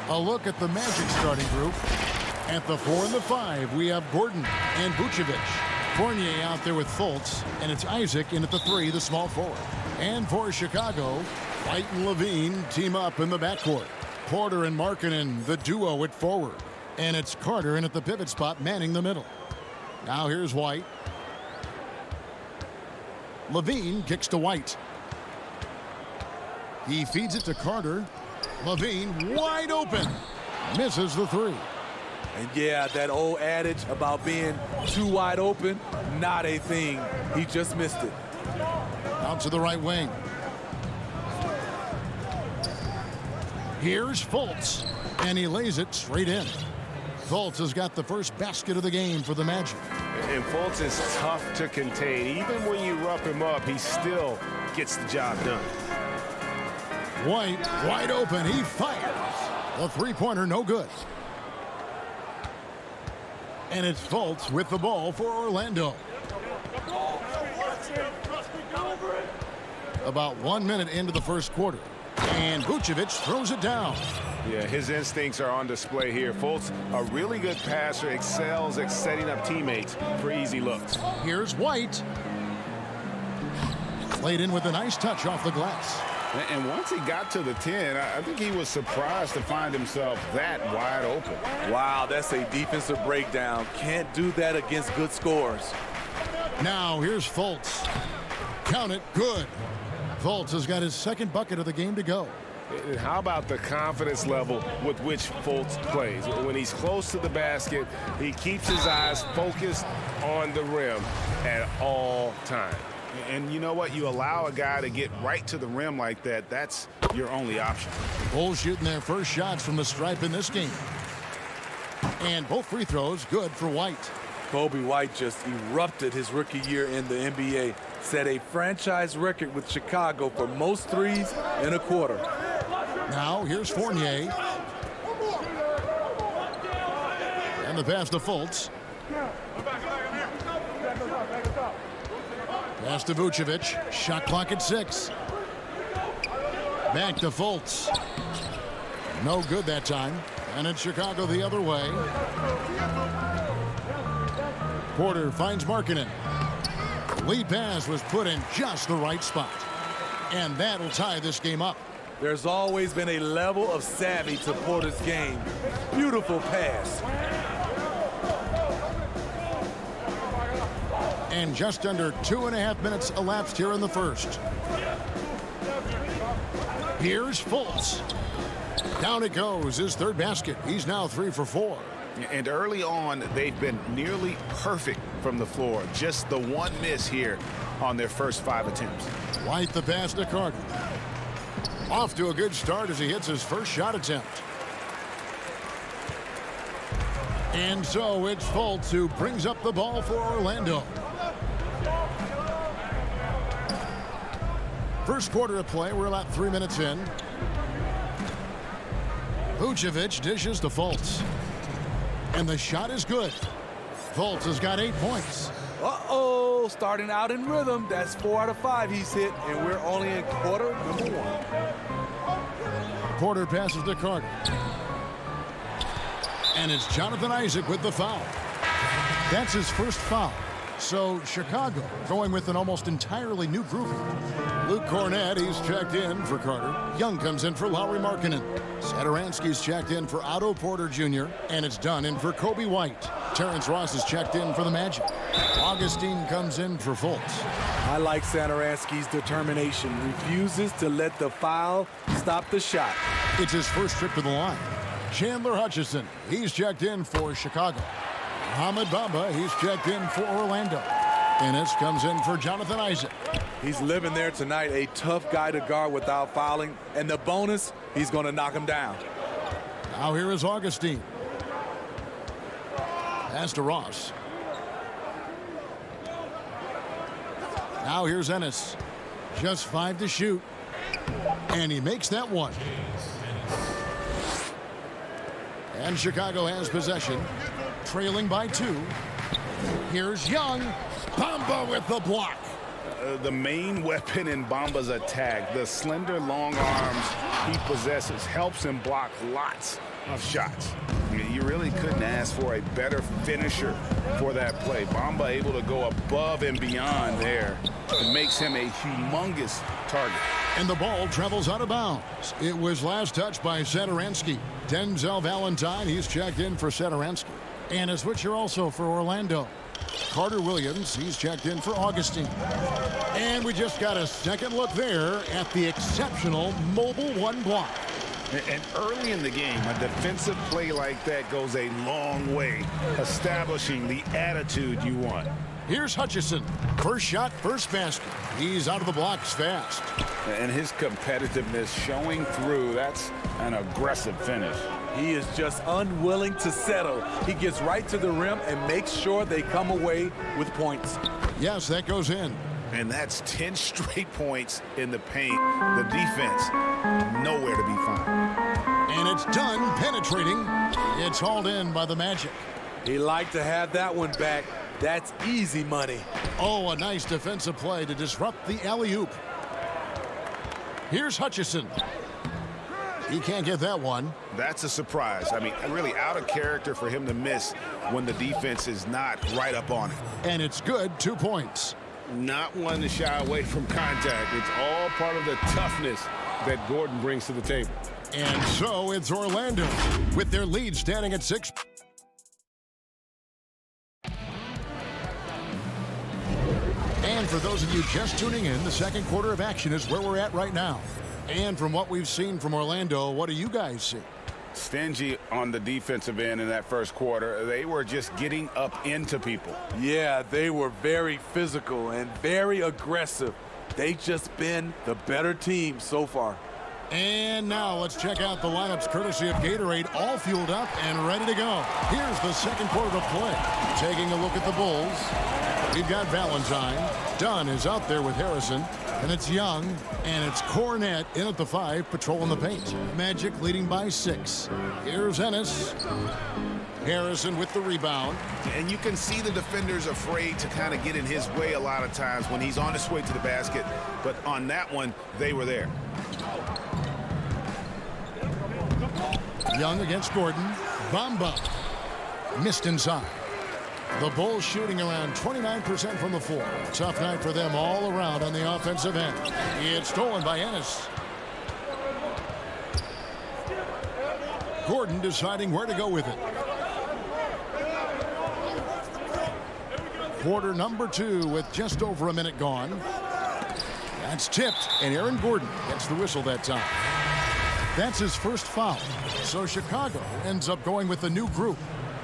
A look at the Magic starting group. At the 4 and the 5, we have Gordon and Vucevic. Fournier out there with Fultz, and it's Isaac in at the 3, the small forward. And for Chicago, White and Levine team up in the backcourt. Porter and Markkanen, the duo at forward. And it's Carter in at the pivot spot, manning the middle. Now here's White. Levine kicks to White. He feeds it to Carter. Levine wide open. Misses the 3. And yeah, that old adage about being too wide open, not a thing. He just missed it. Out to the right wing. Here's Fultz, and he lays it straight in. Fultz has got the first basket of the game for the Magic. And Fultz is tough to contain. Even when you rough him up, he still gets the job done. White wide open. He fires. The three-pointer no good. And it's Fultz with the ball for Orlando. About 1 minute into the first quarter. And Vucevic throws it down. Yeah, his instincts are on display here. Fultz, a really good passer, excels at setting up teammates for easy looks. Here's White. Played in with a nice touch off the glass. And once he got to the 10, I think he was surprised to find himself that wide open. Wow, that's a defensive breakdown. Can't do that against good scores. Now here's Fultz. Count it, good. Fultz has got his second bucket of the game to go. And how about the confidence level with which Fultz plays? When he's close to the basket, he keeps his eyes focused on the rim at all times. And you know what? You allow a guy to get right to the rim like that, that's your only option. Bulls shooting their first shots from the stripe in this game. And both free throws good for White. Kobe White just erupted his rookie year in the NBA. Set a franchise record with Chicago for most threes in a quarter. Now here's Fournier. And the pass to Fultz. Pass to Vucevic. Shot clock at 6. Back to Fultz. No good that time. And it's Chicago the other way. Porter finds Markkanen. Lead pass was put in just the right spot. And that'll tie this game up. There's always been a level of savvy to Porter's game. Beautiful pass. And just under 2.5 minutes elapsed here in the first. Here's Fultz. Down it goes, his third basket. He's now 3 for 4. And early on, they've been nearly perfect from the floor. Just the one miss here on their first 5 attempts. White the pass to Carter. Off to a good start as he hits his first shot attempt. And so it's Fultz who brings up the ball for Orlando. First quarter of play, we're about 3 minutes in. Vucevic dishes to Fultz. And the shot is good. Fultz has got 8 points. Uh-oh, starting out in rhythm. That's 4 out of 5 he's hit, and we're only in quarter number 1. Porter passes to Carter. And it's Jonathan Isaac with the foul. That's his first foul. So Chicago going with an almost entirely new group. Luke Cornett, he's checked in for Carter. Young comes in for Lauri Markkanen. Satoransky's checked in for Otto Porter Jr. And it's done in for Kobe White. Terrence Ross is checked in for the Magic. Augustine comes in for Fultz. I like Satoransky's determination. Refuses to let the foul stop the shot. It's his first trip to the line. Chandler Hutchison, he's checked in for Chicago. Mohamed Bamba, he's checked in for Orlando. Ennis comes in for Jonathan Isaac. He's living there tonight, a tough guy to guard without fouling. And the bonus, he's going to knock him down. Now here is Augustine. Pass to Ross. Now here's Ennis. Just 5 to shoot. And he makes that one. And Chicago has possession. Trailing by 2. Here's Young. Bamba with the block. The main weapon in Bamba's attack, the slender long arms he possesses, helps him block lots of shots. You really couldn't ask for a better finisher for that play. Bamba able to go above and beyond there. It makes him a humongous target. And the ball travels out of bounds. It was last touched by Satoransky. Denzel Valentine, he's checked in for Satoransky. And a switcher also for Orlando. Carter Williams, he's checked in for Augustine. And we just got a second look there at the exceptional mobile one block. And early in the game, a defensive play like that goes a long way, establishing the attitude you want. Here's Hutchison. First shot, first basket. He's out of the blocks fast. And his competitiveness showing through. That's an aggressive finish. He is just unwilling to settle. He gets right to the rim and makes sure they come away with points. Yes, that goes in. And that's 10 straight points in the paint. The defense, nowhere to be found. And it's done penetrating. It's hauled in by the Magic. He liked to have that one back. That's easy money. Oh, a nice defensive play to disrupt the alley-oop. Here's Hutchison. He can't get that one. That's a surprise. I mean, really out of character for him to miss when the defense is not right up on it. And it's good, 2 points. Not one to shy away from contact. It's all part of the toughness that Gordon brings to the table. And so it's Orlando with their lead standing at 6. And for those of you just tuning in, the second quarter of action is where we're at right now. And from what we've seen from Orlando, what do you guys see? Stingy on the defensive end in that first quarter. They were just getting up into people. Yeah, they were very physical and very aggressive. They've just been the better team so far. And now let's check out the lineups courtesy of Gatorade, all fueled up and ready to go. Here's the second quarter of play. Taking a look at the Bulls. We've got Valentine. Dunn is out there with Harrison. And it's Young, and it's Cornette in at the 5, patrolling the paint. Magic leading by 6. Here's Ennis. Harrison with the rebound. And you can see the defenders afraid to kind of get in his way a lot of times when he's on his way to the basket. But on that one, they were there. Young against Gordon. Bamba missed inside. The Bulls shooting around 29% from the floor. Tough night for them all around on the offensive end. It's stolen by Ennis. Gordon deciding where to go with it. Quarter number 2 with just over a minute gone. That's tipped, and Aaron Gordon gets the whistle that time. That's his first foul. So Chicago ends up going with the new group.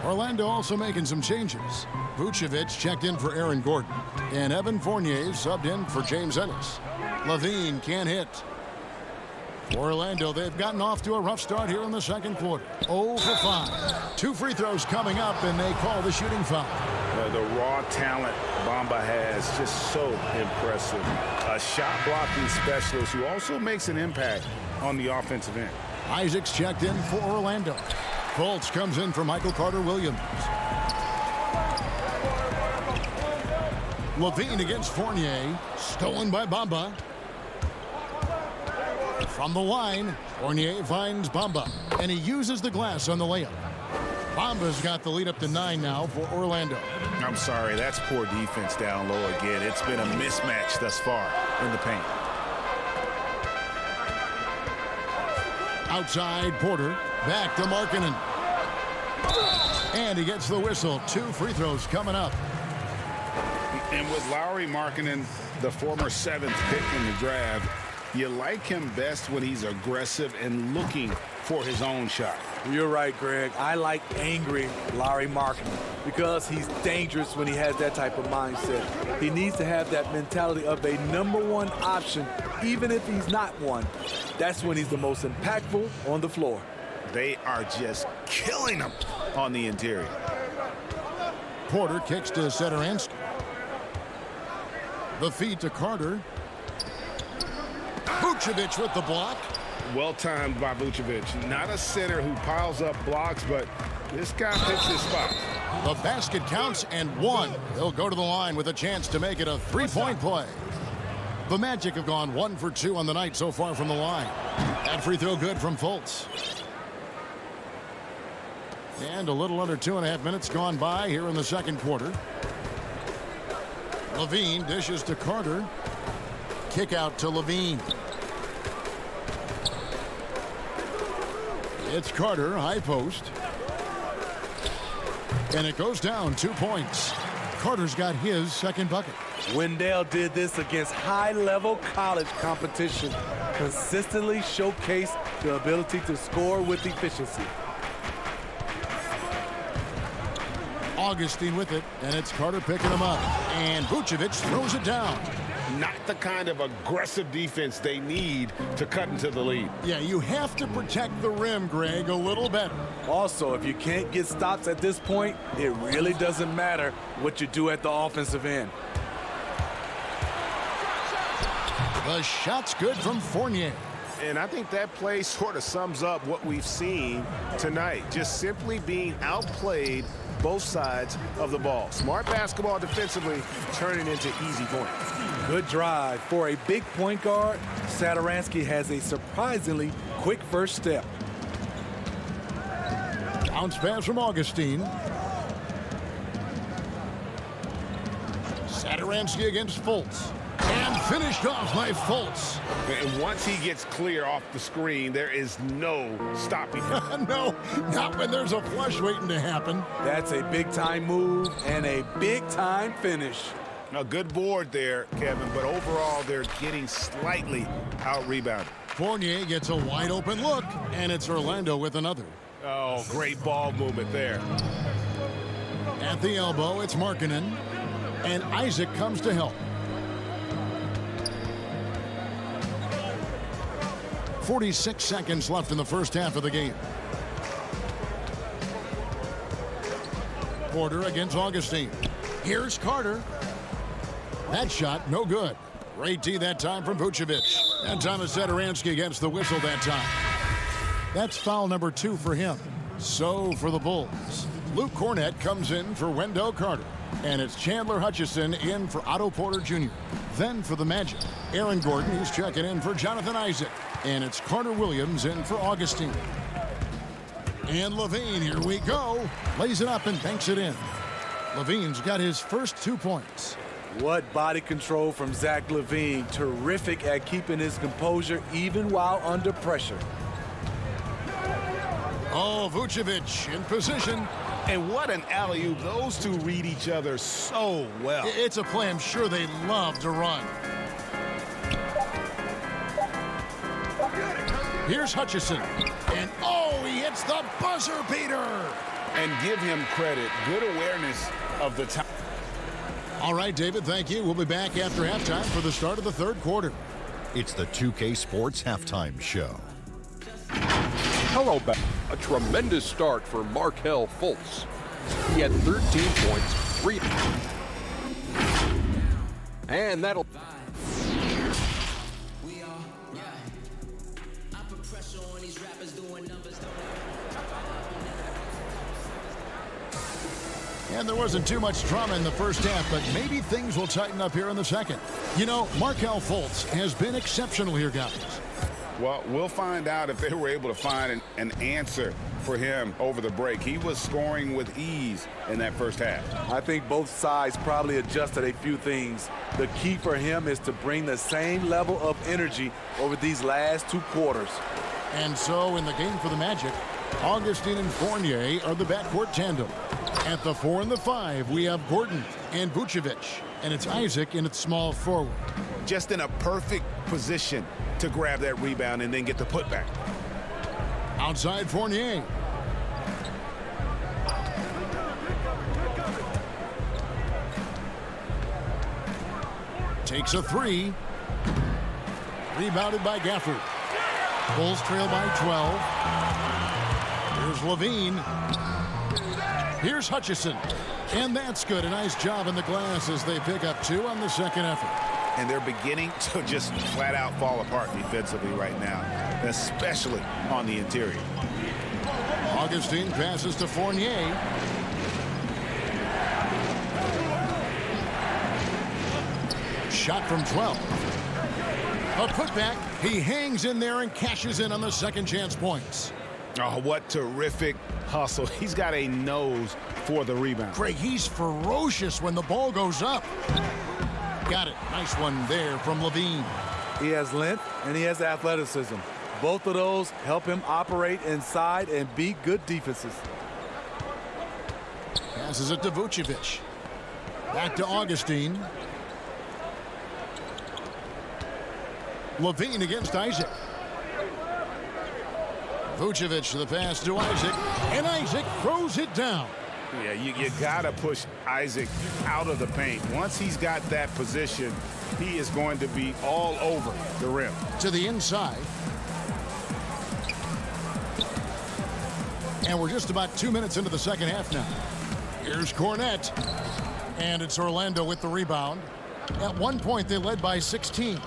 Orlando also making some changes. Vucevic checked in for Aaron Gordon. And Evan Fournier subbed in for James Ennis. Levine can't hit. For Orlando, they've gotten off to a rough start here in the second quarter. 0 for 5. 2 free throws coming up, and they call the shooting foul. The raw talent Bamba has, just so impressive. A shot blocking specialist who also makes an impact on the offensive end. Isaac's checked in for Orlando. Fultz comes in for Michael Carter Williams. Levine against Fournier. Stolen by Bamba. From the line, Fournier finds Bamba, and he uses the glass on the layup. Bamba's got the lead up to 9 now for Orlando. I'm sorry, that's poor defense down low again. It's been a mismatch thus far in the paint. Outside Porter, back to Markkanen. And he gets the whistle. 2 free throws coming up. And with Lauri Markkanen, the former 7th pick in the draft, you like him best when he's aggressive and looking for his own shot. You're right, Greg. I like angry Lauri Markkanen because he's dangerous when he has that type of mindset. He needs to have that mentality of a #1 option, even if he's not one. That's when he's the most impactful on the floor. They are just killing him on the interior. Porter kicks to Satoransky. The feed to Carter. Vucevic with the block. Well timed by Vucevic. Not a center who piles up blocks, but this guy picks his spot. The basket counts and 1. He'll go to the line with a chance to make it a 3-point play. The Magic have gone 1 for 2 on the night so far from the line. That free throw good from Fultz. And a little under 2.5 minutes gone by here in the second quarter. Levine dishes to Carter. Kick out to Levine. It's Carter, high post. And it goes down 2 points. Carter's got his second bucket. Wendell did this against high-level college competition. Consistently showcased the ability to score with efficiency. Augustine with it, and it's Carter picking him up. And Vucevic throws it down. Not the kind of aggressive defense they need to cut into the lead. Yeah, you have to protect the rim, Greg, a little better. Also, if you can't get stops at this point, it really doesn't matter what you do at the offensive end. The shot's good from Fournier. And I think that play sort of sums up what we've seen tonight. Just simply being outplayed both sides of the ball. Smart basketball defensively, turning into easy points. Good drive. For a big point guard, Satoransky has a surprisingly quick first step. Bounce pass from Augustine. Satoransky against Fultz. And finished off by Fultz. And once he gets clear off the screen, there is no stopping him. No, not when there's a flush waiting to happen. That's a big-time move and a big-time finish. A good board there, Kevin, but overall they're getting slightly out-rebounded. Fournier gets a wide-open look, and it's Orlando with another. Oh, great ball movement there. At the elbow, it's Markkanen, and Isaac comes to help. 46 seconds left in the first half of the game. Porter against Augustine. Here's Carter. That shot, no good. Great D that time from Vucevic. And Thomas Satoransky gets the whistle that time. That's foul number 2 for him. So for the Bulls, Luke Cornett comes in for Wendell Carter. And it's Chandler Hutchison in for Otto Porter Jr. Then for the Magic, Aaron Gordon, who's checking in for Jonathan Isaac. And it's Carter Williams in for Augustine. And Levine, here we go. Lays it up and banks it in. Levine's got his first 2 points. What body control from Zach LaVine. Terrific at keeping his composure even while under pressure. Oh, Vucevic in position. And what an alley-oop. Those two read each other so well. It's a play I'm sure they love to run. Here's Hutchison. And oh, he hits the buzzer beater. And give him credit. Good awareness of the time. All right, David, thank you. We'll be back after halftime for the start of the third quarter. It's the 2K Sports Halftime Show. Hello, back. A tremendous start for Markelle Fultz. He had 13 points, 3. And that'll... And there wasn't too much drama in the first half, but maybe things will tighten up here in the second. You know, Markelle Fultz has been exceptional here, guys. Well, we'll find out if they were able to find an answer for him over the break. He was scoring with ease in that first half. I think both sides probably adjusted a few things. The key for him is to bring the same level of energy over these last 2 quarters. And so in the game for the Magic, Augustine and Fournier are the backcourt tandem. At the 4 and the 5, we have Gordon and Vucevic. And it's Isaac in its small forward. Just in a perfect position to grab that rebound and then get the putback. Outside Fournier. Takes a 3. Rebounded by Gafford. Bulls trail by 12. Here's Levine. Here's Hutchison. And that's good. A nice job in the glass as they pick up 2 on the second effort. And they're beginning to just flat out fall apart defensively right now, especially on the interior. Augustine passes to Fournier. Shot from 12. A putback. He hangs in there and cashes in on the second chance points. Oh, what terrific hustle. He's got a nose for the rebound. Craig, he's ferocious when the ball goes up. Got it. Nice one there from Levine. He has length and he has athleticism. Both of those help him operate inside and beat good defenses. Passes it to Vucevic. Back to Augustine. Levine against Isaac. Vucevic to the pass to Isaac. And Isaac throws it down. Yeah, you got to push Isaac out of the paint. Once he's got that position, he is going to be all over the rim. To the inside. And we're just about 2 minutes into the second half now. Here's Cornette. And it's Orlando with the rebound. At one point, they led by 16.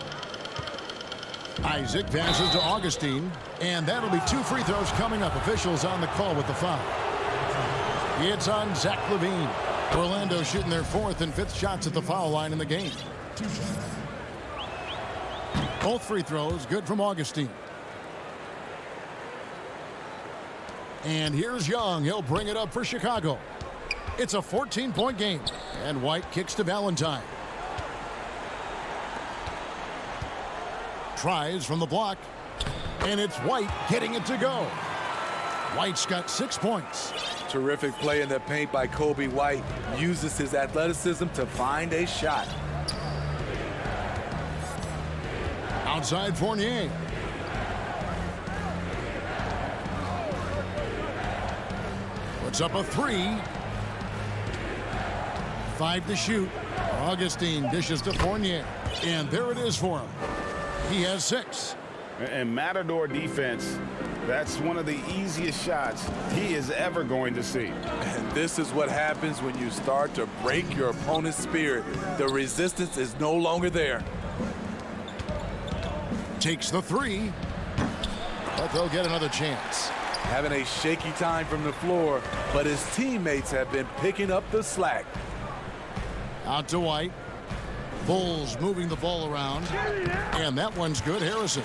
Isaac passes to Augustine. And that'll be 2 free throws coming up. Officials on the call with the foul. It's on Zach LaVine. Orlando shooting their 4th and 5th shots at the foul line in the game. Both free throws good from Augustine. And here's Young. He'll bring it up for Chicago. It's a 14-point game. And White kicks to Valentine. Tries from the block. And it's White getting it to go. White's got 6 points. Terrific play in the paint by Kobe White. Uses his athleticism to find a shot. Outside Fournier. Puts up a 3. 5 to shoot. Augustine dishes to Fournier. And there it is for him. He has 6. And Matador defense, that's one of the easiest shots he is ever going to see. And this is what happens when you start to break your opponent's spirit. The resistance is no longer there. Takes the 3. But they'll get another chance. Having a shaky time from the floor, but his teammates have been picking up the slack. Out to White. Bulls moving the ball around. And that one's good. Harrison.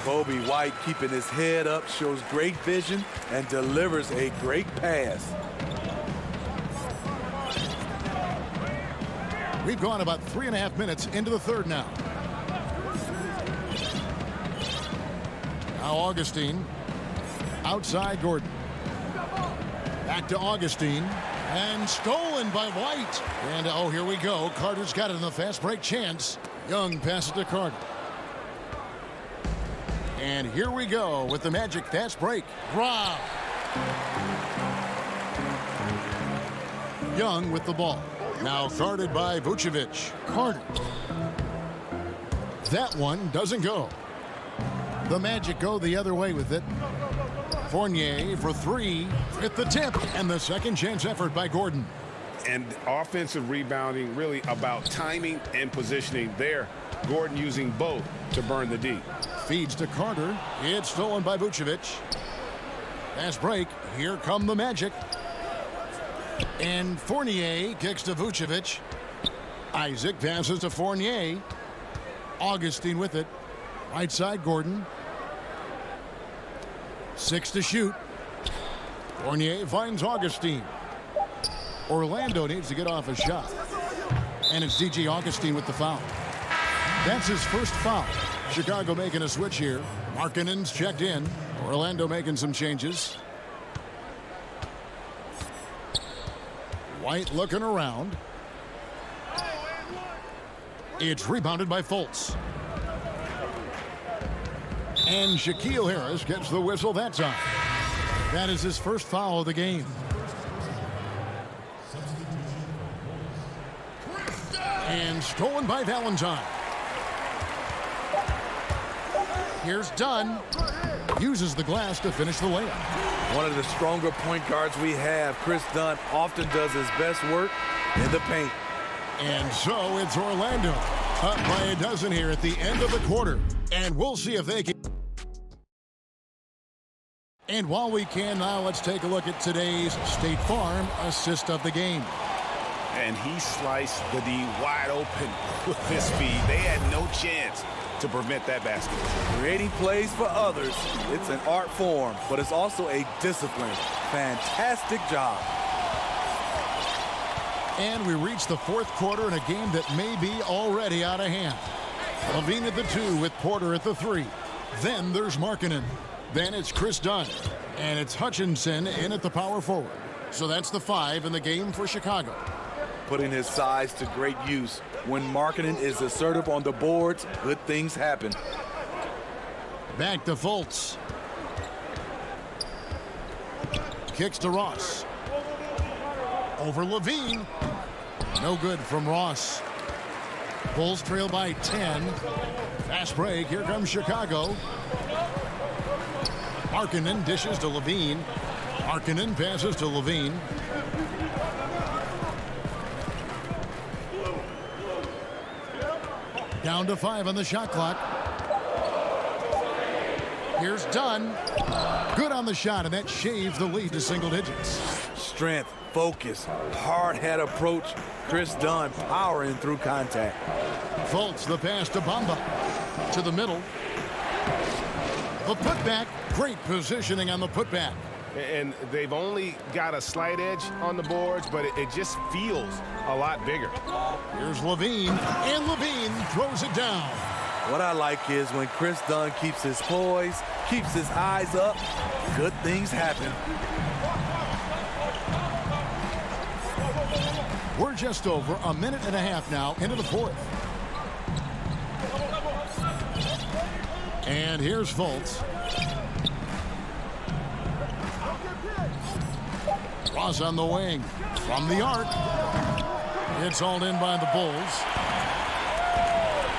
Kobe White keeping his head up, shows great vision, and delivers a great pass. We've gone about 3.5 minutes into the third now. Now Augustine. Outside Gordon. Back to Augustine. And stolen by White. And oh, here we go. Carter's got it in the fast break chance. Young passes to Carter. And here we go with the Magic fast break. Rob. Young with the ball. Now guarded by Vucevic. Carter. That one doesn't go. The Magic go the other way with it. Fournier for 3 at the tip. And the second chance effort by Gordon. And offensive rebounding really about timing and positioning there. Gordon using both to burn the D. Feeds to Carter. It's stolen by Vucevic. Fast break. Here come the Magic. And Fournier kicks to Vucevic. Isaac passes to Fournier. Augustine with it. Right side Gordon. 6 to shoot. Fournier finds Augustine. Orlando needs to get off a shot. And it's DJ Augustine with the foul. That's his first foul. Chicago making a switch here. Markkanen's checked in. Orlando making some changes. White looking around. It's rebounded by Fultz. And Shaquille Harris gets the whistle that time. That is his first foul of the game. And stolen by Valentine. Here's Dunn. Uses the glass to finish the layup. One of the stronger point guards we have, Chris Dunn, often does his best work in the paint. And so it's Orlando up by a dozen here at the end of the quarter. And we'll see if they can. And while we can now, let's take a look at today's State Farm assist of the game. And he sliced the D wide open with his speed. They had no chance to prevent that basket. Creating plays for others, it's an art form, but it's also a discipline. Fantastic job. And we reach the fourth quarter in a game that may be already out of hand. Levine at the 2 with Porter at the 3. Then there's Markkanen. Then it's Chris Dunn. And it's Hutchinson in at the power forward. So that's the 5 in the game for Chicago. Putting his size to great use. When Markkanen is assertive on the boards, good things happen. Back to Fultz. Kicks to Ross. Over Levine. No good from Ross. Bulls trail by 10. Fast break. Here comes Chicago. Markkanen dishes to Levine. Markkanen passes to Levine. Down to 5 on the shot clock. Here's Dunn. Good on the shot, and that shaves the lead to single digits. Strength, focus, hard-head approach. Chris Dunn powering through contact. Fultz, the pass to Bamba. To the middle. The putback. Great positioning on the putback. And they've only got a slight edge on the boards, but it just feels a lot bigger. Here's Levine, and Levine throws it down. What I like is when Chris Dunn keeps his poise, keeps his eyes up, good things happen. We're just over a minute and a half now into the fourth. And here's Fultz. Ross on the wing. From the arc. It's hauled in by the Bulls.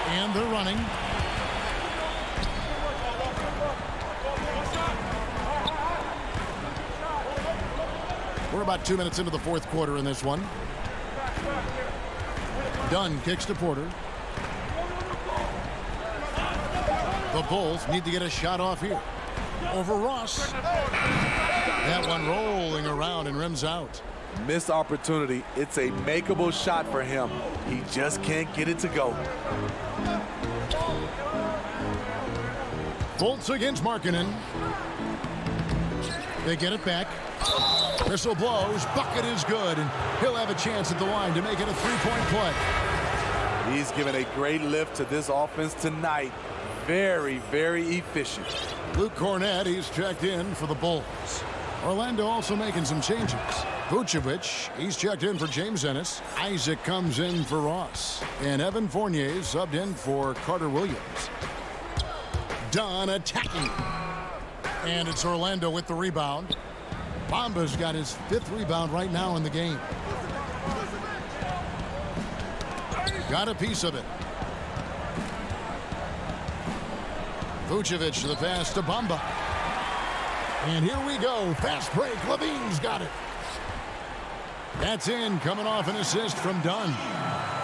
And they're running. We're about 2 minutes into the fourth quarter in this one. Dunn kicks to Porter. The Bulls need to get a shot off here. Over Ross. That one rolling around and rims out. Missed opportunity. It's a makeable shot for him. He just can't get it to go. Fultz against Markkanen. They get it back. Whistle blows. Bucket is good, and he'll have a chance at the line to make it a three-point play. He's given a great lift to this offense tonight. Very, very efficient. Luke Cornett, he's checked in for the Bulls. Orlando also making some changes. Vucevic, he's checked in for James Ennis. Isaac comes in for Ross. And Evan Fournier subbed in for Carter Williams. Dunn attacking. And it's Orlando with the rebound. Bamba's got his 5th rebound right now in the game. Got a piece of it. Vucevic to the pass to Bamba. And here we go. Fast break. Levine's got it. That's in. Coming off an assist from Dunn.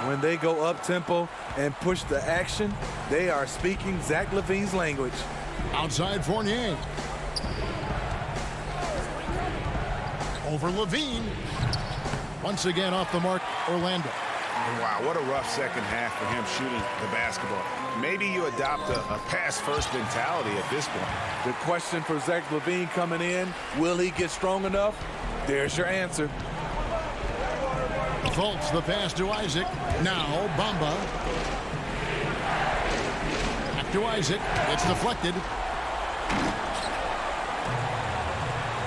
When they go up-tempo and push the action, they are speaking Zach LaVine's language. Outside Fournier. Over Levine. Once again off the mark, Orlando. Wow, what a rough second half for him shooting the basketball. Maybe you adopt a pass-first mentality at this point. The question for Zach LaVine coming in, will he get strong enough? There's your answer. Fultz, the pass to Isaac. Now Bamba. Back to Isaac. It's deflected.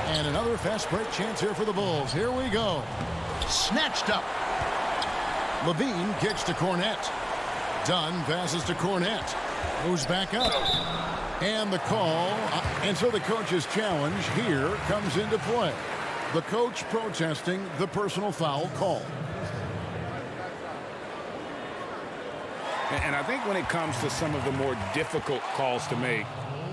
And another fast break chance here for the Bulls. Here we go. Snatched up. Levine kicks to Cornett. Dunn passes to Cornett. Moves back up. And the call. And so the coach's challenge here comes into play. The coach protesting the personal foul call. And I think when it comes to some of the more difficult calls to make,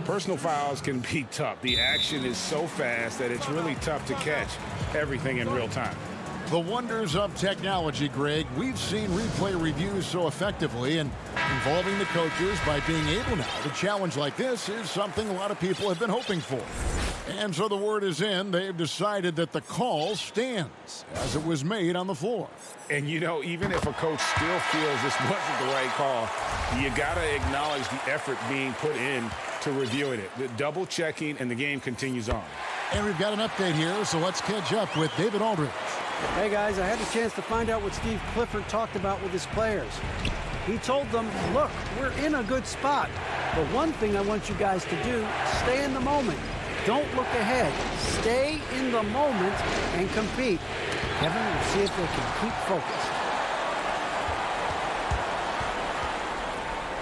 personal fouls can be tough. The action is so fast that it's really tough to catch everything in real time. The wonders of technology, Greg. We've seen replay reviews so effectively, and involving the coaches by being able now to challenge like this is something a lot of people have been hoping for. And so the word is in. They've decided that the call stands as it was made on the floor. And, you know, even if a coach still feels this wasn't the right call, you got to acknowledge the effort being put in to reviewing it. The double checking, and the game continues on. And we've got an update here, so let's catch up with David Aldridge. Hey, guys, I had a chance to find out what Steve Clifford talked about with his players. He told them, look, we're in a good spot. But one thing I want you guys to do, stay in the moment. Don't look ahead. Stay in the moment and compete. Kevin, we'll see if they can keep focused.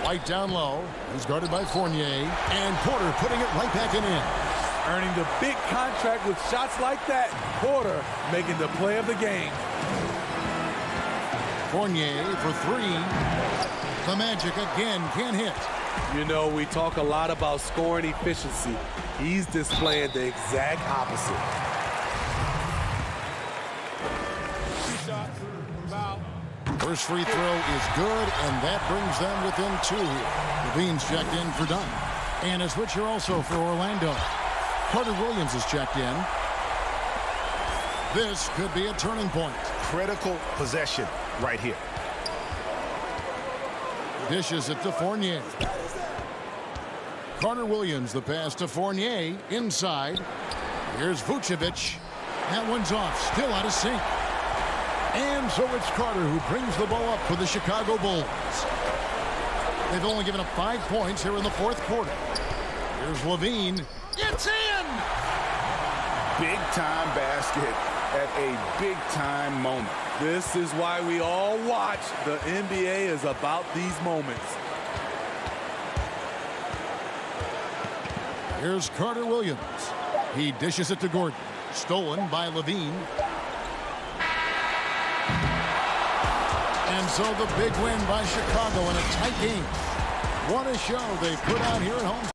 White down low. He's guarded by Fournier. And Porter putting it right back in. Earning the big contract with shots like that. Porter making the play of the game. Fournier for three. The Magic again can't hit. You know, we talk a lot about scoring efficiency. He's displaying the exact opposite. First free throw is good, and that brings them within two here. Levine's checked in for Dunn. And a switcher also for Orlando. Carter Williams is checked in. This could be a turning point. Critical possession right here. Dishes it to Fournier. Carter Williams, the pass to Fournier, inside. Here's Vucevic. That one's off, still out of sync. And so it's Carter who brings the ball up for the Chicago Bulls. They've only given up 5 points here in the fourth quarter. Here's Levine. It's in! Big-time basket at a big-time moment. This is why we all watch. The NBA is about these moments. Here's Carter Williams. He dishes it to Gordon. Stolen by Levine. And so the big win by Chicago in a tight game. What a show they put out here at home.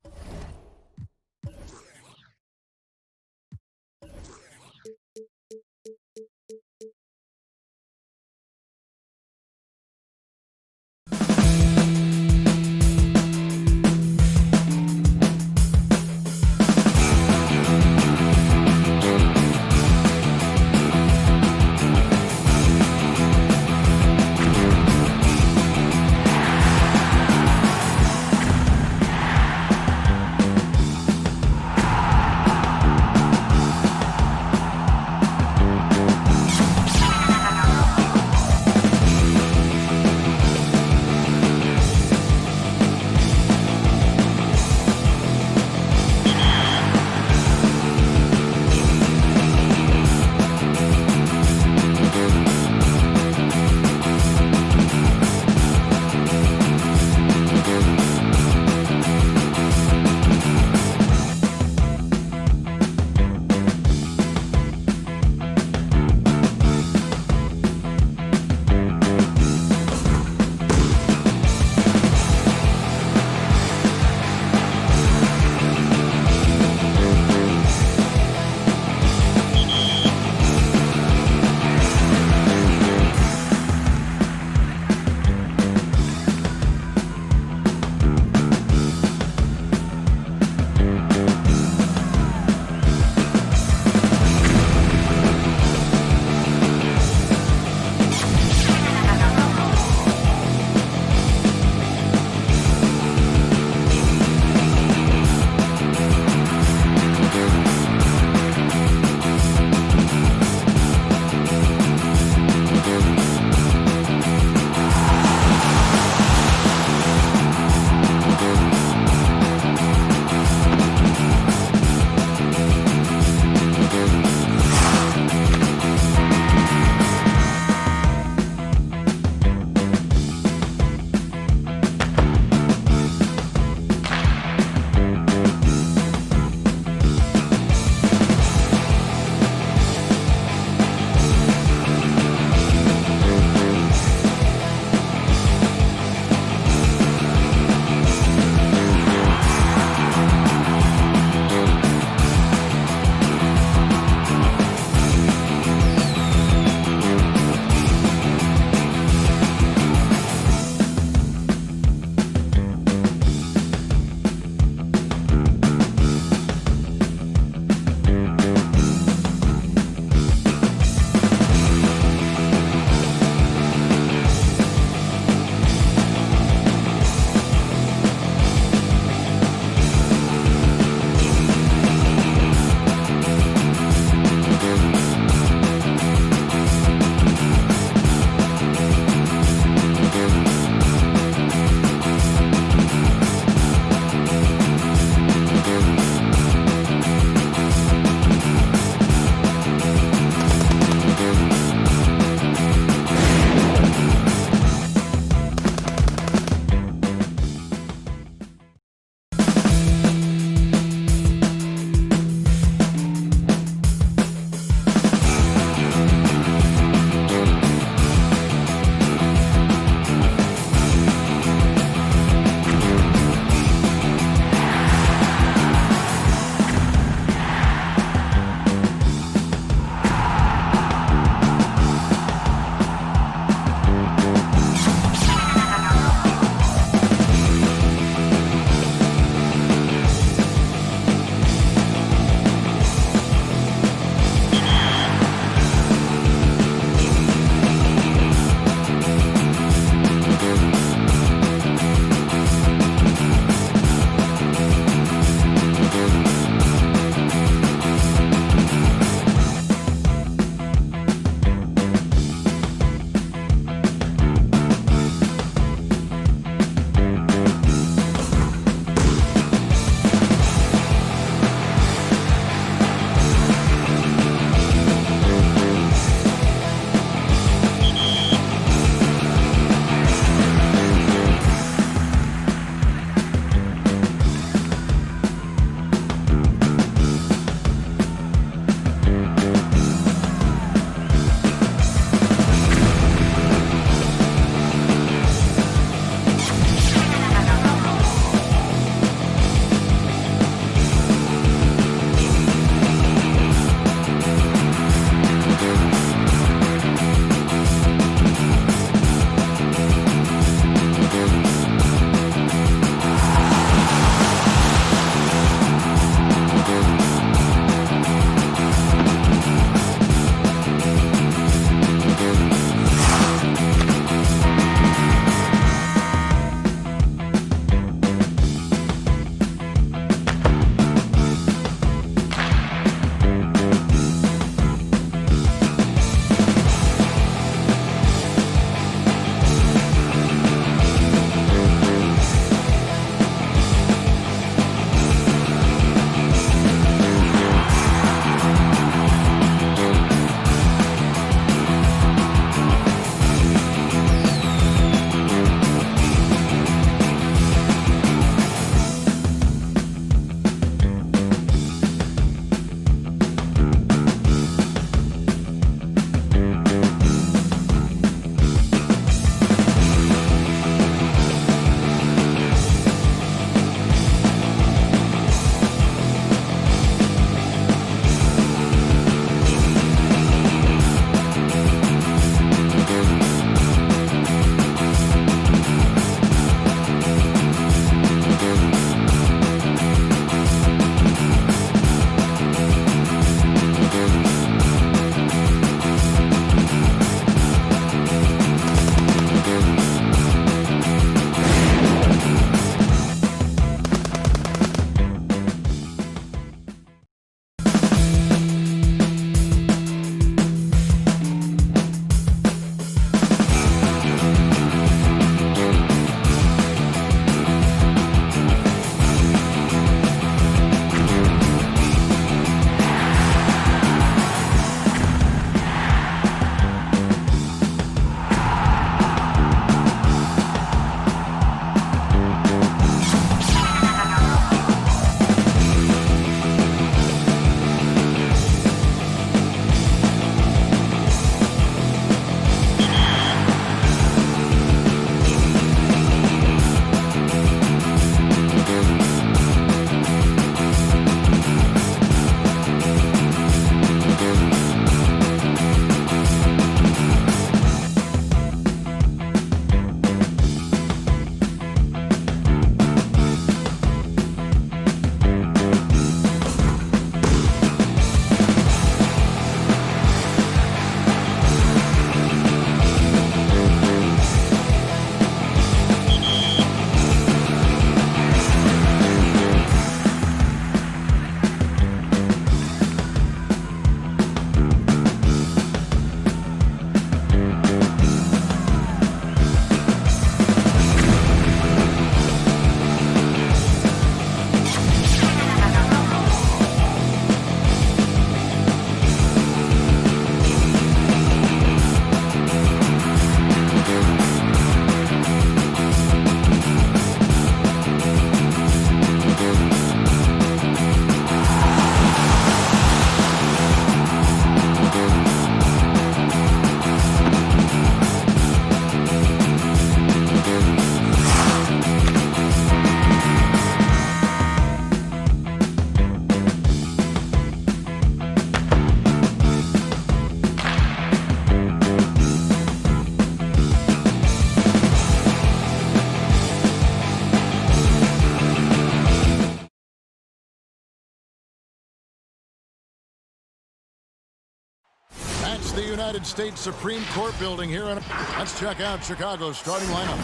That's the United States Supreme Court building here. Let's check out Chicago's starting lineup.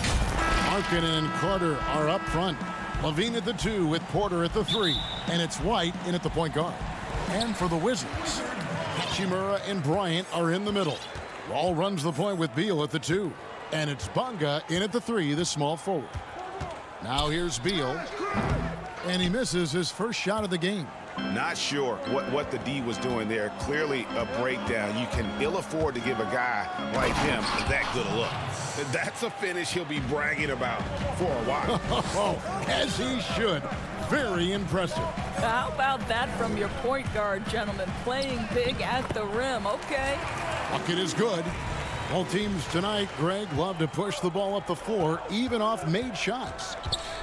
Markkanen and Carter are up front. Levine at the 2 with Porter at the 3. And it's White in at the point guard. And for the Wizards, Hachimura and Bryant are in the middle. Wall runs the point with Beal at the 2. And it's Bonga in at the 3, the small forward. Now here's Beal. And he misses his first shot of the game. Not sure what the D was doing there. Clearly a breakdown. You can ill afford to give a guy like him that good a look. That's a finish he'll be bragging about for a while. As he should. Very impressive. How about that from your point guard, gentlemen? Playing big at the rim. Okay. Bucket is good. Both teams tonight, Greg, love to push the ball up the floor, even off made shots.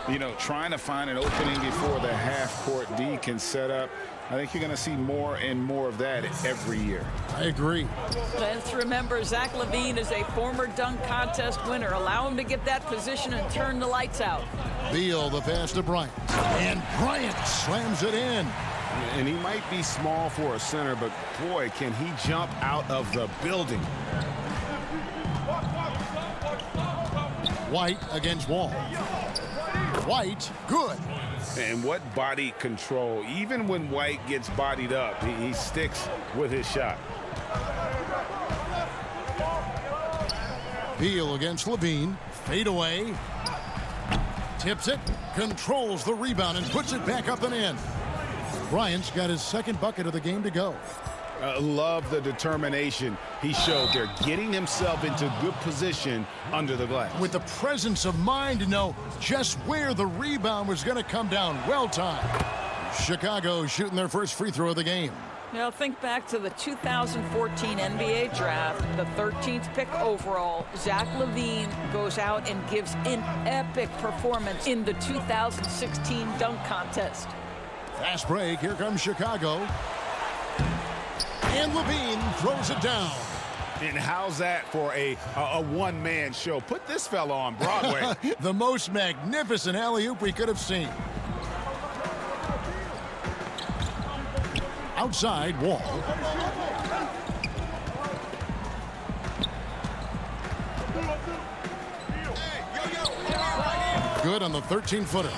You know, trying to find an opening before the half-court D can set up. I think you're going to see more and more of that every year. I agree. Let's remember, Zach LaVine is a former dunk contest winner. Allow him to get that position and turn the lights out. Beal, the pass to Bryant. And Bryant slams it in. And he might be small for a center, but boy, can he jump out of the building. White against Wall. White, good. And what body control. Even when White gets bodied up, he sticks with his shot. Beal against Levine. Fade away. Tips it. Controls the rebound and puts it back up and in. Bryant's got his second bucket of the game to go. Love the determination he showed there, getting himself into good position under the glass. With the presence of mind to know just where the rebound was going to come down. Well timed. Chicago shooting their first free throw of the game. Now think back to the 2014 NBA draft, the 13th pick overall. Zach LaVine goes out and gives an epic performance in the 2016 dunk contest. Fast break. Here comes Chicago. And Levine throws it down. And how's that for a one-man show? Put this fella on Broadway. The most magnificent alley-oop we could have seen. Outside, Wall. Good on the 13-footer.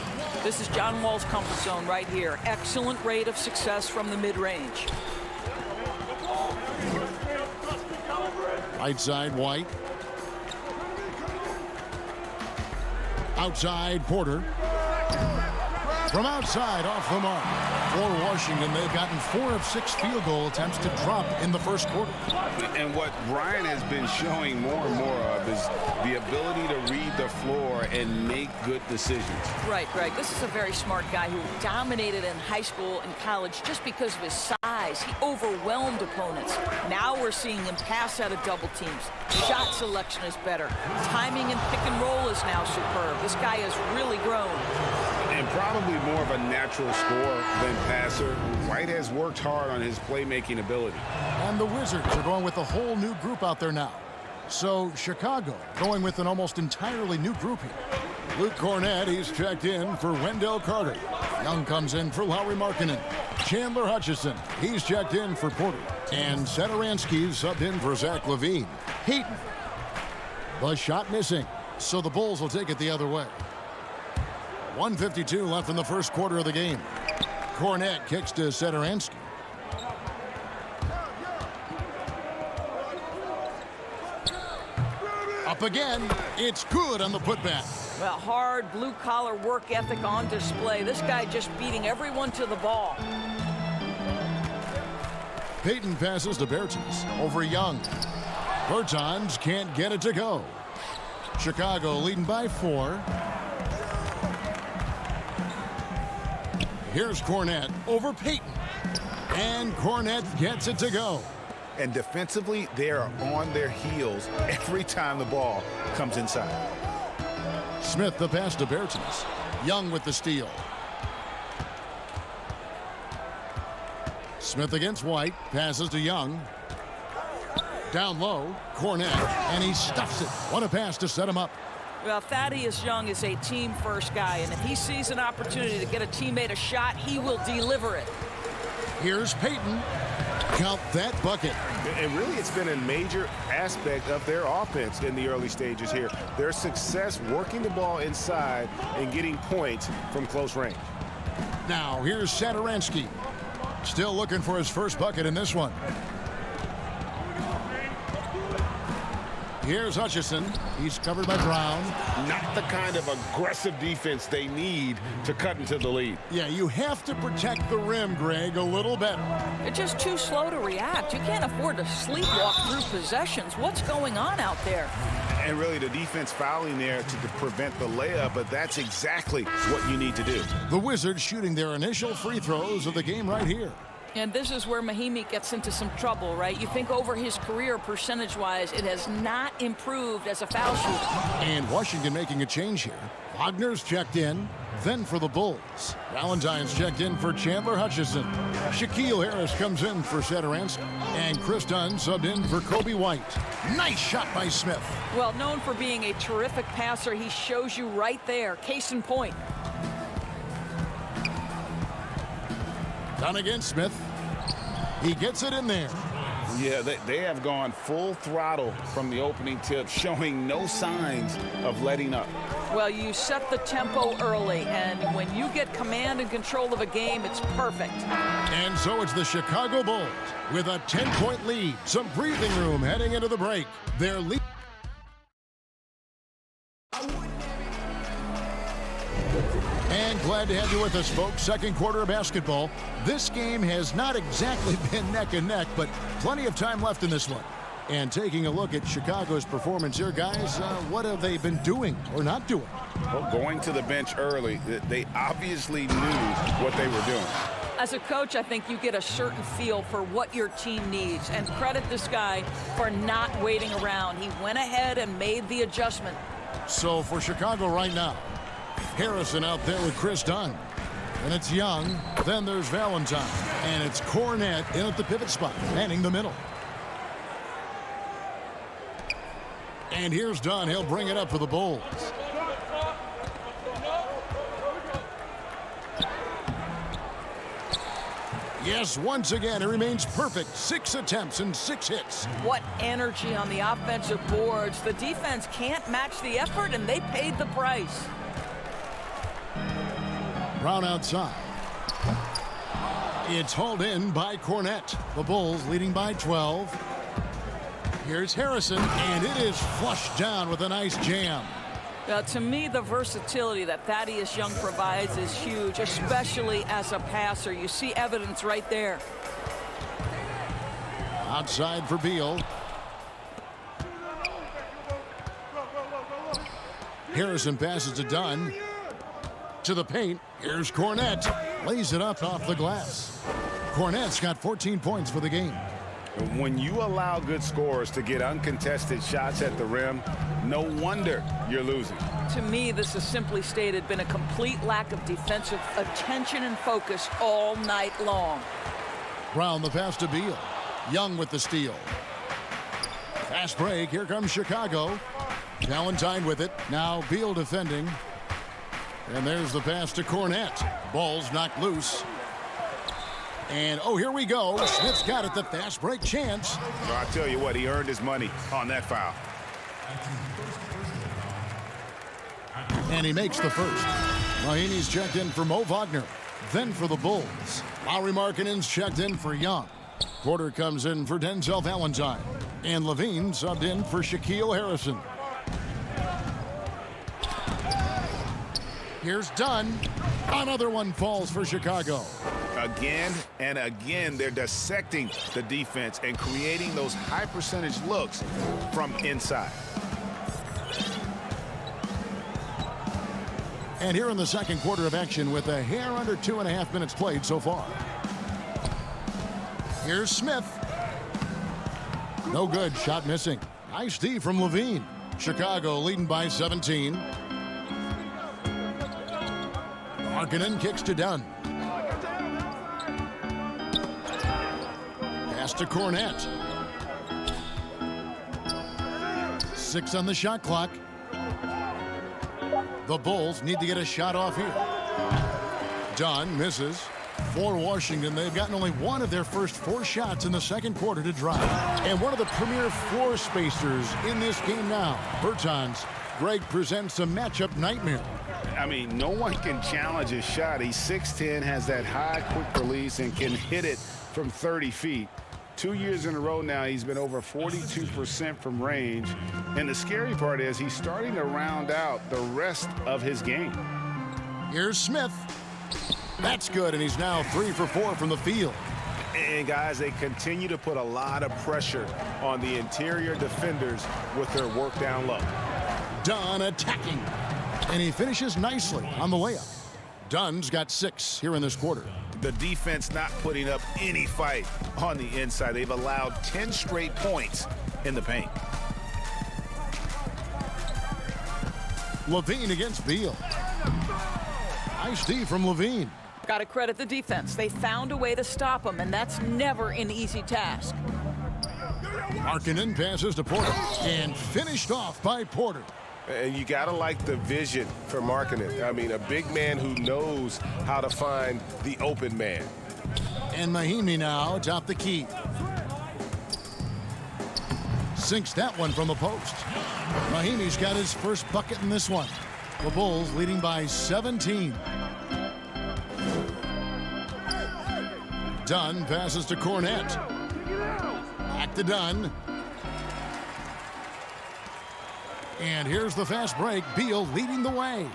This is John Wall's comfort zone right here. Excellent rate of success from the mid-range. Right side, White. Outside, Porter. From outside, off the mark. For Washington, they've gotten 4 of 6 field goal attempts to drop in the first quarter. And what Brian has been showing more and more of is the ability to read the floor and make good decisions. Right, Greg. This is a very smart guy who dominated in high school and college just because of his size. He overwhelmed opponents. Now we're seeing him pass out of double teams. Shot selection is better. Timing and pick and roll is now superb. This guy has really grown. And probably more of a natural scorer than passer. White has worked hard on his playmaking ability. And the Wizards are going with a whole new group out there now. So Chicago going with an almost entirely new group here. Luke Cornett, he's checked in for Wendell Carter. Young comes in for Lauri Markkanen. Chandler Hutchison, he's checked in for Porter. And Satoransky's subbed in for Zach LaVine. Heaton. The shot missing. So the Bulls will take it the other way. 1:52 left in the first quarter of the game. Cornett kicks to Satoransky. Up again. It's good on the putback. Well, hard blue-collar work ethic on display. This guy just beating everyone to the ball. Payton passes to Bertans over Young. Bertans can't get it to go. Chicago leading by 4. Here's Cornett over Payton. And Cornett gets it to go. And defensively, they are on their heels every time the ball comes inside. Smith the pass to Bertans. Young with the steal. Smith against White. Passes to Young. Down low. Cornett. And he stuffs it. What a pass to set him up. Well, Thaddeus Young is a team-first guy, and if he sees an opportunity to get a teammate a shot, he will deliver it. Here's Payton. Count that bucket. And really, it's been a major aspect of their offense in the early stages here. Their success working the ball inside and getting points from close range. Now, here's Satoransky. Still looking for his first bucket in this one. Here's Hutchison. He's covered by Brown. Not the kind of aggressive defense they need to cut into the lead. Yeah, you have to protect the rim, Greg, a little better. They're just too slow to react. You can't afford to sleepwalk through possessions. What's going on out there? And really, the defense fouling there to prevent the layup, but that's exactly what you need to do. The Wizards shooting their initial free throws of the game right here. And this is where Mahimi gets into some trouble, right? You think over his career, percentage-wise, it has not improved as a foul shooter. And Washington making a change here. Wagner's checked in, then for the Bulls. Valentine's checked in for Chandler Hutchison. Shaquille Harris comes in for Satoransky. And Chris Dunn subbed in for Kobe White. Nice shot by Smith. Well, known for being a terrific passer, he shows you right there. Case in point. Dunn against Smith. He gets it in there. Yeah, they have gone full throttle from the opening tip, showing no signs of letting up. Well, you set the tempo early, and when you get command and control of a game, it's perfect. And so it's the Chicago Bulls with a 10-point lead. Some breathing room heading into the break. Their lead. And glad to have you with us, folks. Second quarter of basketball. This game has not exactly been neck and neck, but plenty of time left in this one. And taking a look at Chicago's performance here, guys, what have they been doing or not doing? Well, going to the bench early, they obviously knew what they were doing. As a coach, I think you get a certain feel for what your team needs. And credit this guy for not waiting around. He went ahead and made the adjustment. So for Chicago right now, Harrison out there with Chris Dunn. And it's Young. Then there's Valentine. And it's Cornette in at the pivot spot, manning the middle. And here's Dunn. He'll bring it up for the Bulls. Yes, once again, it remains perfect. 6 attempts and 6 hits. What energy on the offensive boards. The defense can't match the effort, and they paid the price. Brown outside. It's hauled in by Cornette. The Bulls leading by 12. Here's Harrison, and it is flushed down with a nice jam. To me, the versatility that Thaddeus Young provides is huge, especially as a passer. You see evidence right there. Outside for Beal. Harrison passes to Dunn. To the paint. Here's Cornette. Lays it up off the glass. Cornette's got 14 points for the game. When you allow good scorers to get uncontested shots at the rim, no wonder you're losing. To me, this has simply stated been a complete lack of defensive attention and focus all night long. Brown the pass to Beal. Young with the steal. Fast break. Here comes Chicago. Valentine with it. Now Beal defending. And there's the pass to Cornette. Ball's knocked loose. And, oh, here we go. Smith's got it, the fast break chance. Well, I tell you what, he earned his money on that foul. And he makes the first. Mahimi's checked in for Mo Wagner. Then for the Bulls. Lauri Markkanen's checked in for Young. Porter comes in for Denzel Valentine. And Levine subbed in for Shaquille Harrison. Here's Dunn. Another one falls for Chicago. Again and again, they're dissecting the defense and creating those high percentage looks from inside. And here in the second quarter of action with a hair under 2.5 minutes played so far. Here's Smith. No good. Shot missing. Nice D from Levine. Chicago leading by 17. Markkanen kicks to Dunn. Pass to Cornette. 6 on the shot clock. The Bulls need to get a shot off here. Dunn misses. For Washington, they've gotten only one of their first 4 shots in the second quarter to drive. And one of the premier floor spacers in this game now, Bertans. Greg presents a matchup nightmare. I mean, no one can challenge his shot. He's 6'10", has that high quick release, and can hit it from 30 feet. 2 years in a row now, he's been over 42% from range. And the scary part is he's starting to round out the rest of his game. Here's Smith. That's good, and he's now 3 for 4 from the field. And guys, they continue to put a lot of pressure on the interior defenders with their work down low. Dunn attacking, and he finishes nicely on the layup. Dunn's got 6 here in this quarter. The defense not putting up any fight on the inside. They've allowed 10 straight points in the paint. Levine against Beal. Nice D from Levine. Got to credit the defense. They found a way to stop him, and that's never an easy task. Markkanen passes to Porter, and finished off by Porter. And you got to like the vision for Markkanen. I mean, a big man who knows how to find the open man. And Mahinmi now atop the key. Sinks that one from the post. Mahinmi's got his first bucket in this one. The Bulls leading by 17. Dunn passes to Cornette. Back to Dunn. And here's the fast break. Beal leading the way.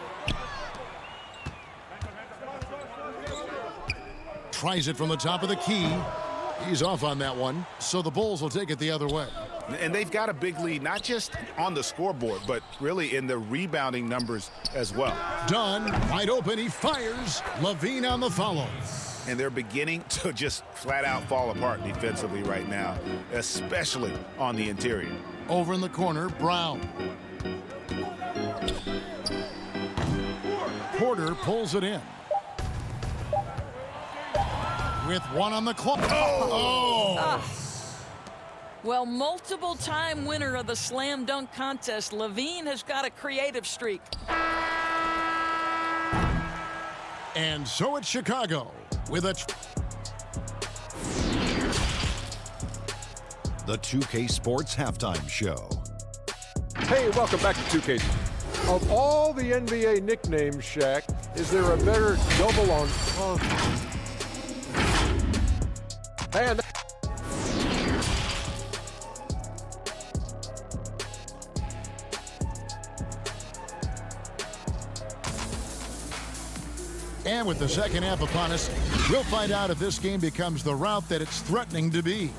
Tries it from the top of the key. He's off on that one. So the Bulls will take it the other way. And they've got a big lead, not just on the scoreboard, but really in the rebounding numbers as well. Dunn, wide open, he fires. Levine on the follow. And they're beginning to just flat out fall apart defensively right now, especially on the interior. Over in the corner, Brown. Porter pulls it in. With 1 on the clock. Oh! Well, multiple-time winner of the slam dunk contest, Levine has got a creative streak. And so it's Chicago with a... The 2K Sports Halftime Show. Hey, welcome back to 2K. Of all the NBA nicknames, Shaq, is there a better double on... And And with the second half upon us, we'll find out if this game becomes the route that it's threatening to be.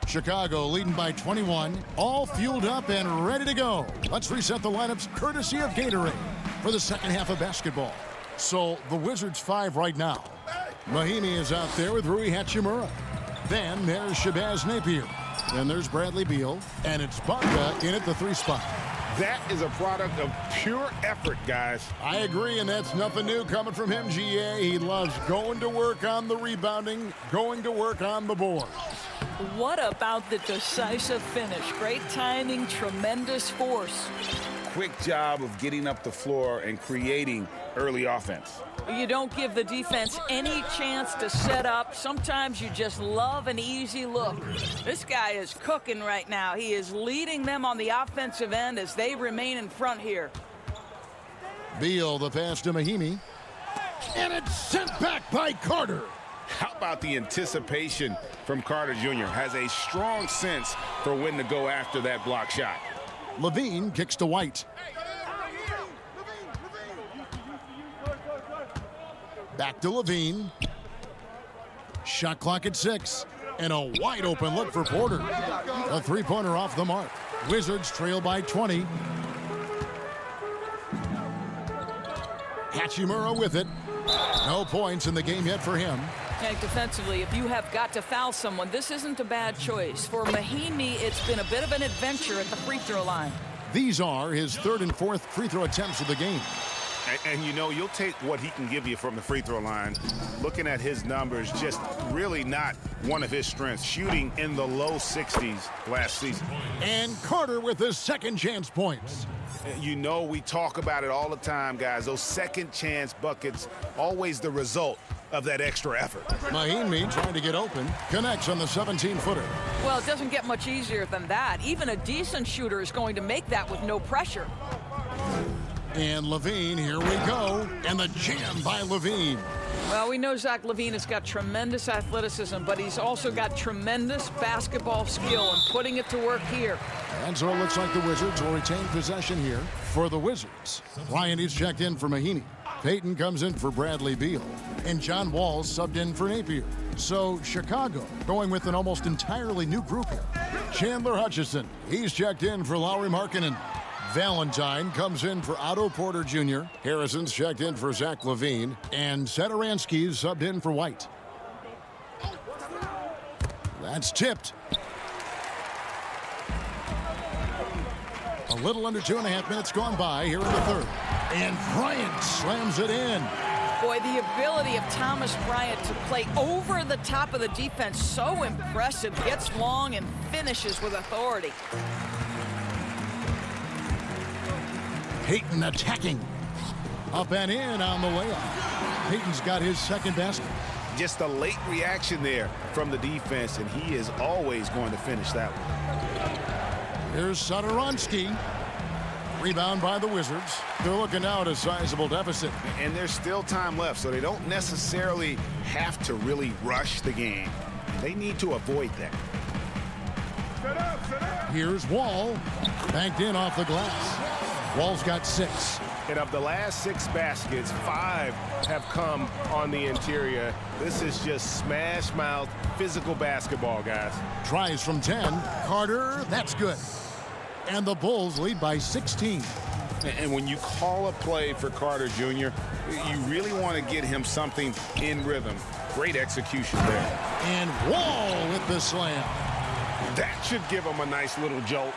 Chicago leading by 21, all fueled up and ready to go. Let's reset the lineups courtesy of Gatorade for the second half of basketball. So the Wizards 5 right now. Mahinmi is out there with Rui Hachimura. Then there's Shabazz Napier. Then there's Bradley Beal. And it's Barca in at the 3 spot. That is a product of pure effort, guys. I agree, and that's nothing new coming from him, GA. He loves going to work on the rebounding, going to work on the boards. What about the decisive finish? Great timing, tremendous force. Quick job of getting up the floor and creating early offense. You don't give the defense any chance to set up. Sometimes you just love an easy look. This guy is cooking right now. He is leading them on the offensive end as they remain in front here. Beal, the pass to Mahinmi. And it's sent back by Carter. How about the anticipation from Carter Jr.? Has a strong sense for when to go after that block shot. Levine kicks to White. Back to Levine. Shot clock at 6. And a wide open look for Porter. A three-pointer off the mark. Wizards trail by 20. Hachimura with it. No points in the game yet for him. And defensively, if you have got to foul someone, this isn't a bad choice. For Mahinmi, it's been a bit of an adventure at the free throw line. These are his 3rd and 4th free throw attempts of the game. And you know, you'll take what he can give you from the free throw line. Looking at his numbers, just really not one of his strengths. Shooting in the low 60s last season. And Carter with his second chance points. You know, we talk about it all the time, guys. Those second chance buckets, always the result of that extra effort. Mahimi trying to get open, connects on the 17-footer. Well, it doesn't get much easier than that. Even a decent shooter is going to make that with no pressure. And Levine, here we go. And the jam by Levine. Well, we know Zach LaVine has got tremendous athleticism, but he's also got tremendous basketball skill and putting it to work here. And so it looks like the Wizards will retain possession here for the Wizards. Ryan is checked in for Mahinmi. Payton comes in for Bradley Beal. And John Wall's subbed in for Napier. So Chicago going with an almost entirely new group here. Chandler Hutchison, he's checked in for Lauri Markkanen. Valentine comes in for Otto Porter Jr. Harrison's checked in for Zach LaVine. And Satoransky's subbed in for White. That's tipped. A little under 2.5 minutes gone by here in the third. And Bryant slams it in. Boy, the ability of Thomas Bryant to play over the top of the defense, so impressive. Gets long and finishes with authority. Payton attacking. Up and in on the layup. Payton's got his second basket. Just a late reaction there from the defense, and he is always going to finish that one. Here's Satoransky. Rebound by the Wizards. They're looking now at a sizable deficit. And there's still time left, so they don't necessarily have to really rush the game. They need to avoid that. Here's Wall. Banked in off the glass. Wall's got 6. And of the last 6 baskets, 5 have come on the interior. This is just smash mouth physical basketball, guys. Tries from 10. Carter, that's good. And the Bulls lead by 16. And when you call a play for Carter Jr., you really want to get him something in rhythm. Great execution there. And Wall with the slam. That should give him a nice little jolt.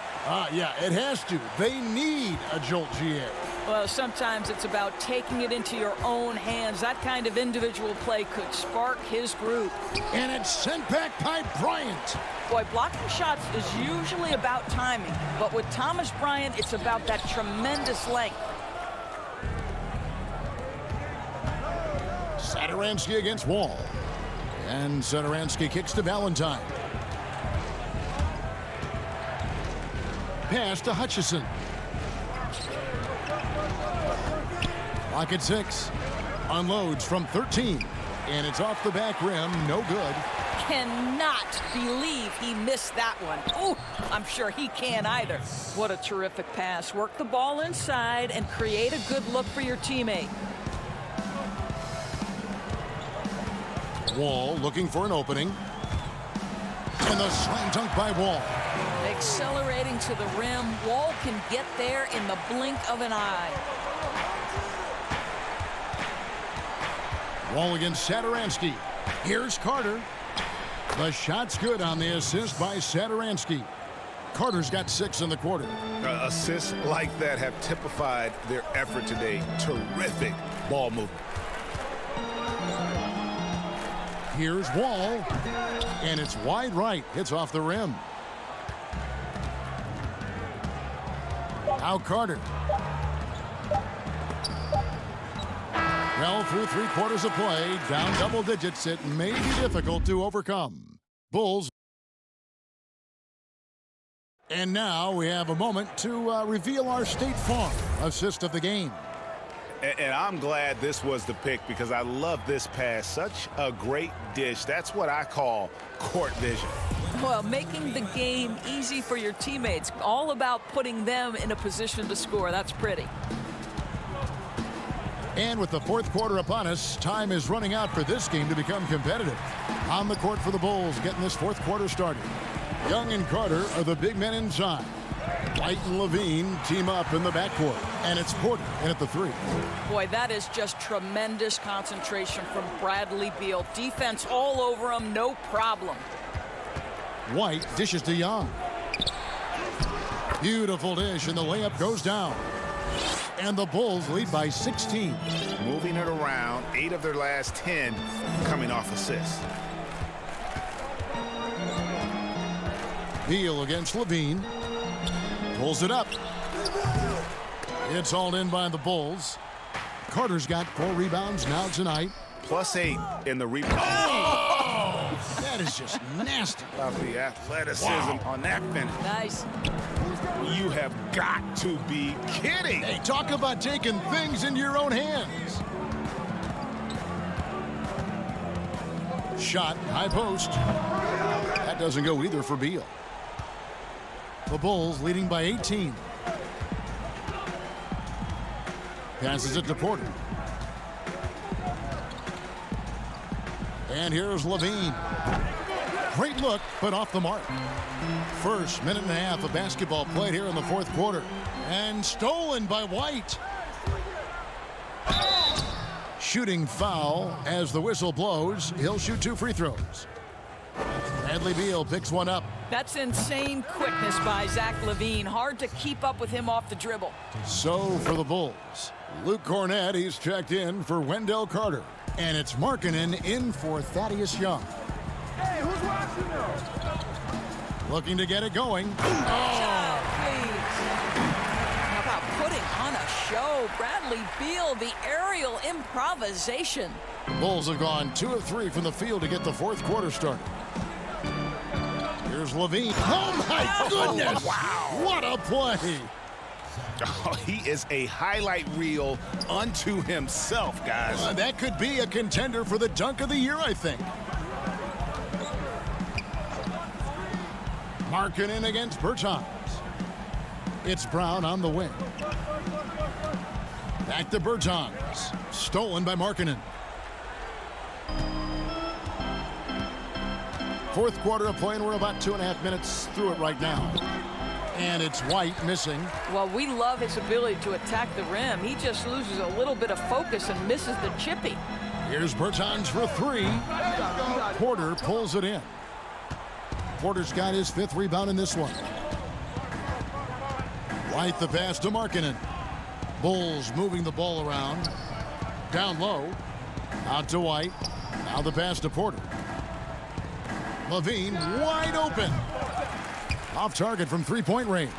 Yeah, it has to. They need a jolt, GA. Well, sometimes it's about taking it into your own hands. That kind of individual play could spark his group. And it's sent back by Bryant. Boy, blocking shots is usually about timing, but with Thomas Bryant, it's about that tremendous length. Satoransky against Wall. And Satoransky kicks to Valentine. Pass to Hutchison. Clock at 6. Unloads from 13. And it's off the back rim. No good. Cannot believe he missed that one. Oh, I'm sure he can't either. What a terrific pass. Work the ball inside and create a good look for your teammate. Wall looking for an opening. And the slam dunk by Wall. Accelerating to the rim. Wall can get there in the blink of an eye. Wall against Satoransky. Here's Carter. The shot's good on the assist by Satoransky. Carter's got 6 in the quarter. Assists like that have typified their effort today. Terrific ball movement. Here's Wall. And it's wide right. Hits off the rim. Now Carter. Well, through 3 quarters of play, down double digits, it may be difficult to overcome. Bulls. And now we have a moment to reveal our State Farm assist of the game. And I'm glad this was the pick because I love this pass. Such a great dish. That's what I call court vision. Well, making the game easy for your teammates. All about putting them in a position to score. That's pretty. And with the 4th quarter upon us, time is running out for this game to become competitive. On the court for the Bulls, getting this 4th quarter started. Young and Carter are the big men inside. White and Levine team up in the backcourt. And it's Porter in at the 3. Boy, that is just tremendous concentration from Bradley Beal. Defense all over him, no problem. White dishes to Young. Beautiful dish, and the layup goes down. And the Bulls lead by 16. Moving it around, 8 of their last 10 coming off assists. Beal against Levine. Pulls it up. It's hauled in by the Bulls. Carter's got 4 rebounds now tonight. +8 in the rebound. Oh! That is just nasty. About the athleticism on that finish. Nice. You have got to be kidding. Hey, talk about taking things into your own hands. Shot, high post. That doesn't go either for Beal. The Bulls leading by 18. Passes it to Porter. And here's Levine. Great look, but off the mark. First minute and a half of basketball played here in the fourth quarter. And stolen by White. Shooting foul as the whistle blows. He'll shoot 2 free throws. Bradley Beal picks one up. That's insane quickness by Zach LaVine. Hard to keep up with him off the dribble. So for the Bulls, Luke Cornett, he's checked in for Wendell Carter. And it's Markkanen in for Thaddeus Young. Hey, who's watching now? Looking to get it going. Oh, please. How about putting on a show? Bradley Beal, the aerial improvisation. Bulls have gone 2 of 3 from the field to get the fourth quarter started. Here's Levine. Oh, my goodness. Wow. What a play. Oh, he is a highlight reel unto himself, guys. That could be a contender for the dunk of the year, I think. Markkanen against Bertans. It's Brown on the wing. Back to Bertans. Stolen by Markkanen. Fourth quarter of play, and we're about 2.5 minutes through it right now. And it's White missing. Well, we love his ability to attack the rim. He just loses a little bit of focus and misses the chippy. Here's Bertans for 3. Porter pulls it in. Porter's got his 5th rebound in this one. White the pass to Markkanen. Bulls moving the ball around. Down low. Out to White. Now the pass to Porter. Levine wide open. Off target from 3-point range.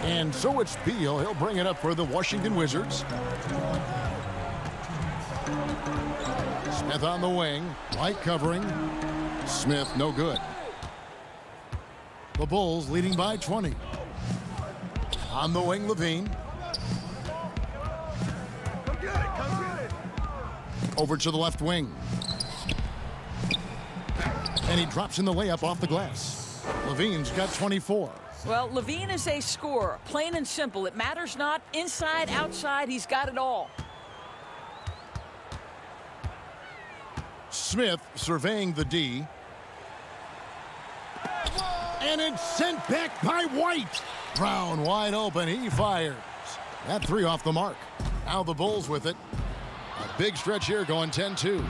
And so it's Beal. He'll bring it up for the Washington Wizards. Smith on the wing. White covering. Smith no good. The Bulls leading by 20. On the wing, Levine. Over to the left wing. And he drops in the layup off the glass. Levine's got 24. Well, Levine is a scorer, plain and simple. It matters not inside, outside, he's got it all. Smith surveying the D. And it's sent back by White. Brown wide open, he fires. That 3 off the mark. Now the Bulls with it. A big stretch here going 10-2.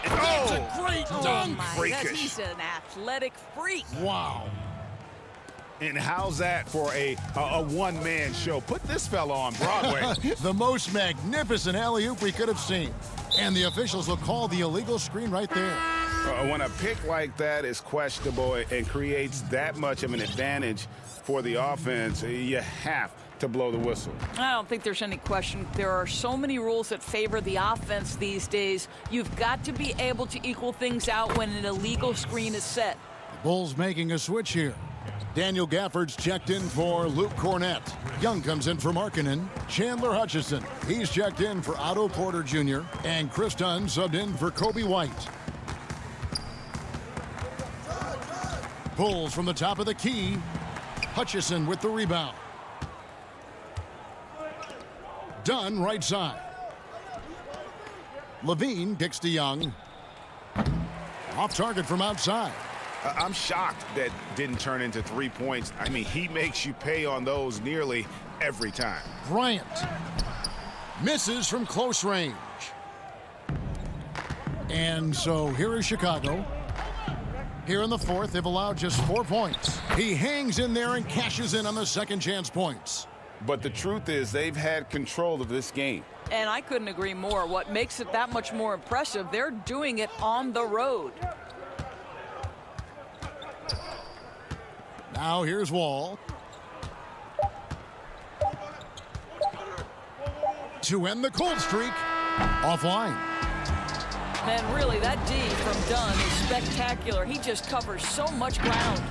That's a great dunk. He's an athletic freak. Wow. And how's that for a one-man show? Put this fella on Broadway. The most magnificent alley-oop we could have seen. And the officials will call the illegal screen right there. When a pick like that is questionable and creates that much of an advantage for the offense, you have to blow the whistle. I don't think there's any question. There are so many rules that favor the offense these days. You've got to be able to equal things out when an illegal screen is set. The Bulls making a switch here. Daniel Gafford's checked in for Luke Cornett. Young comes in for Markkanen. Chandler Hutchison, he's checked in for Otto Porter Jr. And Chris Dunn subbed in for Kobe White. Bulls from the top of the key. Hutchison with the rebound. Dunn right side. Levine kicks to Young. Off target from outside. I'm shocked that didn't turn into 3 points. I mean, he makes you pay on those nearly every time. Bryant misses from close range. And so here is Chicago. Here in the fourth, they've allowed just 4 points. He hangs in there and cashes in on the second chance points. But the truth is they've had control of this game. And I couldn't agree more. What makes it that much more impressive, they're doing it on the road. Now here's Wall. to end the cold streak. Offline. And really, that D from Dunn is spectacular. He just covers so much ground.